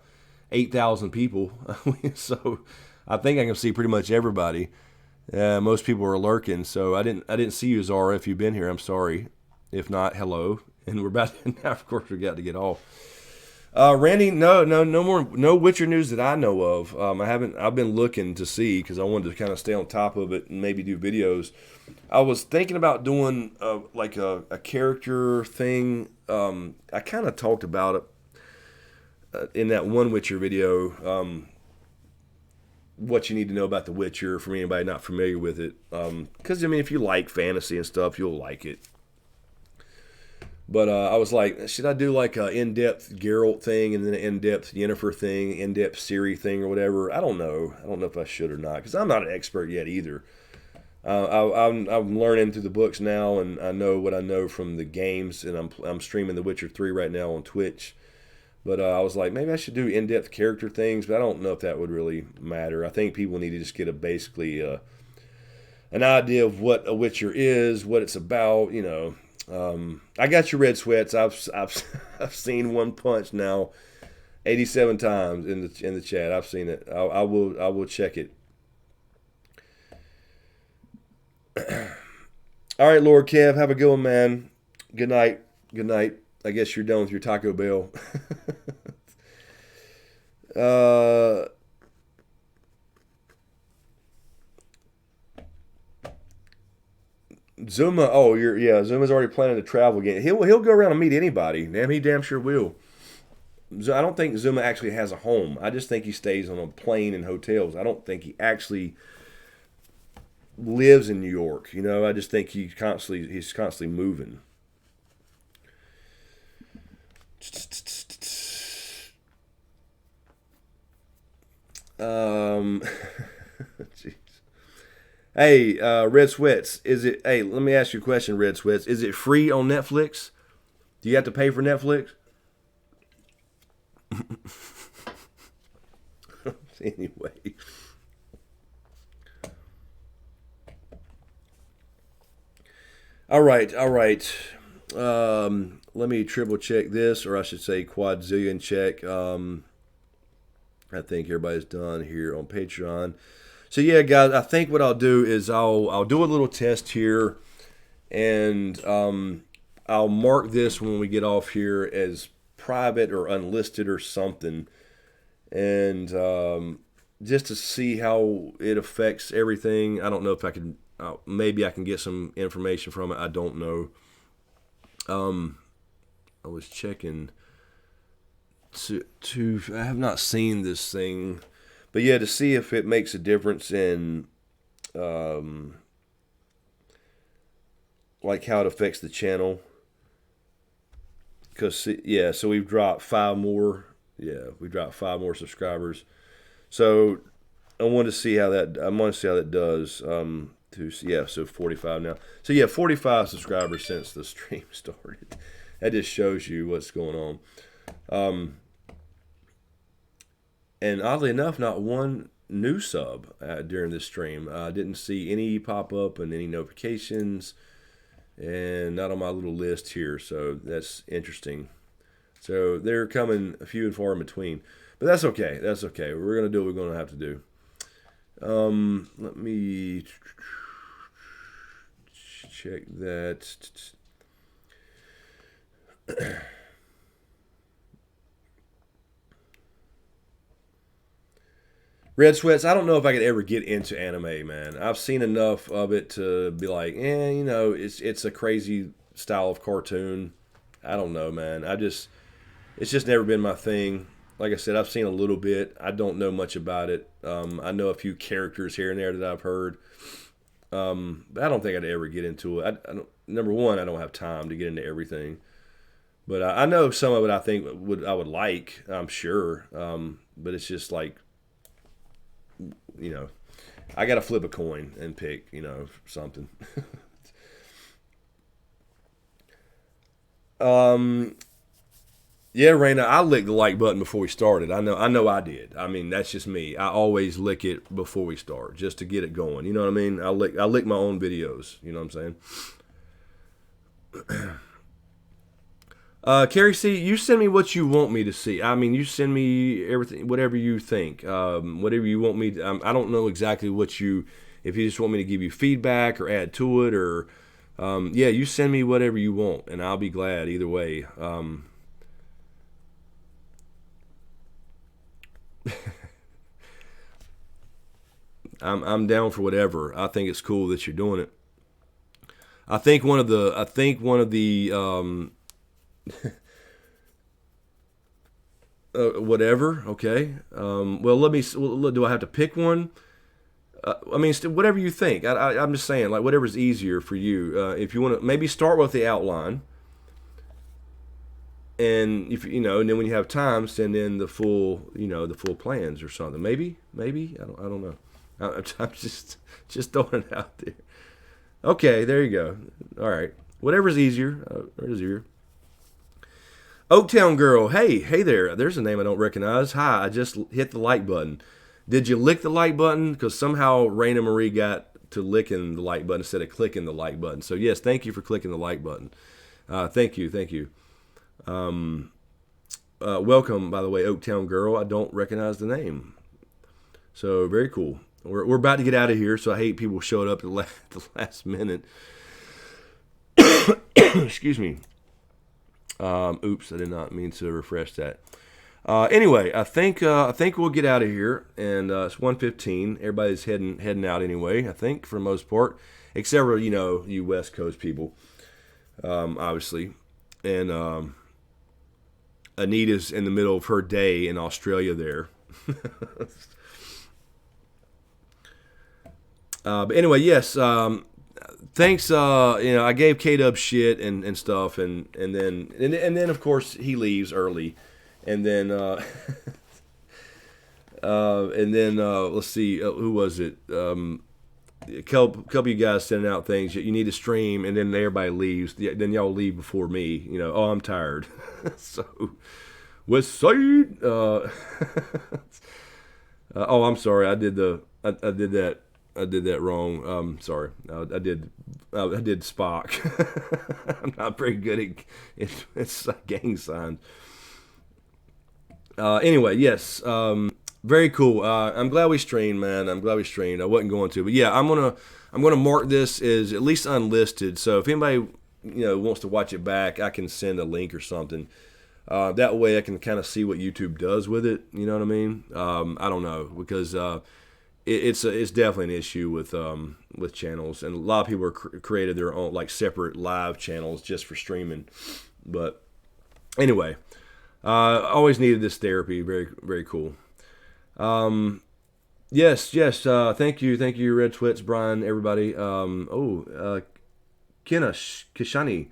A: 8,000 people. So I think I can see pretty much everybody. Most people are lurking, so I didn't see you, Zara. If you've been here, I'm sorry. If not, hello. And we're about to, now. Of course, we got to get off. Randy, no more, no Witcher news that I know of. I've been looking to see because I wanted to kind of stay on top of it and maybe do videos. I was thinking about doing like a character thing. I kind of talked about it in that one Witcher video. What you need to know about The Witcher from anybody not familiar with it. Because I mean, if you like fantasy and stuff, you'll like it. But I was like, should I do like an in-depth Geralt thing and then an in-depth Yennefer thing, in-depth Ciri thing or whatever? I don't know. I don't know if I should or not because I'm not an expert yet either. I'm learning through the books now, and I know what I know from the games, and I'm streaming The Witcher 3 right now on Twitch. But I was like, maybe I should do in-depth character things, but I don't know if that would really matter. I think people need to just get basically an idea of what a Witcher is, what it's about, you know. I got your red sweats. I've seen One Punch now 87 times in the chat. I've seen it. I will check it. All right, Lord Kev, have a good one, man. Good night. Good night. I guess you're done with your Taco Bell. Zuma. Oh, Zuma's already planning to travel again. He'll go around and meet anybody. He damn sure will. I don't think Zuma actually has a home. I just think he stays on a plane and hotels. I don't think he actually lives in New York. You know, I just think he's constantly moving. Jeez. Hey, Red Sweats, is it? Hey, let me ask you a question, Red Sweats. Is it free on Netflix? Do you have to pay for Netflix? Anyway. All right. Let me triple check this, or I should say quadzillion check. I think everybody's done here on Patreon. So yeah, guys, I think what I'll do is I'll do a little test here, and I'll mark this when we get off here as private or unlisted or something, and just to see how it affects everything. I don't know if I can. Maybe I can get some information from it. I don't know. I was checking to I have not seen this thing, but yeah, to see if it makes a difference in like how it affects the channel. Because yeah, so we've dropped 5 more. Yeah, we dropped 5 more subscribers. So I want to see how that. I want to see how that does. Yeah, so 45 now. So yeah, 45 subscribers since the stream started. That just shows you what's going on. And oddly enough, not one new sub during this stream. I didn't see any pop up and any notifications, and not on my little list here. So that's interesting. So they're coming few and far in between, but that's okay. That's okay. We're gonna do what we're gonna have to do. Let me check that. Red Sweats, I don't know if I could ever get into anime, man. I've seen enough of it to be like, it's a crazy style of cartoon. I don't know, man. It's just never been my thing. Like I said, I've seen a little bit. I don't know much about it. I know a few characters here and there that I've heard. But I don't think I'd ever get into it. Number one, I don't have time to get into everything. But I know some of it I think I would like, I'm sure. But it's just like, I got to flip a coin and pick, something. Yeah, Raina, I licked the like button before we started. I know I did. I mean, that's just me. I always lick it before we start just to get it going. You know what I mean? I lick my own videos. You know what I'm saying? Carrie C, you send me what you want me to see. I mean, you send me everything, whatever you think, whatever you want me to. I don't know exactly if you just want me to give you feedback or add to it, or yeah, you send me whatever you want, and I'll be glad either way. I'm down for whatever. I think it's cool that you're doing it. I think one of the whatever. Okay. Well, let me. Do I have to pick one? I mean, whatever you think. I'm just saying, like, whatever's easier for you. If you want to, maybe start with the outline, and if and then when you have time, send in the full, the full plans or something. Maybe. I don't know. I'm just throwing it out there. Okay, there you go. All right. Whatever's easier. Oaktown Girl, hey there. There's a name I don't recognize. Hi, I just hit the like button. Did you lick the like button? Because somehow Raina Marie got to licking the like button instead of clicking the like button. So yes, thank you for clicking the like button. Thank you. Welcome, by the way, Oaktown Girl. I don't recognize the name. So very cool. We're about to get out of here, so I hate people showed up at the last minute. Excuse me. Oops, I did not mean to refresh that. Anyway, I think we'll get out of here, and it's 1:15. Everybody's heading out anyway. I think for the most part, except for you West Coast people, obviously, and Anita's in the middle of her day in Australia there. But anyway, yes. Thanks. I gave K-Dub shit and stuff, and then of course he leaves early, and then let's see, who was it? A couple of you guys sending out things. You need to stream, and then everybody leaves. Then y'all leave before me. Oh, I'm tired. So, West Side. Oh, I'm sorry. I did that. I did that wrong. Sorry. I did Spock. I'm not very good at gang signs. Anyway, yes. Very cool. I'm glad we streamed, man. I'm glad we streamed. I wasn't going to, but yeah, I'm gonna mark this as at least unlisted. So if anybody wants to watch it back, I can send a link or something. That way I can kind of see what YouTube does with it. You know what I mean? I don't know because it's definitely an issue with channels, and a lot of people are created their own like separate live channels just for streaming. But anyway, always needed this therapy. Very very cool. Yes, yes. Thank you, Red Twits, Brian, everybody. Kenna Kishani,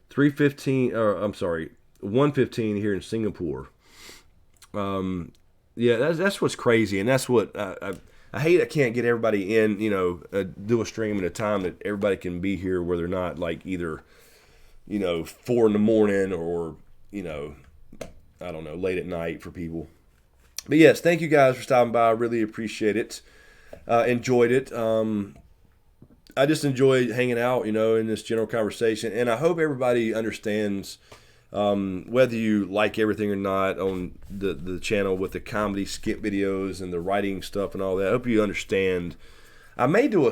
A: 315. Or I'm sorry, 115 here in Singapore. Yeah, that's what's crazy, and that's what I hate. I can't get everybody in. Do a stream at a time that everybody can be here, where they're not like either 4 in the morning or I don't know, late at night for people. But yes, thank you guys for stopping by. I really appreciate it. Enjoyed it. I just enjoyed hanging out, in this general conversation. And I hope everybody understands, whether you like everything or not on the channel with the comedy skit videos and the writing stuff and all that. I hope you understand. I may do a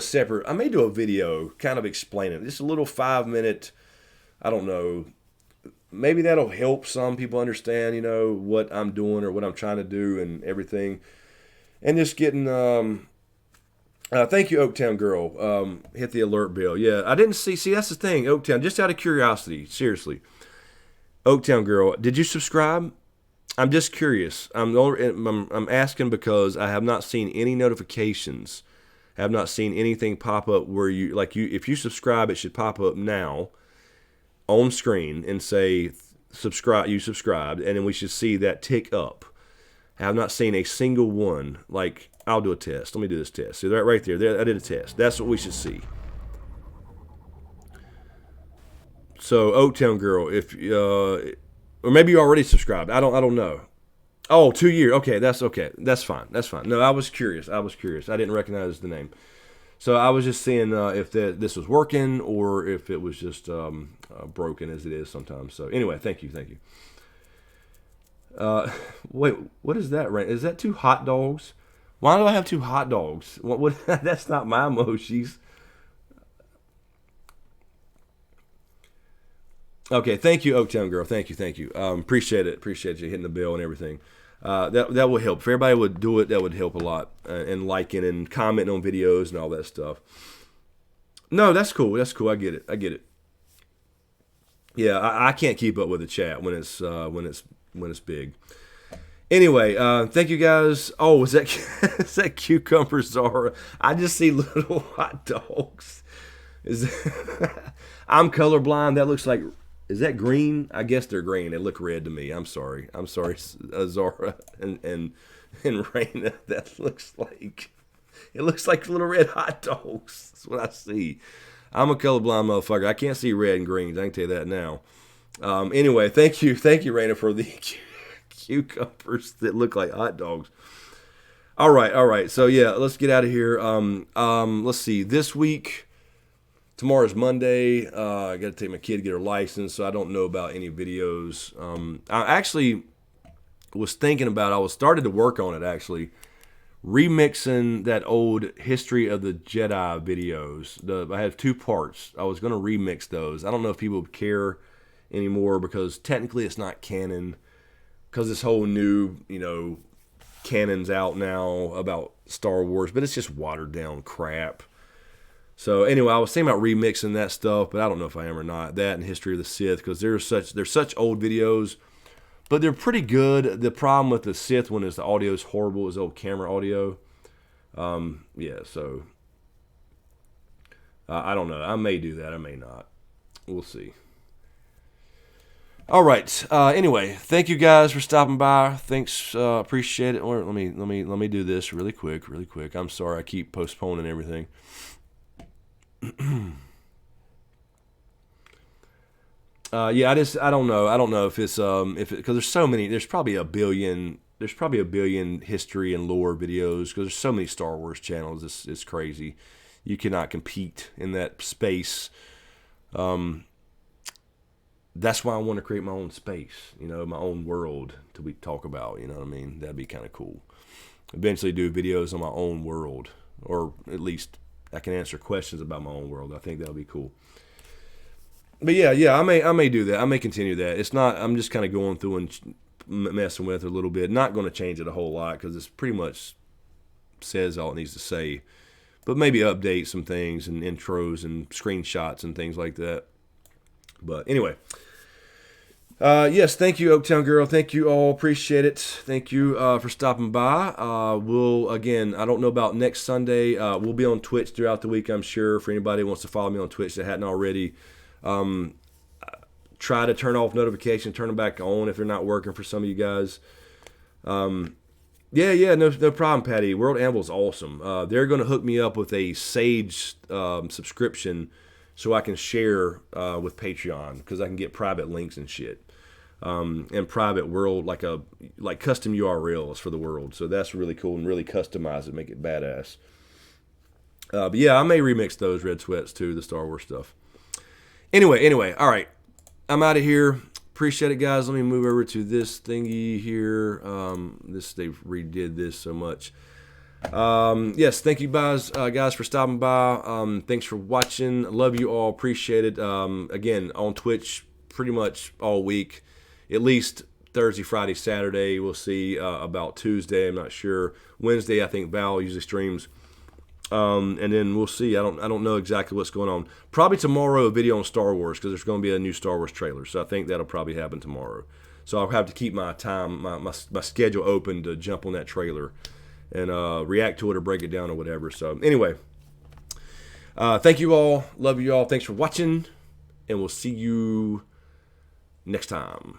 A: video kind of explaining it. Just a little 5-minute, I don't know, maybe that'll help some people understand, what I'm doing or what I'm trying to do and everything. And just getting, thank you, Oaktown Girl. Hit the alert bell. Yeah, I didn't see, that's the thing, Oaktown, just out of curiosity, seriously. Oaktown Girl, did you subscribe? I'm just curious. I'm asking because I have not seen any notifications. I have not seen anything pop up where if you subscribe, it should pop up now on screen and say subscribe, you subscribed, and then we should see that tick up. I have not seen a single one. Like, I'll do a test. Let me do this test. See that right there? I did a test. That's what we should see. So, Oaktown Girl, if or maybe you already subscribed. I don't know. Oh, 2 years. Okay. That's fine. No, I was curious. I didn't recognize the name. So I was just seeing if this was working or if it was just broken as it is sometimes. So anyway, thank you. Wait, what is that? Right? Is that 2 hot dogs? Why do I have 2 hot dogs? What? That's not my emojis. Okay, thank you, Oaktown Girl. Thank you. Appreciate it. Appreciate you hitting the bell and everything. That will help. If everybody would do it, that would help a lot. And liking and commenting on videos and all that stuff. No, that's cool. I get it. Yeah, I can't keep up with the chat when it's big. Anyway, thank you guys. Oh, is that Cucumber Zara? I just see little hot dogs. I'm colorblind. That looks like. Is that green? I guess they're green. They look red to me. I'm sorry, Zara and Raina. That looks like little red hot dogs. That's what I see. I'm a colorblind motherfucker. I can't see red and greens. I can tell you that now. Anyway, thank you, Raina, for the cucumbers that look like hot dogs. All right. So yeah, let's get out of here. Let's see. This week. Tomorrow's Monday. I got to take my kid to get her license, so I don't know about any videos. I actually was thinking about. I was started to work on it actually, remixing that old History of the Jedi videos. I have 2 parts. I was going to remix those. I don't know if people would care anymore because technically it's not canon. Because this whole new, canon's out now about Star Wars, but it's just watered down crap. So anyway, I was thinking about remixing that stuff, but I don't know if I am or not. That and History of the Sith, because they're such old videos, but they're pretty good. The problem with the Sith one is the audio is horrible. It's old camera audio. Yeah, so I don't know. I may do that. I may not. We'll see. All right. Anyway, thank you guys for stopping by. Thanks. Appreciate it. Or let me do this really quick. I'm sorry. I keep postponing everything. Yeah, I don't know if it's because there's so many. There's probably a billion history and lore videos because there's so many Star Wars channels. It's crazy. You cannot compete in that space. That's why I want to create my own space, my own world to talk about. You know what I mean? That'd be kind of cool. eventually do videos on my own world, or at least I can answer questions about my own world. I think that'll be cool. But yeah, I may do that. I may continue that. It's not. I'm just kind of going through and messing with it a little bit. Not going to change it a whole lot because it's pretty much says all it needs to say. But maybe update some things and intros and screenshots and things like that. But anyway, yes, thank you, Oaktown Girl. Thank you all. Appreciate it. Thank you for stopping by. We'll, again, I don't know about next Sunday. We'll be on Twitch throughout the week, I'm sure, for anybody who wants to follow me on Twitch that hadn't already. Try to turn off notifications, turn them back on if they're not working for some of you guys. Yeah, no problem, Patty. World Anvil is awesome. They're going to hook me up with a Sage subscription so I can share with Patreon because I can get private links and shit. And private world, like custom URLs for the world. So that's really cool and really customize it, make it badass. But yeah, I may remix those Red Sweats too, the Star Wars stuff. Anyway, all right. I'm out of here. Appreciate it, guys. Let me move over to this thingy here. They've redid this so much. Yes, thank you guys for stopping by. Thanks for watching. Love you all. Appreciate it. Again, on Twitch pretty much all week, at least Thursday, Friday, Saturday. We'll see about Tuesday. I'm not sure. Wednesday, I think Val usually streams. And then we'll see. I don't know exactly what's going on. Probably tomorrow a video on Star Wars because there's going to be a new Star Wars trailer. So I think that'll probably happen tomorrow. So I'll have to keep my time, my schedule open to jump on that trailer and react to it or break it down or whatever. So anyway, thank you all. Love you all. Thanks for watching, and we'll see you next time.